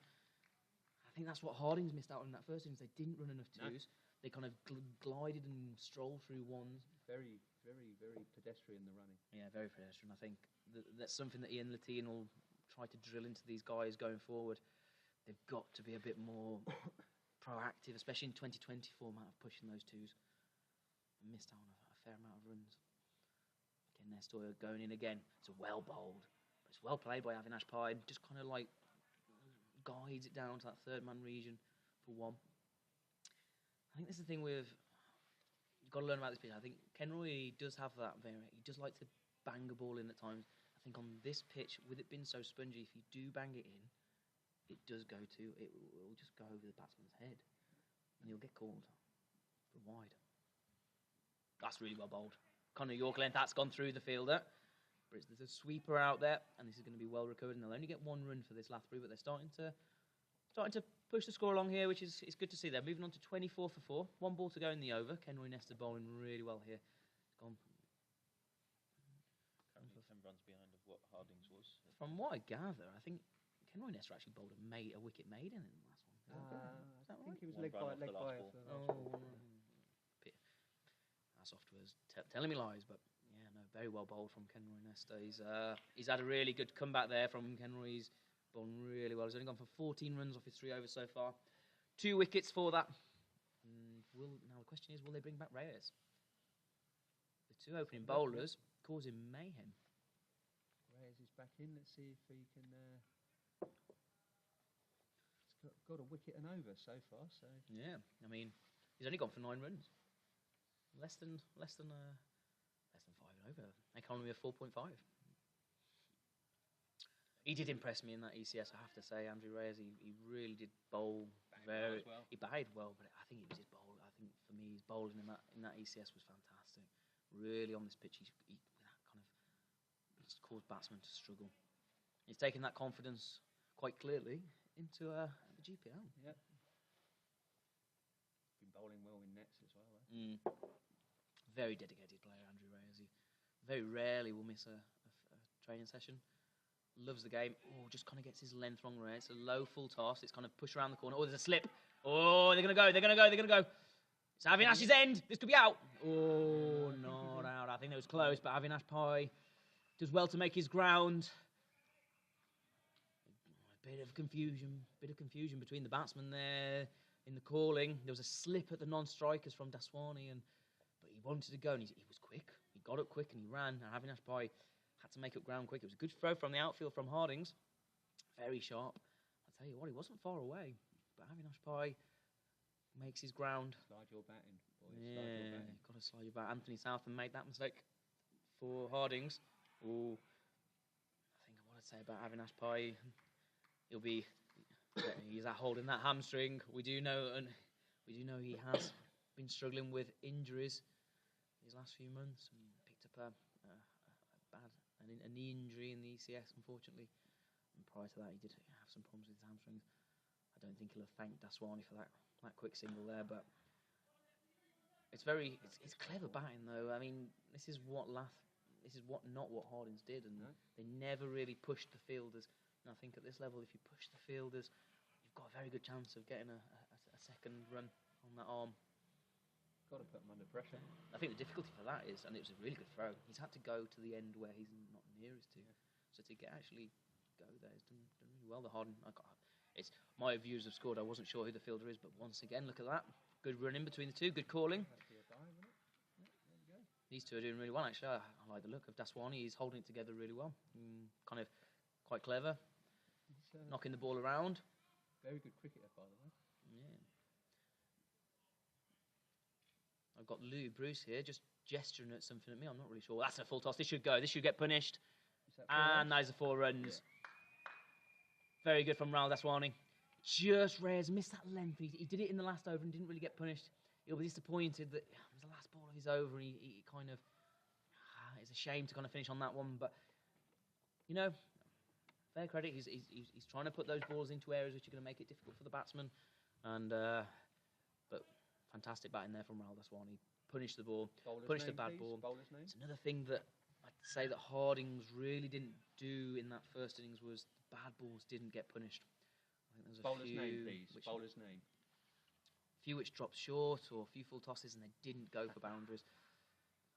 I think that's what Hardings missed out on in that first innings. They didn't run enough 2s. They kind of glided and strolled through 1s. Very, very, very pedestrian, the running. Yeah, very pedestrian. I think that's something that Ian Latine will try to drill into these guys going forward. They've got to be a bit more proactive, especially in 2020 format of pushing those 2s. Missed out on a fair amount of runs. Again, Nestor going in again. It's a well bowled, but it's well played by Avinash Pai. Just kind of like guides it down to that third man region for 1. I think this is the thing you've got to learn about this pitch. I think Kenroy does have that variant. He does like to bang a ball in at times. I think on this pitch, with it being so spongy, if you do bang it in, it will just go over the batsman's head, and he'll get called for wide. That's really well bowled. Connor York length, that's gone through the fielder. But there's a sweeper out there, and this is going to be well recovered. And they'll only get 1 run for this Lathbury, but they're starting to push the score along here, which is good to see. They're moving on to 24 for 4. 1 ball to go in the over. Kenroy Nesta bowling really well here. Gone. Currently 10 runs behind of what Hardings was. From what I gather, I think Kenroy Nesta actually bowled a wicket maiden in the last one. Is that I think right? it was One leg run by off the last ball. after the last ball. Our software's telling me lies, but yeah, no, very well bowled from Kenroy Nesta. He's had a really good comeback there from Kenroy. He's bowled really well. He's only gone for 14 runs off his 3 overs so far. 2 wickets for that. Now the question is, will they bring back Reyes? The 2 opening bowlers causing mayhem. Reyes is back in. Let's see if he can. He's got a wicket and over so far. So Yeah, I mean, he's only gone for 9 runs. Less than 5 and over. Economy of 4.5. He did impress me in that ECS, I have to say. Andrew Reyes, he really did bowl very well. He batted well, but I think it was his bowl. I think for me, his bowling in that ECS was fantastic. Really on this pitch, he's caused batsmen to struggle. He's taken that confidence quite clearly into the GPL. Yep. Been bowling well in nets as well. Very dedicated player, Andrew Reyes. He very rarely will miss a training session. Loves the game. Oh, just kind of gets his length wrong there. It's a low full toss. It's kind of push around the corner. Oh, there's a slip. Oh, they're going to go. It's Avinash's end. This could be out. Oh, not out. I think it was close, but Avinash Pai does well to make his ground. A bit of confusion between the batsmen there in the calling. There was a slip at the non-strikers from Daswani, but he wanted to go, and he was quick. He got up quick and he ran. And Avinash Pai had to make up ground quick. It was a good throw from the outfield from Hardings. Very sharp. I'll tell you what, he wasn't far away. But Avinash Pai makes his ground. Slide your bat in, boys. Yeah, Slide your bat in. got to slide you back. Anthony Southam made that mistake for Hardings. Ooh, I think what I'd say about Avinash Pai, he's holding that hamstring. We do know he has been struggling with injuries these last few months. And picked up a knee injury in the ECS, unfortunately. And prior to that, he did have some problems with his hamstrings. I don't think he'll have thanked Daswani for that quick single there, but it's clever batting though. I mean, this is not what Hardings did, and they never really pushed the fielders. And I think at this level, if you push the fielders, you've got a very good chance of getting a second run on that arm. Got to put him under pressure. I think the difficulty for that is, and it was a really good throw, he's had to go to the end where he's not nearest to. So to actually go there, he's done really well. The Harding, it's my viewers have scored. I wasn't sure who the fielder is, but once again, look at that. Good run in between the two. Good calling. These two are doing really well, actually. I like the look of Daswani. He's holding it together really well. Kind of quite clever. Knocking the ball around. Very good cricketer, by the way. Yeah. I've got Lou Bruce here, just gesturing at something at me. I'm not really sure. That's a full toss. This should go. This should get punished. And those are 4 runs. Yeah. Very good from Rahul Daswani. Just Reyes missed that length. He did it in the last over and didn't really get punished. He'll be disappointed that it was the last ball of his over and he kind of... it's a shame to kind of finish on that one, but, you know, fair credit. He's trying to put those balls into areas which are going to make it difficult for the batsman. And but fantastic batting there from Rahul Daswani. Punished the ball, punished the bad ball. It's another thing that I'd say that Hardings really didn't do in that first innings was the bad balls didn't get punished. I think there was Bowler's name, please. Bowler's name. A few which dropped short or a few full tosses and they didn't go for boundaries.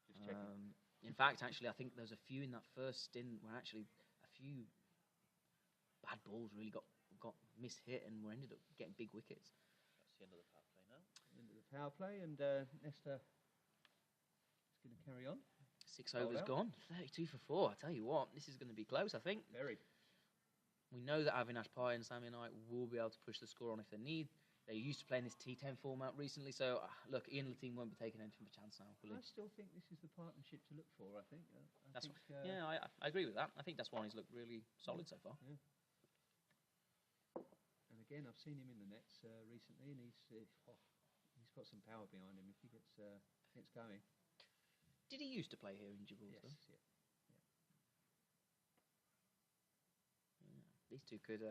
Just checking. In fact, actually, I think there's a few in that first stint where actually a few bad balls really got mishit and we ended up getting big wickets. That's the end of the power play now. End of the power play, and Nesta is going to carry on. 6 overs gone, 32 for 4. I tell you what, this is going to be close, I think. Very. We know that Avinash Pai and Sammy Knight will be able to push the score on if they need. They're used to playing this T10 format recently, so look, Ian Lateen won't be taking anything for chance now, will he? I still think this is the partnership to look for, I think. I agree with that. I think Daswani's looked really solid so far. Yeah. And again, I've seen him in the nets recently, and he's got some power behind him if he gets going. Did he used to play here in Gibraltar? Yes, yeah. These two could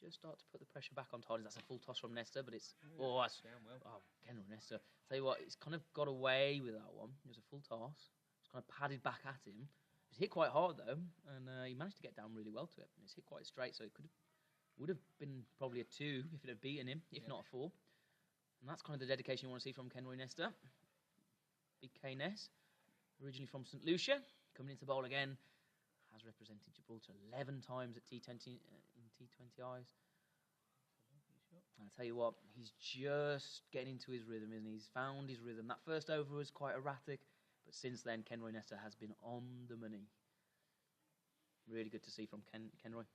just start to put the pressure back on Hardings. That's a full toss from Nesta, but it's... that's down well. Kenro Nesta. Tell you what, it's kind of got away with that one. It was a full toss. It's kind of padded back at him. It was hit quite hard, though, and he managed to get down really well to it. And it's hit quite straight, so it would have been probably a 2 if it had beaten him, if not a 4. And that's kind of the dedication you want to see from Kenroy Nesta. Big K Ness, originally from St Lucia, coming into bowl again, has represented Gibraltar 11 times at T20 in T20Is. And I tell you what, he's just getting into his rhythm, isn't he? He's found his rhythm. That first over was quite erratic, but since then, Kenroy Nesta has been on the money. Really good to see from Kenroy.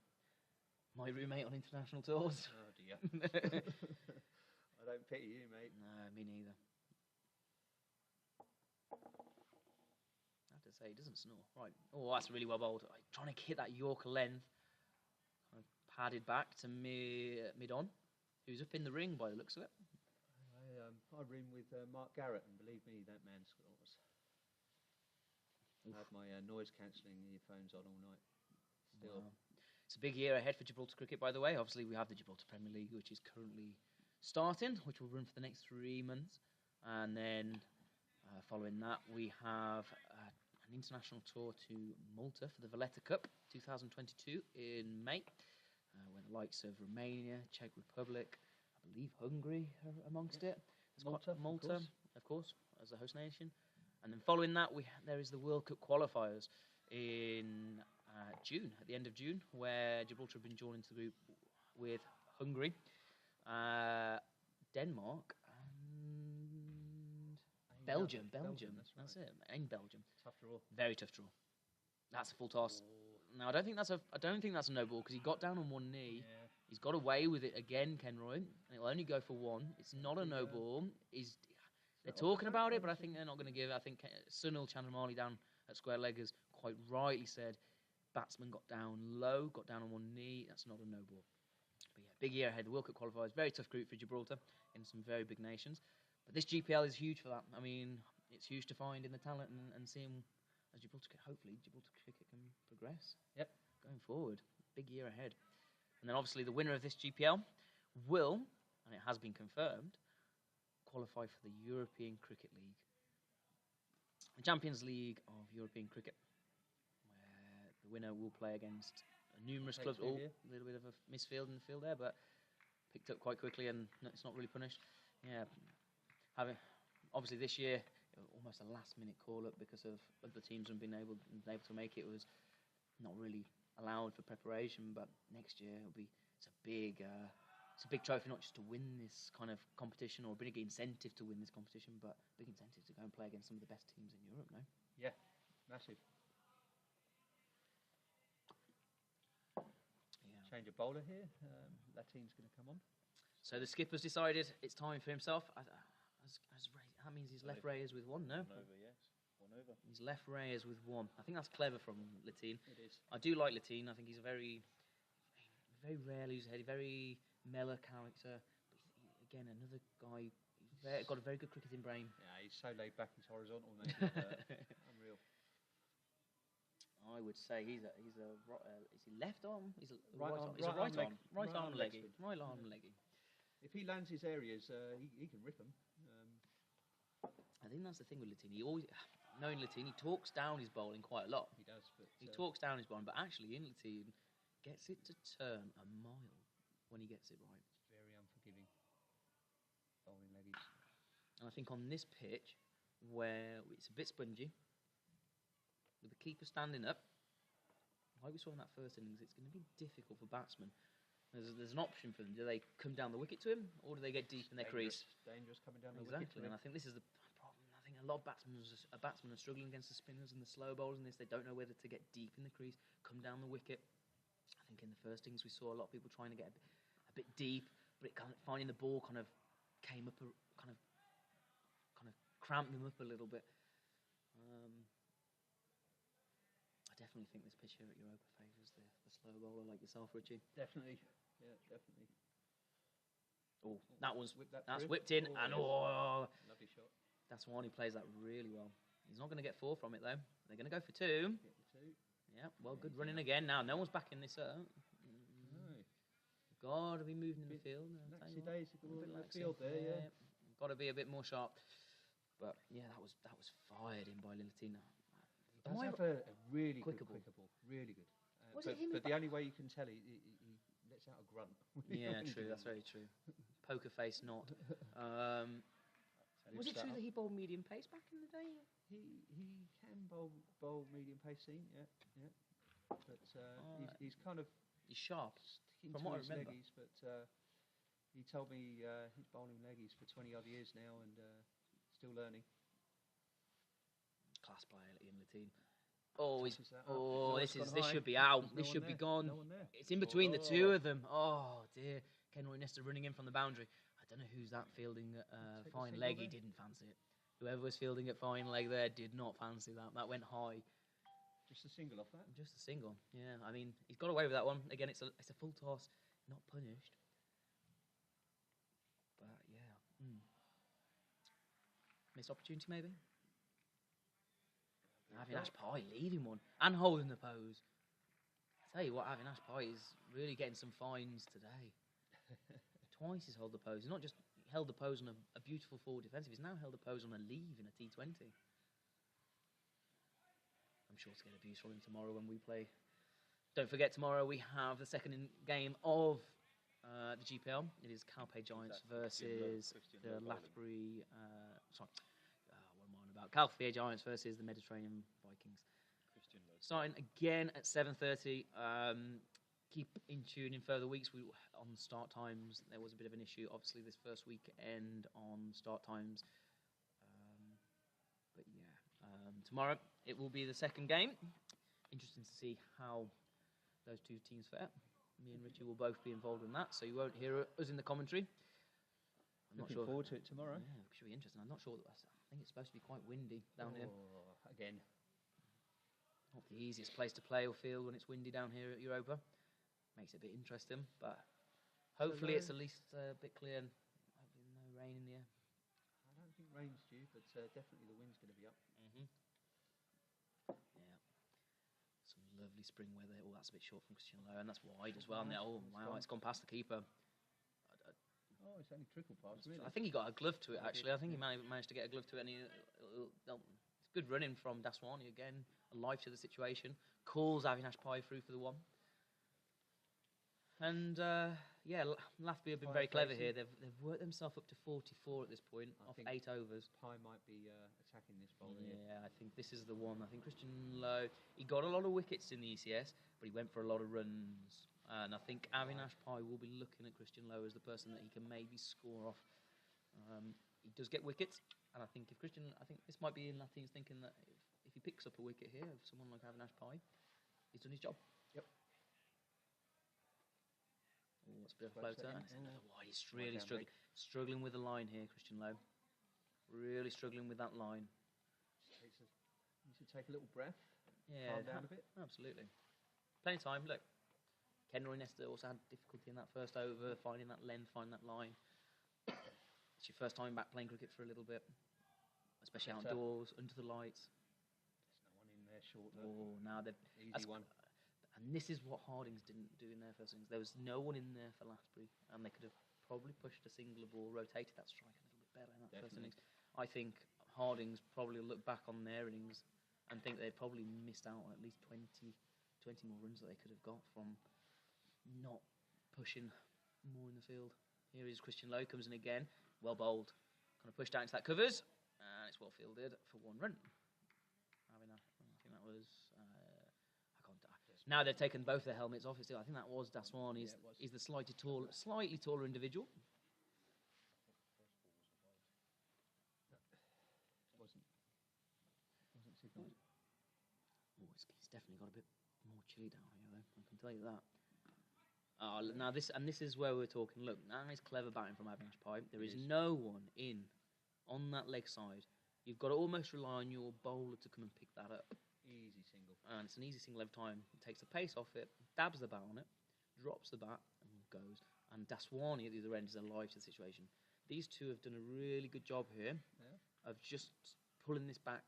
My roommate on international tours. Oh dear. I don't pity you, mate. No, me neither. I have to say, he doesn't snore. Right. Oh, that's really well bowled. Trying to hit that Yorker length. Kind of padded back to mid-on. Who's up in the ring by the looks of it. I ring with Mark Garrett, and believe me, that man scores. I have my noise cancelling earphones on all night. Still. Wow. It's a big year ahead for Gibraltar cricket, by the way. Obviously, we have the Gibraltar Premier League, which is currently starting, which will run for the next 3 months. And then following that, we have an international tour to Malta for the Valletta Cup 2022 in May, where the likes of Romania, Czech Republic, I believe Hungary are amongst it. Malta, of course, as the host nation. And then following that, there is the World Cup qualifiers in June, at the end of June, where Gibraltar have been joined into the group with Hungary, Denmark, and Belgium. That's it. And Belgium. Tough draw. Very tough draw. That's a full toss. No, I don't think that's a no ball because he got down on one knee. Yeah. He's got away with it again, Kenroy. And it'll only go for one. It's not a no ball. They're talking about it, but I think they're not going to give it. I think Sunil Chandramali down at square leg has quite rightly said batsman got down low, got down on one knee. That's not a no ball. But yeah, big year ahead. The World Cup qualifiers, very tough group for Gibraltar in some very big nations. But this GPL is huge for that. I mean, it's huge to find in the talent and seeing as hopefully Gibraltar cricket can progress. Yep. Going forward, big year ahead. And then obviously the winner of this GPL will, and it has been confirmed, qualify for the European Cricket League. The Champions League of European Cricket, where the winner will play against numerous clubs. Oh, a little bit of a misfield in the field there, but picked up quite quickly and it's not really punished. Yeah, obviously this year, almost a last-minute call-up because of the teams not being able to make it. It was not really allowed for preparation, but next year it's a big trophy, not just to win this kind of competition or a big incentive to win this competition, but big incentive to go and play against some of the best teams in Europe. No? Yeah, massive. Yeah. Change of bowler here. Latine's going to come on. So the skipper's decided it's time for himself. That means he's left Reyes with one, no? 1 over, yes. 1 over. He's left Reyes with one. I think that's clever from Latine. It is. I do like Latine. I think he's a very rarely used head, very mellow character. But again, another guy, got a very good cricketing brain. Yeah, he's so laid back. He's horizontal, mate. Unreal. I would say he's a is he left arm? He's a Right right arm- arm. He's a right right arm arm. leg- Right right arm arm leg leggy. spin. Right arm leggy. If he lands his areas, he can rip them. I think that's the thing with Latine. He always, knowing Latine, he talks down his bowling quite a lot. He does, but He talks down his bowling, but actually in Latine, gets it to turn a mile when he gets it right. very unforgiving. Bowling leggies. And I think on this pitch, where it's a bit spongy, with the keeper standing up, like we saw in that first innings, it's going to be difficult for batsmen. There's an option for them. Do they come down the wicket to him, or do they get deep in their crease? Dangerous coming down the wicket. Exactly, and I think this is the problem. I think a lot of batsmen are struggling against the spinners and the slow bowlers in this. They don't know whether to get deep in the crease, come down the wicket. I think in the first innings we saw a lot of people trying to get a bit deep, but it kind of finding the ball kind of came up, kind of cramped them up a little bit. I definitely think this pitch here at Europa favours the slow bowler like yourself, Richie. Definitely. Yeah, definitely. Oh, that's through. whipped in, and Lovely shot. that's one who plays that really well. He's not going to get 4 from it though. They're going to go for 2. Get the 2. Yeah, well, good running again. Now, no one's backing this up. No. Got to be moving in the field. Laxy days in the field there, yeah. Got to be a bit more sharp. But yeah, that was fired in by Lilatina. He does have a really quicker good quicker ball. Really good. Was it him but the only way you can tell, he lets out a grunt. Yeah, true. That's very true. Poker face, not. Was it true that he bowled medium pace back in the day? He can bowl medium pace seam, yeah. But he's kind of he's sharp. sticking From to what I his remember. leggies, but he told me he's bowling leggies for 20 odd years now and still learning. Class player in the team. Oh, Tosses that up. No, it's gone this high. should be out. There's This no should one be there. gone. No one there. It's in between the two of them. Oh dear. Kenroy Nesta running in from the boundary. I don't know who's that fielding at Take the fine single leg. He there. didn't fancy it. Whoever was fielding at fine leg there did not fancy that. That went high. Just a single off that. Just a single. Yeah, I mean, he's got away with that one. Again, it's a full toss, not punished. But yeah. Missed opportunity maybe? Avinash Pai leaving one and holding the pose. I tell you what, Avinash Pai is really getting some fines today. Twice he's held the pose. He's not just held the pose on a beautiful forward defensive, he's now held the pose on a leave in a T20. I'm sure to get abuse from him tomorrow when we play. Don't forget, tomorrow we have the second game of the GPL. It is Calpe Giants versus the Lathbury. What am I on about? Calpe Giants versus the Mediterranean Vikings. Starting again at 7:30. Keep in tune in further weeks. On start times, there was a bit of an issue. Obviously, this first weekend on start times. But yeah, tomorrow it will be the second game. Interesting to see how those two teams fare. Me and Richie will both be involved in that, so you won't hear us in the commentary. I'm not Looking sure. forward to it tomorrow. Yeah, it should be interesting. I'm not sure. I think it's supposed to be quite windy down here. Again. Not the easiest place to play or field when it's windy down here at Europa. Makes it a bit interesting, but hopefully it's at least a bit clear and hopefully no rain in the air. I don't think rain's due, but definitely the wind's going to be up. Yeah. Some lovely spring weather. Oh, that's a bit short from Christian Lowe, and that's wide as well. Oh, wow, it's gone past the keeper. Oh, it's only trickled past, really. I think he got a glove to it, actually. I think he managed to get a glove to it. And it's good running from Daswani again, alive to the situation. Calls Avinash Pai through for the one. And, Lathbury have been very clever here. They've worked themselves up to 44 at this point, off 8 overs. Pai might be attacking this bowler here. Yeah, I think this is the one. I think Christian Lowe, he got a lot of wickets in the ECS, but he went for a lot of runs. And I think Avinash Pai will be looking at Christian Lowe as the person that he can maybe score off. He does get wickets, and I think this might be in Latin's thinking that if he picks up a wicket here of someone like Avinash Pai, he's done his job. Yep. Oh, that's a bit of a floater. Why he's really struggling with the line here, Christian Lowe. Really struggling with that line. Needs to take a little breath. Yeah, calm down a bit. Absolutely. Plenty of time. Look, Kenroy Nestor also had difficulty in that first over, finding that length, finding that line. It's your first time back playing cricket for a little bit, especially outdoors, under the lights. There's no one in there short. Oh, now they're easy one. And this is what Hardings didn't do in their first innings. There was no one in there for Lathbury, and they could have probably pushed a single ball, rotated that strike a little bit better in that first innings. I think Hardings probably look back on their innings and think they'd probably missed out on at least 20 more runs that they could have got from not pushing more in the field. Here is Christian Lowe, comes in again, well bowled, kind of pushed out into that covers, and it's well fielded for 1 run. I think that was. Now they've taken both their helmets off. I think that was Daswan. He's the slightly taller individual. Wasn't signalled. Oh, it's definitely got a bit more chilly down here, though. I can tell you that. Now this is where we're talking. Look, nice clever batting from Avinash Pai. There is no one in on that leg side. You've got to almost rely on your bowler to come and pick that up. Easy single. And it's an easy single every time. He takes the pace off it, dabs the bat on it, drops the bat, and goes. And Daswani at the other end is alive to the situation. These two have done a really good job here of just pulling this back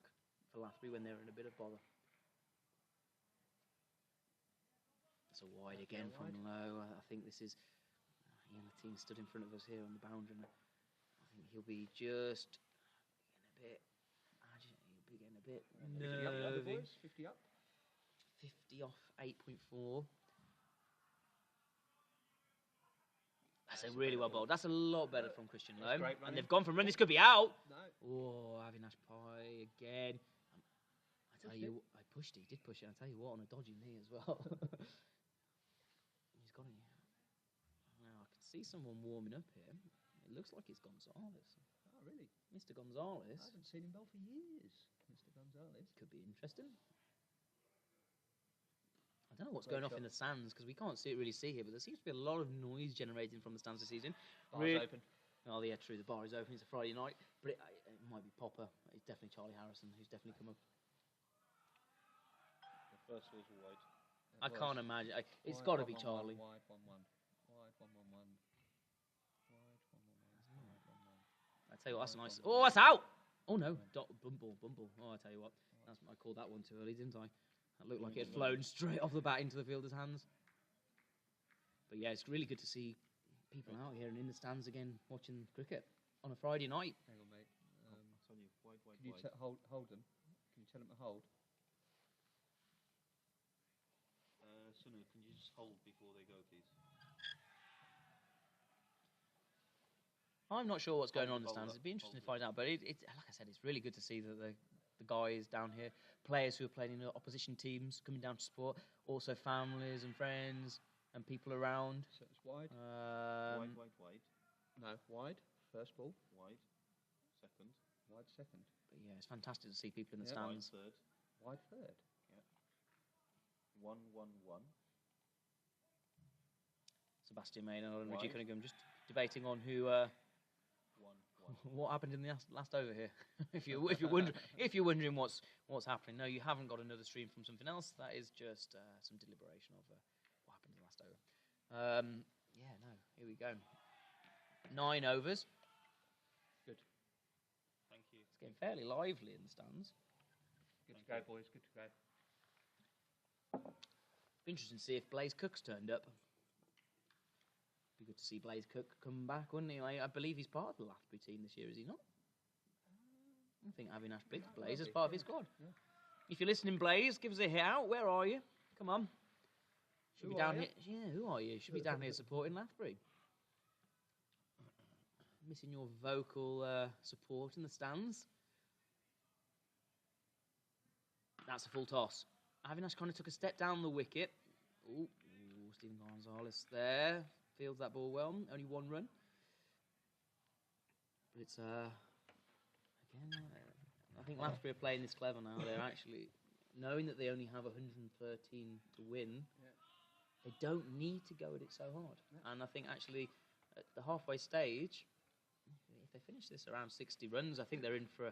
for Lathbury when they're in a bit of bother. It's a wide again from Lowe. I think this is Ian Latin stood in front of us here on the boundary. And I think he'll be just getting a bit nervy. 50 up. 50 off 8.4. That's a really well bowled. That's a lot better from Christian Lowe. And they've gone from run. This could be out. No. Oh, Avinash Pai again. I tell you, I pushed it. He did push it. I tell you what, on a dodgy knee as well. He's got it. Now I can see someone warming up here. It looks like it's Gonzalez. Oh, really? Mr. Gonzalez. I haven't seen him bowl for years. Mr. Gonzalez. Could be interesting. I don't know what's going off in the stands because we can't really see here, but there seems to be a lot of noise generating from the stands this season. Bar's open. Oh, yeah, true. The bar is open. It's a Friday night, but it might be Popper. It's definitely Charlie Harrison who's definitely come up. The first was wide. I can't imagine. It's got to be Charlie. Wide 1-1. Wide 1-1-1. I tell you what, that's nice. Oh, that's out. Oh no, Bumble. Oh, I tell you what, I called that one too early, didn't I? That looked like it had flown straight off the bat into the fielder's hands. But yeah, it's really good to see people out here and in the stands again watching cricket on a Friday night. Hang on, mate. It's on you. Wide. Can you hold them? Can you tell them to hold? Sunu, can you just hold before they go, please? I'm not sure what's going on in the stands. It'd be interesting to find out. But it's like I said, it's really good to see that the guys down here, players who are playing in opposition teams, coming down to support, also families and friends and people around. So it's wide. Wide. No, wide. First ball. Wide. Second. Wide second. But yeah, it's fantastic to see people in the Wide stands. third. Wide third. Yeah. 1-1-1. Sebastian Maynard and Richie Why? Cunningham just debating on who what happened in the last over here. if you're wondering what's happening, no, you haven't got another stream from something else. That is just some deliberation of what happened in the last over. Yeah, no, here we go. 9 overs. Good. Thank you. It's getting fairly lively in the stands. Good to go, boys. Good to go. Be interesting to see if Blaze Cook's turned up. Be good to see Blaze Cook come back, wouldn't he? I believe he's part of the Lathbury team this year, is he not? I think Avinash picked Blaze as part of his squad. Yeah. If you're listening, Blaze, give us a hit out. Where are you? Come on. Should Who be down are here. Yeah, who are you? Should be down here supporting Lathbury. Missing your vocal support in the stands. That's a full toss. Avinash kind of took a step down the wicket. Ooh, Stephen Gonzalez there. Fields that ball well. Only 1 run. But it's, again, I think Lathbury are playing this clever now. They're actually, knowing that they only have 113 to win, they don't need to go at it so hard. Yeah. And I think actually, at the halfway stage, if they finish this around 60 runs, I think they're in for I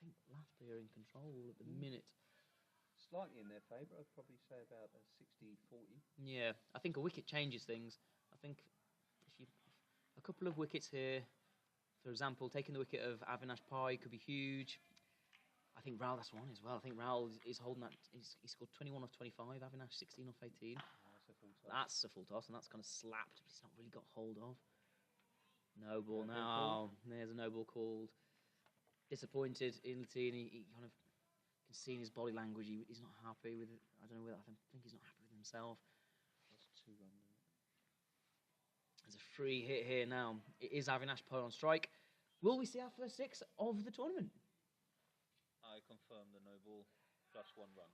think Lathbury are in control at the minute. Slightly in their favour. I'd probably say about a 60-40. Yeah, I think a wicket changes things. I think a couple of wickets here, for example, taking the wicket of Avinash Pai could be huge. I think Raul, that's one as well. I think Raul is holding that. He scored 21 off 25. Avinash 16 off 18. That's a full toss, and that's kind of slapped, but it's not really got hold of. No ball now. There's a no ball called. Disappointed in Latini. He kind of can see in his body language he's not happy with it. I don't know whether I think he's not happy with himself. That's 2 runs. There's a free hit here now. It is Avinash Pai on strike. Will we see our first 6 of the tournament? I confirm the no ball plus 1 run.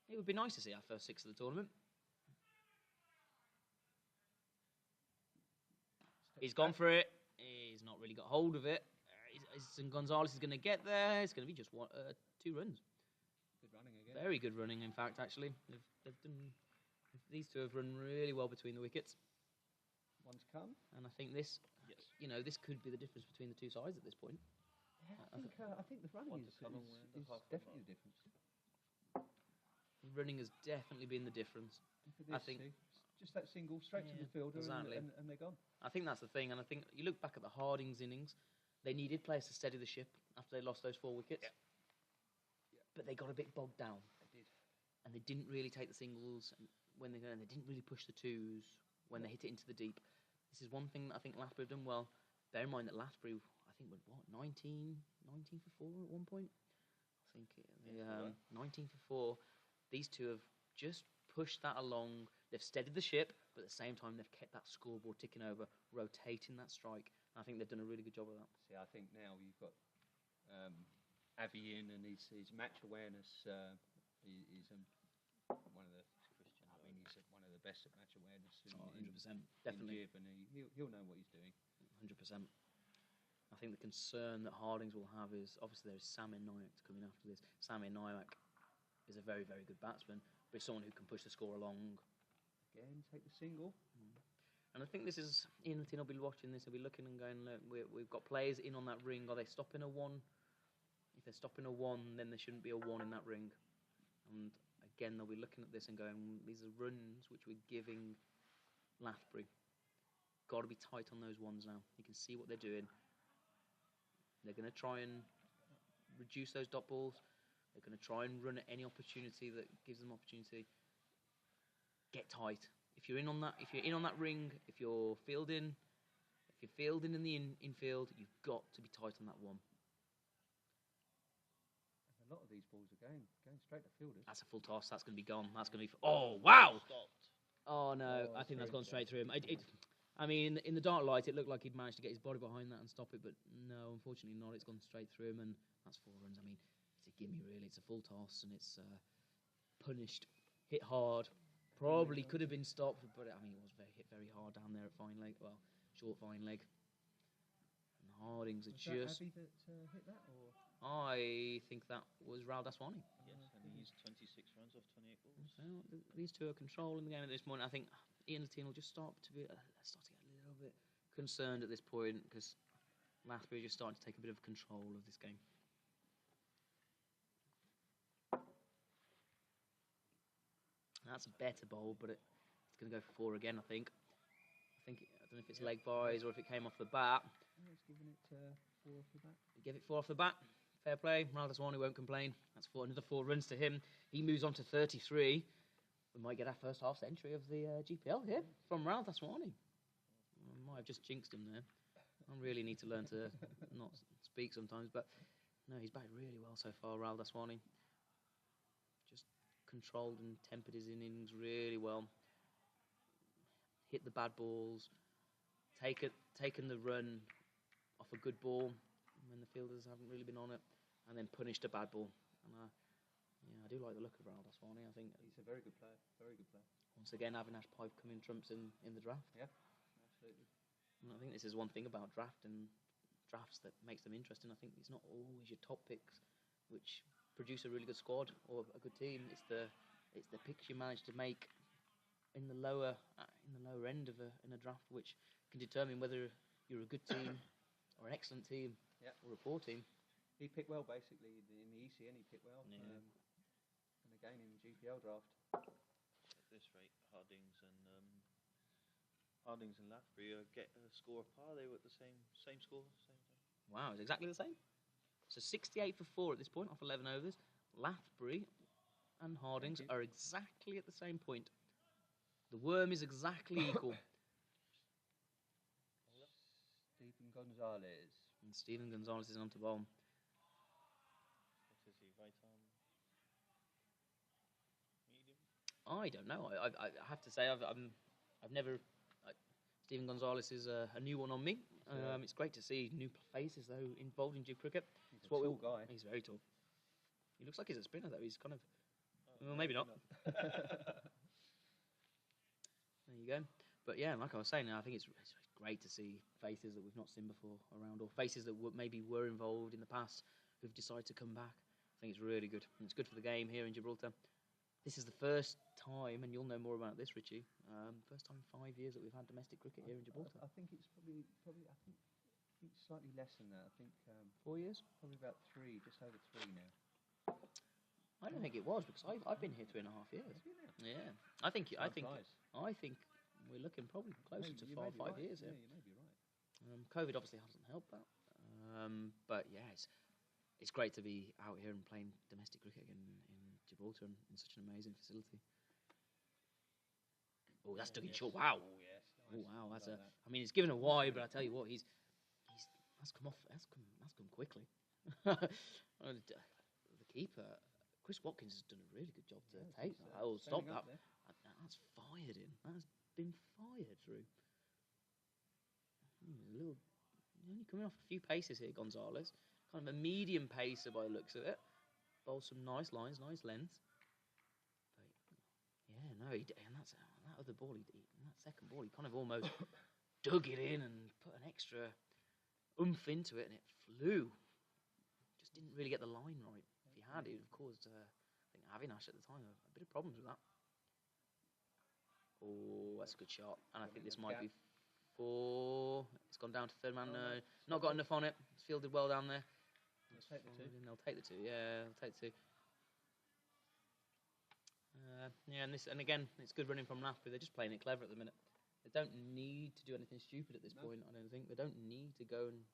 It would be nice to see our first 6 of the tournament. He's gone for it. He's not really got hold of it. Gonzalez is going to get there. It's going to be just 2 runs. Good running again. Very good running, in fact, actually. These two have run really well between the wickets. One's come. And I think this, Yes. this could be the difference between the two sides at this point. Yeah, I think the running is definitely the difference. Running has definitely been the difference. Look at this, see? Just that single straight to the fielder exactly. and they're gone. I think that's the thing, and I think you look back at the Hardings innings, they needed players to steady the ship after they lost those 4 wickets. Yeah. But they got a bit bogged down. They did. And they didn't really take the singles and they didn't really push the 2s when they hit it into the deep. This is one thing that I think Lathbury have done well. Bear in mind that Lathbury, I think, went 19 for 4 at one point. I think 19 for 4. These two have just pushed that along. They've steadied the ship, but at the same time they've kept that scoreboard ticking over, rotating that strike. And I think they've done a really good job of that. See, I think now you've got Avi in, and his match awareness is one of the. I mean, he's one of the best at match awareness. 100%, definitely. And he'll know what he's doing. 100%. I think the concern that Hardings will have is obviously there's Sami Nayak coming after this. Sami Nayak is a very, very good batsman, but he's someone who can push the score along. Again, take the single. And I think this is Ian Latino will be watching this. He'll be looking and going, look, we've got players in on that ring. Are they stopping a 1? If they're stopping a 1, then there shouldn't be a 1 in that ring. And again, they'll be looking at this and going, these are runs which we're giving Lathbury. Got to be tight on those 1s now. You can see what they're doing. They're going to try and reduce those dot balls. They're going to try and run at any opportunity that gives them opportunity. Get tight. If you're in on that ring, if you're fielding in the infield, you've got to be tight on that 1. A lot of these balls are going straight to fielders. That's a full toss. That's going to be gone. That's going to be. Oh wow! Stopped. Oh no! I think that's gone straight through him. I mean, in the dark light, it looked like he'd managed to get his body behind that and stop it, but no, unfortunately not. It's gone straight through him, and that's 4 runs. I mean, it's a gimme really. It's a full toss, and it's punished, hit hard. Probably could have been stopped, but I mean, it was hit very hard down there at fine leg. Well, short fine leg. And Hardings are just. Abbey that hit that, or? I think that was Raul Daswani. Yes, and he's 26 runs off 28 balls. So these two are controlling the game at this point. I think Ian Latine will just start to get a little bit concerned at this point because Lathbury just starting to take a bit of control of this game. That's a better bowl, but it's going to go for 4 again, I think. I don't know if it's leg buys or if it came off the bat. He's giving it 4 off the bat. He gave it 4 off the bat. Fair play. Lathbury won't complain. That's another 4 runs to him. He moves on to 33. We might get our first half century of the GPL here from Lathbury. I might have just jinxed him there. I really need to learn to not speak sometimes, but no, he's batted really well so far, Lathbury. Just controlled and tempered his innings really well. Hit the bad balls, taken the run off a good ball when the fielders haven't really been on it, and then punished a bad ball. And I do like the look of Lathbury. I think he's a very good player. Very good player. Once again, Avinash Pipe coming trumps in the draft. Yeah, absolutely. And I think this is one thing about drafts that makes them interesting. I think it's not always your top picks which produce a really good squad or a good team. It's the picks you manage to make in the lower end of a draft, which can determine whether you're a good team or an excellent team or a poor team. He picked well, basically, in the ECN. He picked well, and again in the GPL draft. At this rate, Hardings and Lathbury get a score of par. They were at the same score, same time. Wow, it's exactly the same. So 68 for 4 at this point off 11 overs. Lathbury and Hardings are exactly at the same point. The worm is exactly equal. Stephen Gonzalez. And Stephen Gonzalez is on to bowl. What is he, right arm? Medium? I don't know. I have to say I've never. Stephen Gonzalez is a new one on me. It's great to see new faces though involved in G cricket. He's a tall guy. He's very tall. He looks like he's a spinner though. He's kind of. Well, maybe not. There you go. But yeah, like I was saying, I think it's great to see faces that we've not seen before around, or faces that maybe were involved in the past who've decided to come back. I think it's really good. And it's good for the game here in Gibraltar. This is the first time, and you'll know more about this, Richie. First time in 5 years that we've had domestic cricket here in Gibraltar. I think it's probably I think slightly less than that. I think 4 years? Probably about 3, just over 3 now. I don't think it was because I've been here 3.5 years. Yeah, I think we're looking probably closer to 5 years here. Yeah, you may be right. COVID obviously hasn't helped that, but yeah, it's great to be out here and playing domestic cricket again in Gibraltar in such an amazing facility. Oh, that's Dougie Shaw. Wow. Oh yes. Oh wow, that's a. I mean, it's given a wide, but I tell you what, that's come come quickly. The keeper, Chris Watkins, has done a really good job to take that. Oh, stop that! That's fired in. That's been fired through. Only coming off a few paces here, Gonzalez. Kind of a medium pacer by the looks of it. Bowls some nice lines, nice length. But yeah, no, and that other ball, that second ball, he kind of almost dug it in and put an extra oomph into it, and it flew. Just didn't really get the line right. If he had, it would have caused, I think, Avinash at the time a bit of problems with that. Oh, that's a good shot, and I think this might be 4. It's gone down to third man. No, not got enough on it. It's fielded well down there. They'll take the 2. They'll take the 2. Yeah, they'll take the 2. Yeah, and again, it's good running from Lathbury. They're just playing it clever at the minute. They don't need to do anything stupid at this point. I don't think they don't need to go and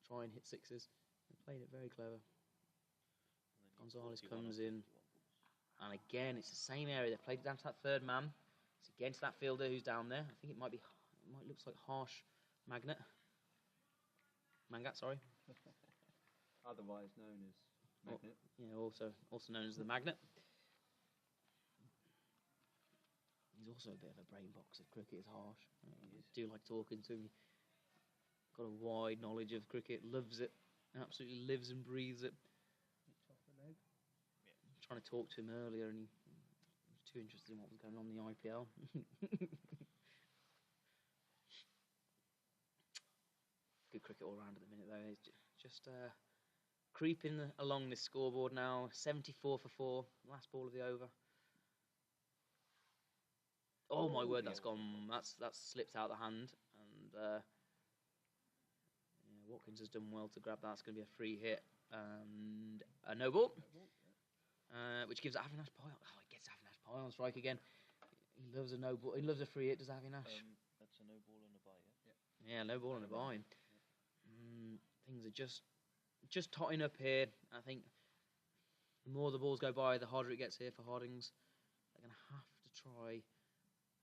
try and hit sixes. They're playing it very clever. Gonzalez comes in, and again, it's the same area. They've played it down to that third man. It's against that fielder who's down there. I think it might looks like Harsh Mangat, sorry. Otherwise known as Magnet. Yeah, also known as the Magnet. He's also a bit of a brain box of cricket. Is Harsh. I do like talking to him. Got a wide knowledge of cricket. Loves it. Absolutely lives and breathes it. Off the leg. Yeah. Trying to talk to him earlier, and he was too interested in what was going on in the IPL. Good cricket all round at the minute, though. It's just creeping along this scoreboard now. 74 for 4. Last ball of the over. Oh my word, yeah. that's gone. That's slipped out of the hand, and yeah, Watkins has done well to grab that. It's going to be a free hit and a no ball, which gives Avinash Pie. Oh, it gets Avinash Pie on strike again. He loves a no ball. He loves a free hit. Does Avinash? That's a no ball and a bye. Yeah. Yeah, no ball and a bye. Things are just totting up here. I think the more the balls go by, the harder it gets here for Hardings. They're going to have to try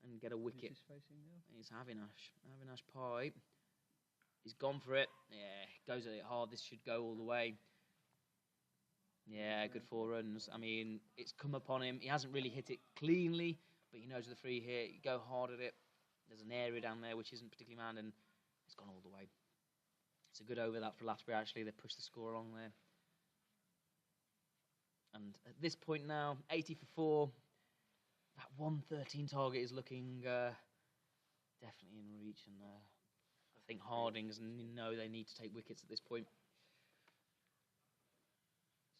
and get a wicket. Who's this facing now? It's Avinash. Avinash Pie. He's gone for it. Yeah, goes at it hard. This should go all the way. Yeah, good 4 runs. I mean, it's come upon him. He hasn't really hit it cleanly, but he knows with the free hit, you go hard at it. There's an area down there which isn't particularly manned, and it's gone all the way. It's a good over that for Lathbury, actually. They pushed the score along there. And at this point now, 80 for 4. That 113 target is looking definitely in reach, and I think Hardings know they need to take wickets at this point.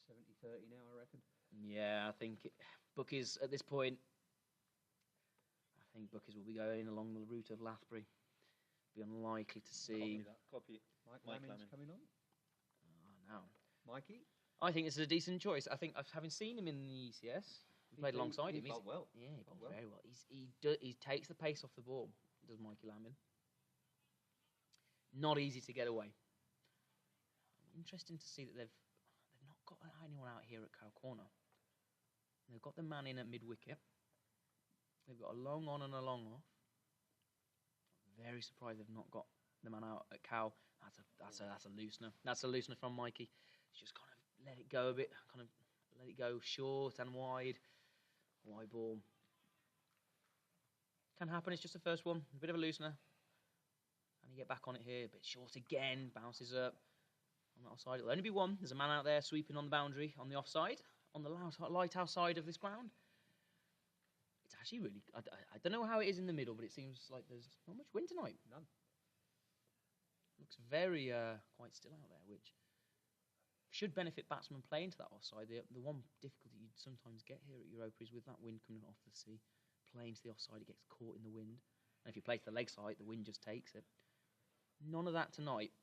70-30 now, I reckon. Yeah, I think Bookies at this point. I think Bookies will be going along the route of Lathbury. Be unlikely to see. Copy. Mike Lamin's Lamin's coming on. Now, Mikey. I think this is a decent choice. I think having seen him in the ECS, played alongside him. He bowled well. Yeah, he Bowled bowls well. very well. He takes the pace off the ball. Does Mikey Lamin? Not easy to get away. Interesting to see that they've not got anyone out here at Cow Corner. They've got the man in at mid-wicket. They've got a long on and a long off. Very surprised they've not got the man out at Cow. That's a loosener. That's a loosener from Mikey. He's just kind of let it go a bit. Kind of let it go short and wide. Wide ball. Can happen. It's just the first one. A bit of a loosener. And you get back on it here. A bit short again. Bounces up. On that offside, it'll only be one. There's a man out there sweeping on the boundary on the offside, on the lighthouse side of this ground. It's actually really. I don't know how it is in the middle, but it seems like there's not much wind tonight. None. Looks very quite still out there, which should benefit batsmen playing to that offside. The one difficulty you sometimes get here at Europa is with that wind coming off the sea, playing to the offside, it gets caught in the wind. And if you play to the leg side, the wind just takes it. None of that tonight.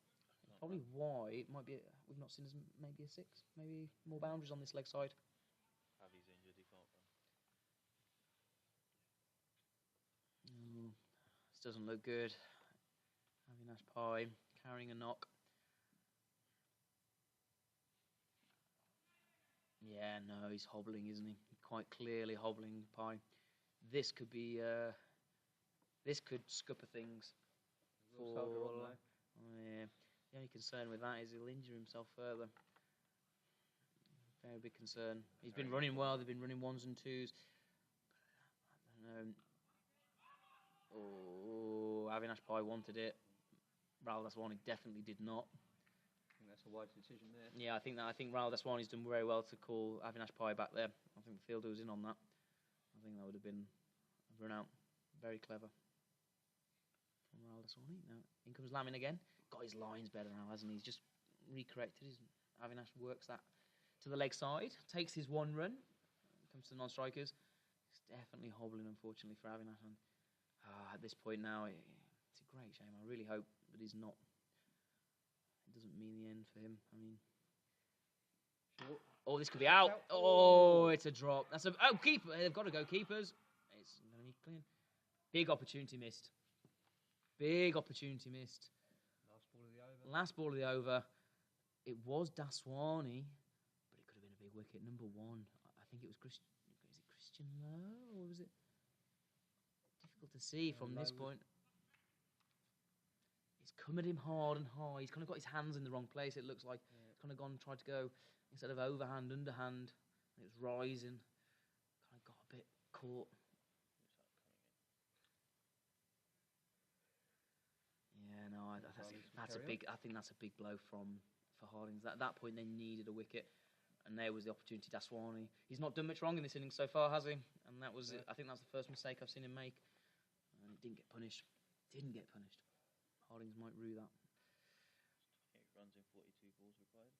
Probably why it might be. We've not seen as maybe a 6, maybe more boundaries on this leg side. Avi's injured, he can't run. This doesn't look good. Avinash Pie carrying a knock. Yeah, no, he's hobbling, isn't he? Quite clearly hobbling, Pie. This could be. This could scupper things. Yeah. The only concern with that is he'll injure himself further. Very big concern. He's been running well. They've been running 1s and 2s. I don't know. Oh, Avinash Pie wanted it. Rahul Daswani definitely did not. I think that's a wise decision there. Yeah, I think Rahul Daswani's done very well to call Avinash Pie back there. I think the fielder was in on that. I think that would have been a run out. Very clever from Rahul Daswani. Now in comes Lamin again. Got his lines better now, hasn't he? He's just recorrected. Avinash works that to the leg side, takes his 1 run, comes to the non-strikers. It's definitely hobbling, unfortunately, for Avinash. And at this point now, it's a great shame. I really hope that he's not. It doesn't mean the end for him. I mean, Short. oh, this could be out. Oh, it's a drop. That's keeper. They've got to go keepers. It's going to be clean. Big opportunity missed. Big opportunity missed. Last ball of the over. It was Daswani, but it could have been a big wicket. Number 1. I think it was Christian. Is it Christian Lowe, or was it? Difficult to see from this point. He's come at him hard and high. He's kind of got his hands in the wrong place. It looks like he's kind of tried to go instead of overhand, underhand. And it was rising. Kind of got a bit caught. Yeah, no, that's a big. I think that's a big blow for Hardings. At that point, they needed a wicket, and there was the opportunity. Daswani. He's not done much wrong in this innings so far, has he? And that was. I think that's the first mistake I've seen him make, and it didn't get punished. Hardings might rue that. 8 runs in 42 balls required.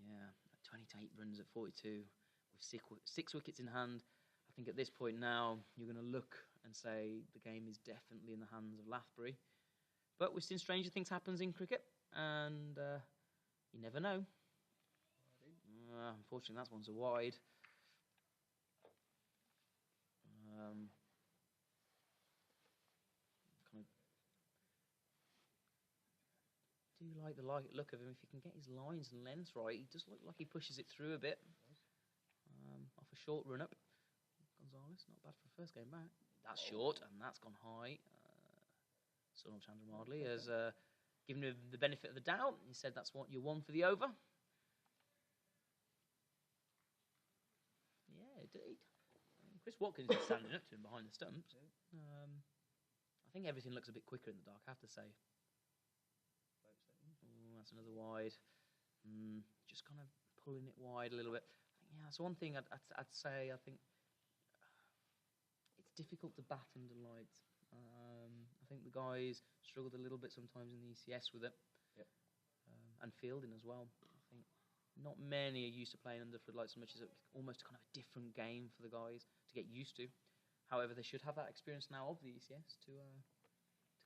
Yeah, 28 runs at 42 with 6 wickets in hand. I think at this point now, you're going to look and say the game is definitely in the hands of Lathbury. But we've seen stranger things happen in cricket, and you never know. Unfortunately, that one's a wide. Kind of do like the look of him. If he can get his lines and lengths right, he does look like he pushes it through a bit. Off a short run up. Gonzalez, not bad for the first game back. That's short, and that's gone high. Sonal Chandramardli has given him the benefit of the doubt. He said that's what you won for the over. Yeah, indeed. Chris Watkins is standing up to him behind the stumps. I think everything looks a bit quicker in the dark, I have to say. That's another wide. Just kind of pulling it wide a little bit. Yeah, that's one thing I'd say. I think it's difficult to bat under lights. I think the guys struggled a little bit sometimes in the ECS with it, and fielding as well. I think not many are used to playing under floodlights so much as almost kind of a different game for the guys to get used to. However, they should have that experience now of the ECS to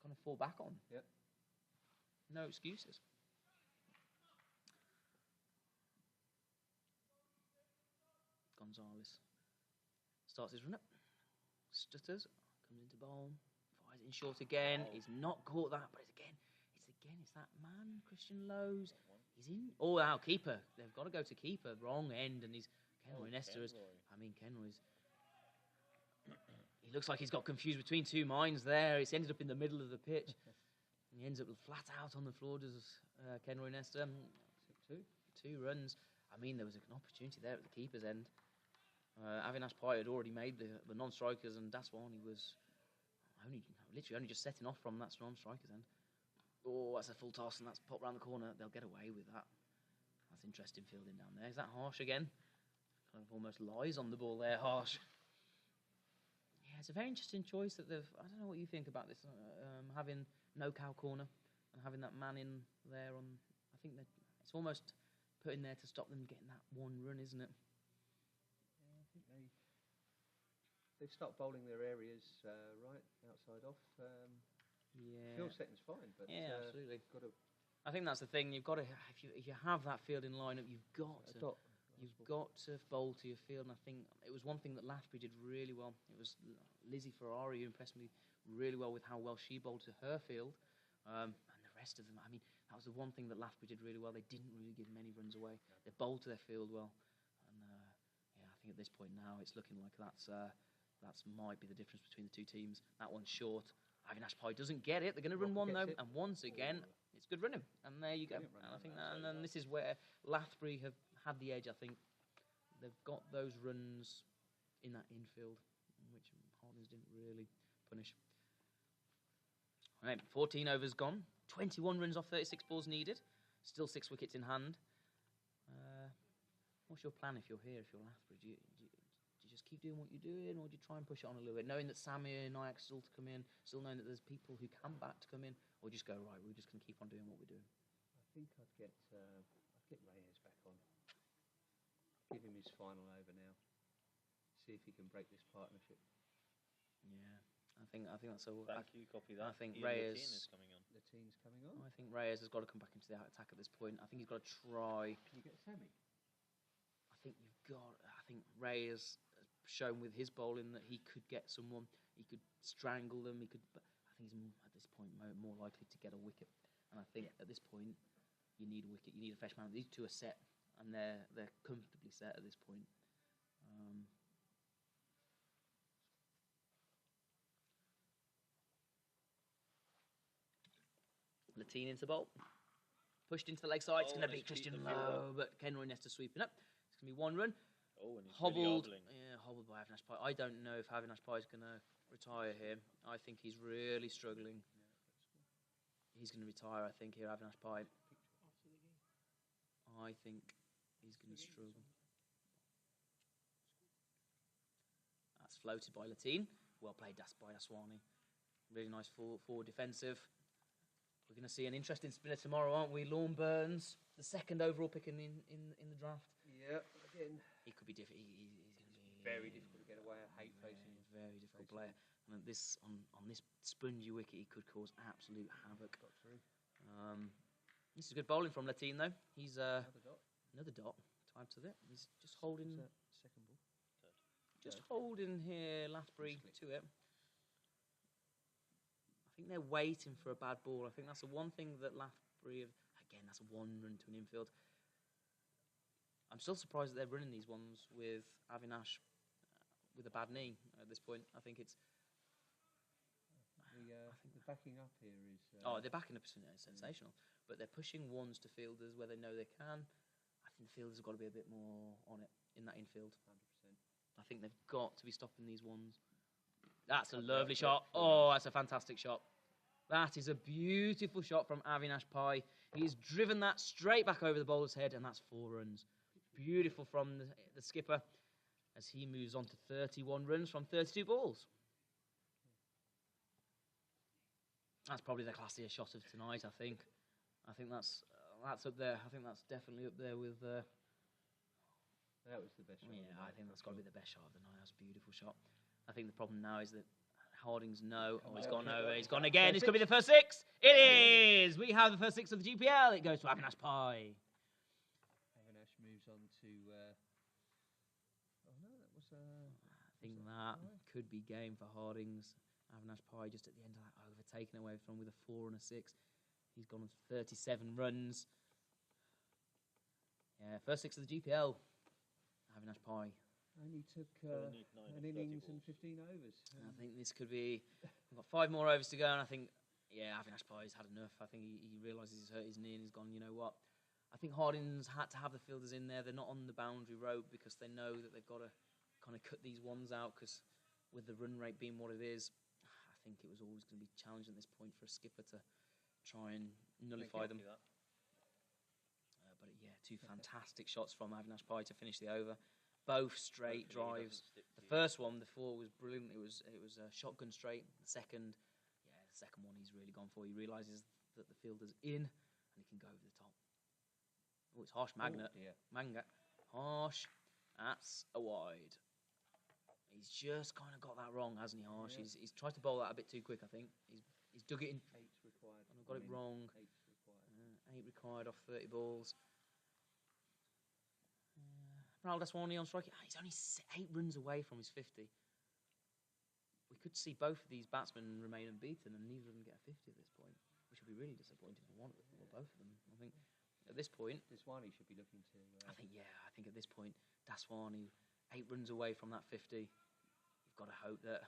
kind of fall back on. Yep. No excuses. Gonzalez starts his run up, stutters, comes into bowl, fires it in short again. He's not caught that, but it's that man, Christian Lowe's. He's in. Oh, wow, keeper. They've got to go to keeper. Wrong end, and he's Kenroy Nestor. Kenroy's. He looks like he's got confused between two minds there. He's ended up in the middle of the pitch. And he ends up flat out on the floor, does Kenroy Nestor. 2 runs. I mean, there was an opportunity there at the keeper's end. Avinash Pai had already made the non-strikers, and Daswani was literally only just setting off from that non-strikers end. Oh, that's a full toss, and that's popped round the corner. They'll get away with that. That's interesting fielding down there. Is that Harsh again? Kind of almost lies on the ball there, Harsh. Yeah, it's a very interesting choice that they've... I don't know what you think about this, having no cow corner and having that man in there on... I think that it's almost put in there to stop them getting that one run, isn't it? Yeah, I think they've started bowling their areas right outside off. Field setting's fine, but absolutely. Got to. I think that's the thing. You've got to if you have that fielding lineup, you've got to bowl to your field. And I think it was one thing that Lathbury did really well. It was Lizzie Ferrari who impressed me really well with how well she bowled to her field, and the rest of them. I mean, that was the one thing that Lathbury did really well. They didn't really give many runs away. They bowled to their field well, and I think at this point now it's looking like that's might be the difference between the two teams. That one's short. Avinash Pai doesn't get it. They're going to run one though, and once again, it's good running. And there you go. And I think and then this is where Lathbury have had the edge. I think they've got those runs in that infield, which Hardings didn't really punish. All right, 14 overs gone. 21 runs off 36 balls needed. Still 6 wickets in hand. What's your plan if you're here, if you're Lathbury? Do you just keep doing what you're doing, or do you try and push it on a little bit, knowing that Samir and Nayak still to come in, still knowing that there's people who can bat to come in, or just go, right, we're just going to keep on doing what we're doing? I think I'd get Reyes back on. Give him his final over now. See if he can break this partnership. Yeah, I think that's a... Thank you, copy that. I think Ian Reyes... Latine is coming on. Latine's coming on. I think Reyes has got to come back into the attack at this point. I think he's got to try... Can you get Sammy? I think Reyes has shown with his bowling that he could get someone, he could strangle them, but I think he's at this point more likely to get a wicket. And I think at this point, you need a wicket, you need a fresh man. These two are set, and they're comfortably set at this point. Latine into bowl. Pushed into the leg side. It's going to be Christian Lowe, but Kenroy Nestor sweeping up. It's going to be one run. Oh, and he's hobbled. really Hobbled by Avinash Pai. I don't know if Avinash Pai is going to retire here. I think he's really struggling. He's going to retire, I think, here, Avinash Pai. I think he's going to struggle. That's floated by Latine. Well played by Daswani. Really nice forward defensive. We're going to see an interesting spinner tomorrow, aren't we? Lorne Burns, the second overall pick in the draft. Yeah, again. He could be different. He's going to be very difficult to get away way. I hate facing him. Very difficult player. And on this spongy wicket, he could cause absolute havoc. Got through. This is good bowling from Latin, though. He's Another dot. Tied to it. He's just holding. What's that? Second ball. Just holding here, Lathbury to it. I think they're waiting for a bad ball. I think that's the one thing that Lathbury have. Again, that's a 1 run to an infield. I'm still surprised that they're running these ones with Avinash with a bad knee at this point. I think it's. I think the backing up here is. They're backing up sensational, but they're pushing ones to fielders where they know they can. I think the fielders have got to be a bit more on it in that infield. 100%. I think they've got to be stopping these ones. That's a lovely shot. Oh, that's a fantastic shot. That is a beautiful shot from Avinash Pai. He's driven that straight back over the bowler's head, and that's 4 runs. Beautiful from the skipper as he moves on to 31 runs from 32 balls. That's probably the classiest shot of tonight, I think. I think that's up there. I think that's definitely up there with... That was the best shot. Yeah, I think that's got to be the best shot of the night. That's a beautiful shot. I think the problem now is that Hardings know. Oh, he's gone over. He's gone again. This could be the first 6. It is! We have the first 6 of the GPL. It goes to Avinash Pai. Avinash moves on to... oh, no, that was... I think that could be game for Hardings. Avinash Pai just at the end of that over, taken away from with a 4 and a 6. He's gone on 37 runs. Yeah, first 6 of the GPL. Avinash Pai. Only took an innings and 15 overs. I think this could be... We've got 5 more overs to go, and I think, Avinash Pai's had enough. I think he realises he's hurt his knee and he's gone, you know what? I think Hardings had to have the fielders in there. They're not on the boundary rope because they know that they've got to kind of cut these ones out because with the run rate being what it is, I think it was always going to be challenging at this point for a skipper to try and nullify them. But 2 fantastic shots from Avinash Pai to finish the over. Both straight drives. The first one, the 4 was brilliant. It was a shotgun straight. The second one he's really gone for. He realises that the fielder's in and he can go over the top. Oh, it's harsh magnet. Magnet. Harsh. That's a wide. He's just kind of got that wrong, hasn't he, Harsh? Yeah. He's tried to bowl that a bit too quick, I think. He's dug it in. 8's required. And I've got it wrong. 8's required. 8 required off 30 balls. Ronald Daswani on strike. He's only 8 runs away from his 50. We could see both of these batsmen remain unbeaten and neither of them get a 50 at this point, which would be really disappointing for one of them, or both of them. I think at this point... Daswani should be looking to... I think at this point, Daswani, 8 runs away from that 50. You've got to hope that...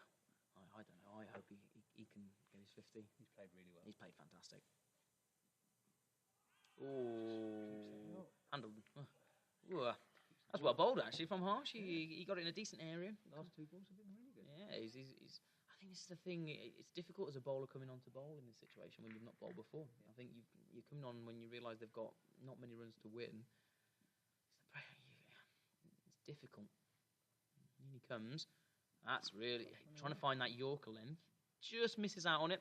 I don't know. I hope he can get his 50. He's played really well. He's played fantastic. Oh, handled. Ooh. That's well bowled, actually, from Harsh. He got it in a decent area. Last 2 balls have been really good. Yeah, I think this is the thing. It's difficult as a bowler coming on to bowl in this situation when you've not bowled before. I think you're coming on when you realise they've got not many runs to win. It's difficult. In he comes. That's really... Trying to find that Yorker length. Just misses out on it.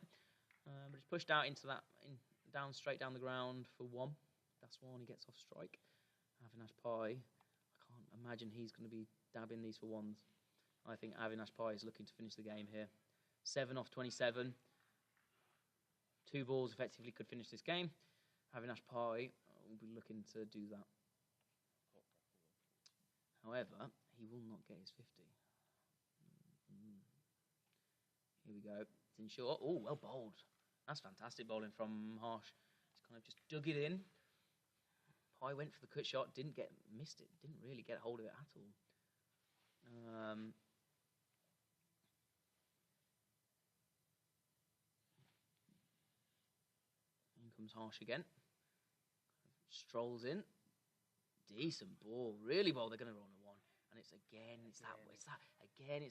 But it's pushed out into that... straight down the ground for 1. That's one. He gets off strike. Avinash Pai... imagine he's going to be dabbing these for 1s. I think Avinash Pai is looking to finish the game here. 7 off 27. 2 balls effectively could finish this game. Avinash Pai will be looking to do that. However, he will not get his 50. Here we go. It's in short. Oh, well bowled. That's fantastic bowling from Harsh. He's kind of just dug it in. Pai went for the cut shot, missed it, didn't really get a hold of it at all. In comes Harsh again. Strolls in. Decent ball, really well. They're going to run a 1, and it's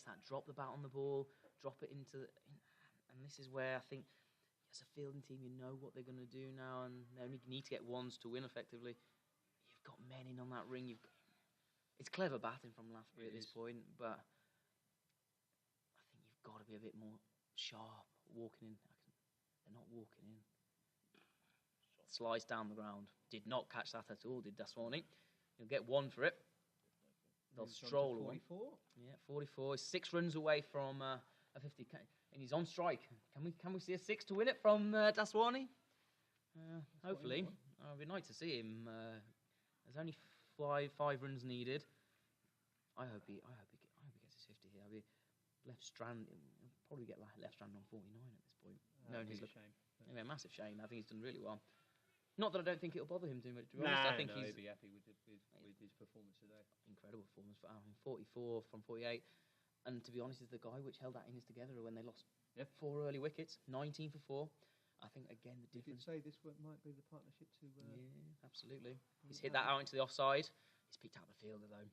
that drop the bat on the ball, drop it into, and this is where I think as a fielding team you know what they're going to do now, and they only need to get 1s to win effectively. Got men in on that ring. It's clever batting from Lathbury at this point, but I think you've got to be a bit more sharp walking in. They're not walking in. Slice down the ground. Did not catch that at all, did Daswani. You'll get 1 for it. they'll Moves on to stroll away. 44. Yeah, 44. He's 6 runs away from a 50, and he's on strike. Can we see a 6 to win it from Daswani? Hopefully, it'd be nice to see him. There's only five runs needed. I hope he gets his 50 here. I'll be left strand. He'll probably get left strand on 49 at this point. No, That'd he's be a shame. yeah, massive shame. I think he's done really well. Not that I don't think it'll bother him too much. To be honest, Nah, I think no, he's he'd be happy with his performance today. incredible performance for 44 from 48. And to be honest, is the guy which held that innings together when they lost 4 early wickets, 19 for 4. I think again the Did you difference. say this might be the partnership to? Yeah, absolutely. He's hit that out into the offside. He's picked out the fielder though.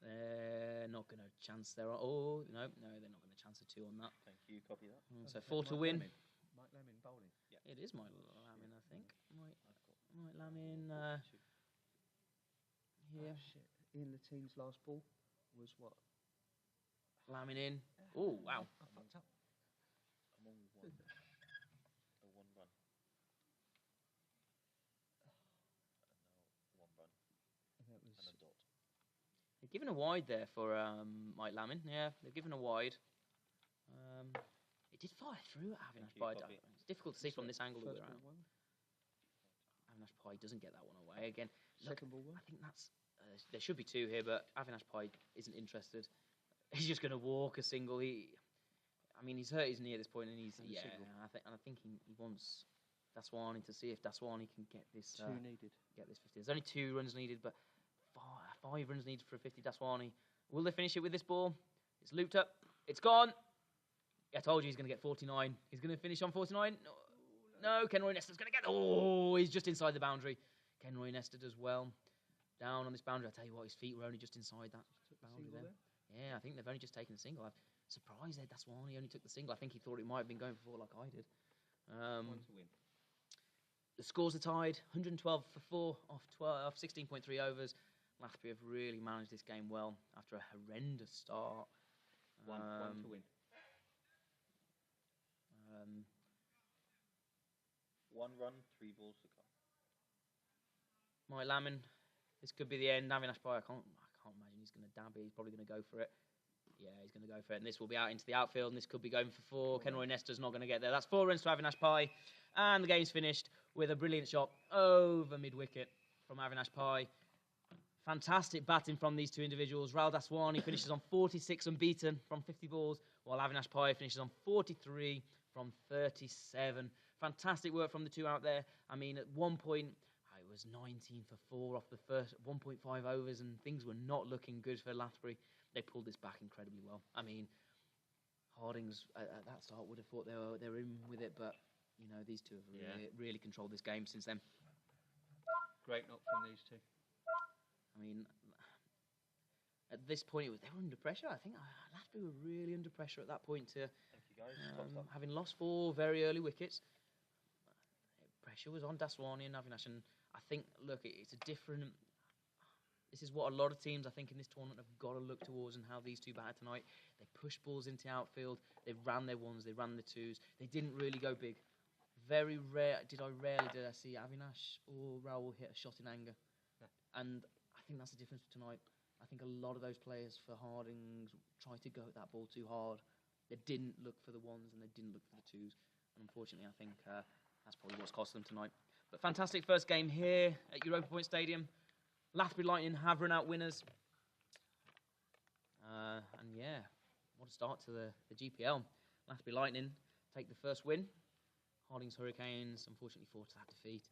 They're not going to chance there. Oh no, they're not going to chance a 2 on that. Thank you. Copy that. So 4 to win. Mike Lemon bowling. It is Mike Lamin, I think. Mike Lamin here. Oh, shit. Ian Lattine's last ball was what? Lamin in. Oh wow. I fucked up. I'm on 1. A 1 run. And now 1 run. That was And a dot. They're given a wide there for Mike Lamin. Yeah, they're given a wide. It did fire through at Avinash Pai. copy. It's difficult to see from this angle that first we're at. ball one. Avinash Pai doesn't get that one away again. Look, Second ball one. I think that's there should be 2 here, but Avinash Pai isn't interested. He's just going to walk a single. He's hurt his knee at this point, and he's And a single. I think he wants Daswani to see if Daswani can get this 2 needed. get this 50. There's only 2 runs needed, but 5 runs needed for a 50. Daswani. Will they finish it with this ball? It's looped up. It's gone. I told you he's going to get 49. He's going to finish on 49. No, Kenroy Nestor's going to get. Oh, he's just inside the boundary. Kenroy Nestor does well. Down on this boundary. I tell you what, his feet were only just inside that boundary there. Yeah, I think they've only just taken the single. I'm surprised that Daswani only took the single. I think he thought it might have been going for 4 like I did. 1 to win. The scores are tied. 112 for 4 off 16.3 overs. Lathbury have really managed this game well after a horrendous start. 1 to win. 1 run, 3 balls to come. Mike Lamin, this could be the end. Avinash Pai, I can't imagine he's going to dab it. He's probably going to go for it. Yeah, he's going to go for it. And this will be out into the outfield, and this could be going for 4. Kenroy Nestor's not going to get there. That's 4 runs to Avinash Pai. And the game's finished with a brilliant shot over mid-wicket from Avinash Pai. Fantastic batting from these 2 individuals. Ral Daswani finishes on 46 unbeaten from 50 balls, while Avinash Pai finishes on 43 from 37. Fantastic work from the 2 out there. I mean, at one point, it was 19 for 4 off the first 1.5 overs, and things were not looking good for Lathbury. They pulled this back incredibly well. I mean, Hardings at that start would have thought they were in with it, but you know, these 2 have really controlled this game since then. Great knock from these 2. I mean, at this point, they were under pressure. I think Lathbury were really under pressure at that point to Thank you, guys. Thumbs up. having lost 4 very early wickets. Pressure was on Daswani and Avinash, and I think, look, it's a different. This is what a lot of teams, I think, in this tournament have got to look towards, and how these 2 batted tonight. They pushed balls into the outfield. They ran their 1s. They ran the 2s. They didn't really go big. Very rarely did I see Avinash or Raul hit a shot in anger, and I think that's the difference tonight. I think a lot of those players for Hardings tried to go at that ball too hard. They didn't look for the 1s and they didn't look for the 2s. And unfortunately, I think that's probably what's cost them tonight. But fantastic first game here at Europa Point Stadium. Lathbury Lightning have run out winners. And yeah, what a start to the GPL. Lathbury Lightning take the first win. Hardings Hurricanes unfortunately fought to that defeat.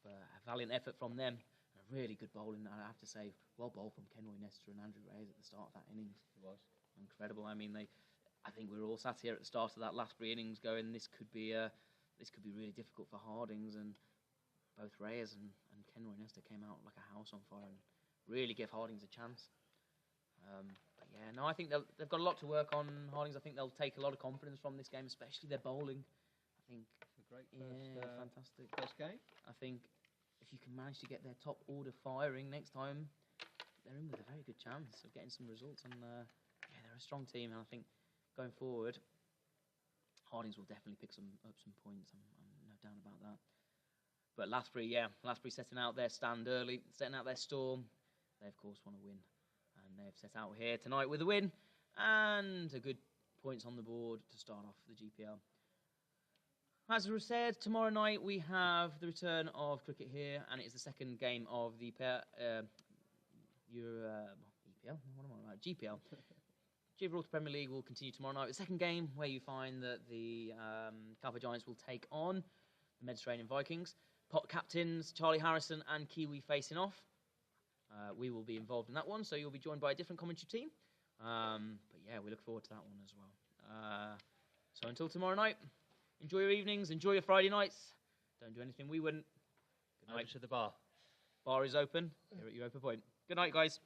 But a valiant effort from them. A really good bowling, and I have to say, well bowled from Kenroy Nestor and Andrew Reyes at the start of that innings. It was. Incredible. I mean, I think we were all sat here at the start of that Lathbury innings going, this could be really difficult for Hardings, and both Reyes and Kenroy Nestor came out like a house on fire and really give Hardings a chance. But yeah, no, I think they've got a lot to work on, Hardings. I think they'll take a lot of confidence from this game, especially their bowling. I think It's a great first, fantastic. first game. I think if you can manage to get their top order firing next time, they're in with a very good chance of getting some results. And yeah, they're a strong team, and I think going forward, Hardings will definitely pick up some points. I'm no doubt about that. But Lathbury setting out their stand early, setting out their storm. They of course want to win. And they've set out here tonight with a win and a good points on the board to start off the GPL. As we said, tomorrow night we have the return of cricket here, and it's the second game of the GPL. Gibraltar Premier League will continue tomorrow night. The second game where you find that the Calvo Giants will take on the Mediterranean Vikings. Pot captains Charlie Harrison and Kiwi facing off. We will be involved in that one, so you'll be joined by a different commentary team. But yeah, we look forward to that one as well. So until tomorrow night, enjoy your evenings, enjoy your Friday nights. Don't do anything we wouldn't. Good night. Over to the bar. Bar is open here at Europa Point. Good night, guys.